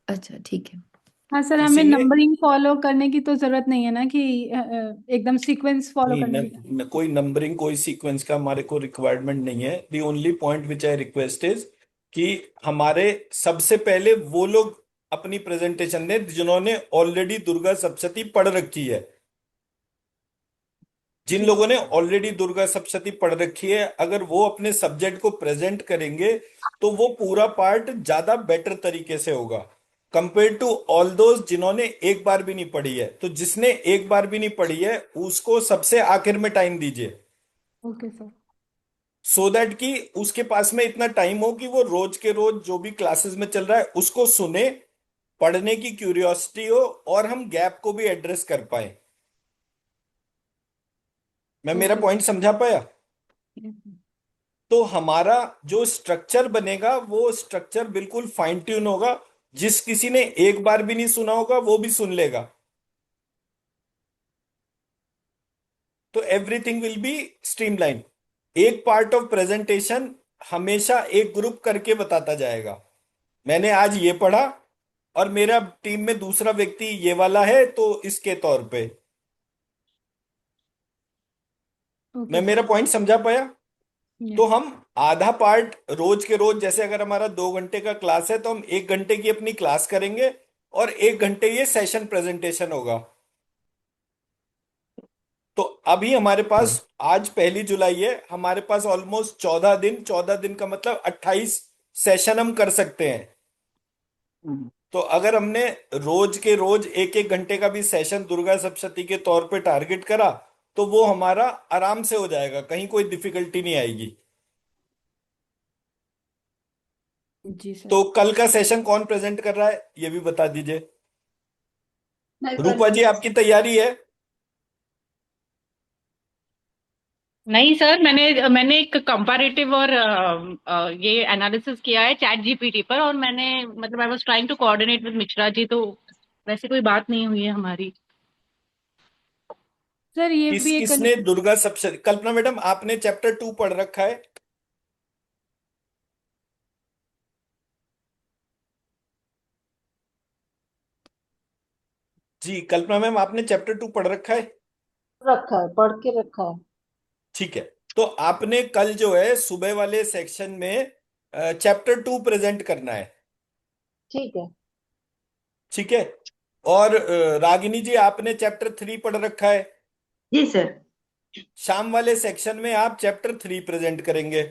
अच्छा ठीक है। हाँ सर, हमें किसी ने नंबरिंग फॉलो करने की तो जरूरत नहीं है ना, कि एकदम सीक्वेंस फॉलो नहीं करने की। कोई नंबरिंग कोई सीक्वेंस का हमारे को रिक्वायरमेंट नहीं है। The only point which I request is कि हमारे सबसे पहले वो लोग अपनी प्रेजेंटेशन दें जिन्होंने ऑलरेडी दुर्गा सप्तशती पढ़ रखी है। जिन ठीक लोगों ने ऑलरेडी दुर्गा सप्तशती पढ़ रखी है, अगर वो अपने सब्जेक्ट को प्रेजेंट करेंगे तो वो पूरा पार्ट ज्यादा बेटर तरीके से होगा कंपेयर टू ऑल दोज जिन्होंने एक बार भी नहीं पढ़ी है। तो जिसने एक बार भी नहीं पढ़ी है उसको सबसे आखिर में टाइम दीजिए, ओके सर। सो दैट कि उसके पास में इतना टाइम हो कि वो रोज के रोज जो भी क्लासेस में चल रहा है उसको सुने, पढ़ने की क्यूरियोसिटी हो और हम गैप को भी एड्रेस कर पाए। मैं मेरा ओके पॉइंट समझा पाया? सर। तो हमारा जो स्ट्रक्चर बनेगा वो स्ट्रक्चर बिल्कुल फाइन ट्यून होगा। जिस किसी ने एक बार भी नहीं सुना होगा वो भी सुन लेगा। तो एवरीथिंग विल बी स्ट्रीमलाइन। एक पार्ट ऑफ प्रेजेंटेशन हमेशा एक ग्रुप करके बताता जाएगा, मैंने आज ये पढ़ा और मेरा टीम में दूसरा व्यक्ति ये वाला है तो इसके तौर पे। ओके मैं सर। मेरा पॉइंट समझा पाया? तो यस। हम आधा पार्ट रोज के रोज, जैसे अगर हमारा 2 घंटे का क्लास है तो हम 1 घंटे की अपनी क्लास करेंगे और 1 घंटे ये सेशन प्रेजेंटेशन होगा। तो अभी हमारे पास आज 1 जुलाई है, हमारे पास ऑलमोस्ट 14 दिन, 14 दिन का मतलब 28 सेशन हम कर सकते हैं। तो अगर हमने रोज के रोज 1-1 घंटे का भी सेशन दुर्गा सप्तशती के तौर पे टारगेट करा तो वो हमारा आराम से हो जाएगा, कहीं कोई डिफिकल्टी नहीं आएगी। जी सर। तो कल का सेशन कौन प्रेजेंट कर रहा है ये भी बता दीजिए। मैं रूपा जी आपकी तैयारी है? नहीं सर, मैंने मैंने एक कंपैरेटिव और ये एनालिसिस किया है चैट जीपीटी पर, और मैंने मतलब I was trying to coordinate with Mishra ji, तो वैसे कोई बात नहीं हुई है हमारी। सर ये भी एक किसने दुर्गा सप्तशती, कल्पना मैडम आपने चैप्टर 2 पढ़ रखा है? जी कल्पना मैम आपने चैप्टर 2 पढ़ रखा है? रखा है, पढ़ के रखा है। ठीक है, तो आपने कल जो है सुबह वाले सेक्शन में चैप्टर 2 प्रेजेंट करना है। ठीक है। ठीक है, और रागिनी जी आपने चैप्टर 3 पढ़ रखा है। जी सर। शाम वाले सेक्शन में आप चैप्टर 3 प्रेजेंट करेंगे।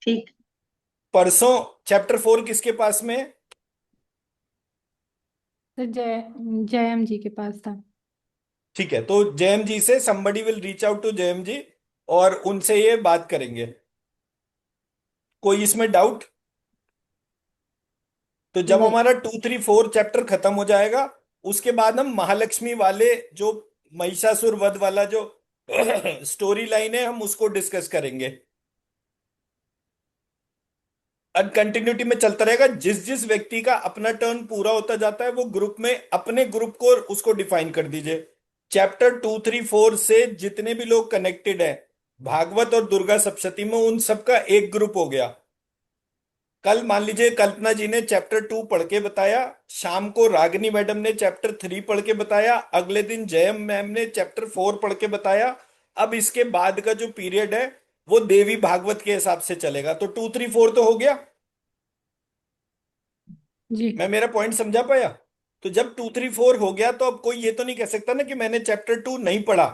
ठीक। परसों चैप्टर 4 किसके पास में है? सर जयम जी के पास था। ठीक है, तो जयम जी से somebody will reach out to Jayam ji और उनसे ये बात करेंगे। कोई इसमें डाउट? तो जब नहीं। हमारा 2, 3, 4 चैप्टर खत्म हो जाएगा उसके बाद हम महालक्ष्मी वाले जो महिषासुर वध वाला जो स्टोरी लाइन है हम उसको डिस्कस करेंगे। और कंटिन्यूटी में चलता रहेगा, जिस जिस व्यक्ति का अपना टर्न पूरा होता जाता है वो ग्रुप में अपने ग्रुप को उसको डिफाइन कर दीजिए। चैप्टर 2, 3, 4 से जितने भी लोग कनेक्टेड हैं भागवत और दुर्गा सप्तशती में उन सबका एक ग्रुप हो गया। कल मान लीजिए कल्पना जी ने चैप्टर 2 पढ़ के बताया, शाम को रागिनी मैडम ने चैप्टर 3 पढ़ के बताया, अगले दिन जयम मैम ने चैप्टर 4 पढ़ के बताया। अब इसके बाद का जो पीरियड है वो देवी भागवत के हिसाब से चलेगा। तो 2, 3, 4 तो हो गया। जी मैं मेरा पॉइंट समझा पाया? तो जब 2, 3, 4 हो गया तो अब कोई ये तो नहीं कह सकता ना कि मैंने चैप्टर 2 नहीं पढ़ा।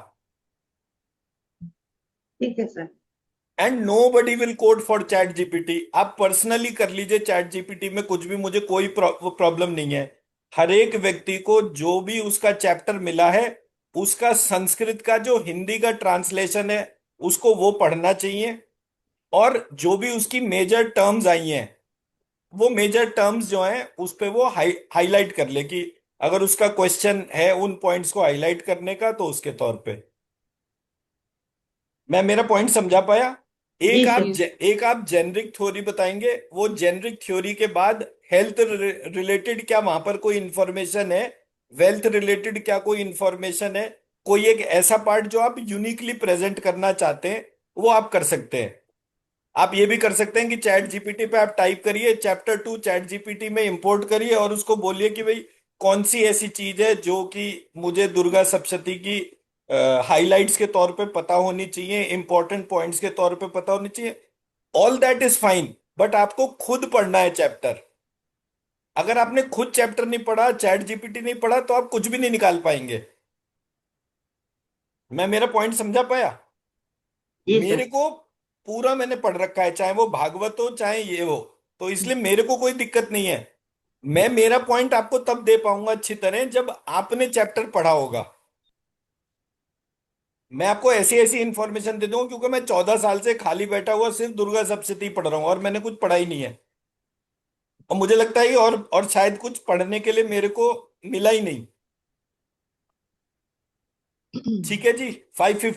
ठीक है sir. And nobody will code for ChatGPT. आप पर्सनली कर लीजिए चैट जीपीटी में कुछ भी, मुझे कोई प्रॉब्लम नहीं है। हर एक व्यक्ति को जो भी उसका चैप्टर मिला है उसका संस्कृत का जो हिंदी का ट्रांसलेशन है उसको वो पढ़ना चाहिए। और जो भी उसकी मेजर टर्म्स आई हैं वो मेजर टर्म्स जो हैं उस पे वो हाईलाइट कर ले कि अगर उसका क्वेश्चन है उन पॉइंट्स को हाईलाइट करने का तो उसके तौर पे। मैं मेरा पॉइंट समझा पाया? जी सर। एक आप जेनरिक थ्योरी बताएंगे, वो जेनरिक थ्योरी के बाद हेल्थ रिलेटेड क्या वहां पर कोई इंफॉर्मेशन है, वेल्थ रिलेटेड क्या कोई इंफॉर्मेशन है, कोई एक ऐसा पार्ट जो आप यूनिकली प्रेजेंट करना चाहते हैं वो आप कर सकते हैं। आप ये भी कर सकते हैं कि चैट जीपीटी पे आप टाइप करिए चैप्टर 2 चैट जीपीटी में इंपोर्ट करिए और उसको बोलिए कि भाई कौन सी ऐसी चीज है जो कि मुझे दुर्गा सप्तशती की हाइलाइट्स के तौर पे पता होनी चाहिए, इंपॉर्टेंट पॉइंट्स के तौर पे पता होनी चाहिए। All that is fine, but आपको खुद पढ़ना है चैप्टर। अगर आपने खुद चैप्टर नहीं पढ़ा, चैट जीपीटी नहीं पढ़ा, तो आप कुछ भी नहीं निकाल पाएंगे। मैं मेरा पॉइंट समझा पाया? जी मेरे सर। को पूरा मैंने पढ़ रखा है, चाहे वो भागवत हो चाहे ये हो, तो इसलिए मेरे को कोई दिक्कत नहीं है। मैं मेरा पॉइंट आपको तब दे पाऊंगा अच्छी तरह जब आपने चैप्टर पढ़ा होगा। मैं आपको ऐसी ऐसी इंफॉर्मेशन दे दूंगा क्योंकि मैं 14 साल से खाली बैठा हुआ सिर्फ दुर्गा सप्तशती पढ़ रहा हूं और मैंने कुछ पढ़ा ही नहीं है। और मुझे लगता है कि और शायद कुछ पढ़ने के लिए मेरे को मिला ही नहीं। ठीक है जी, 5:50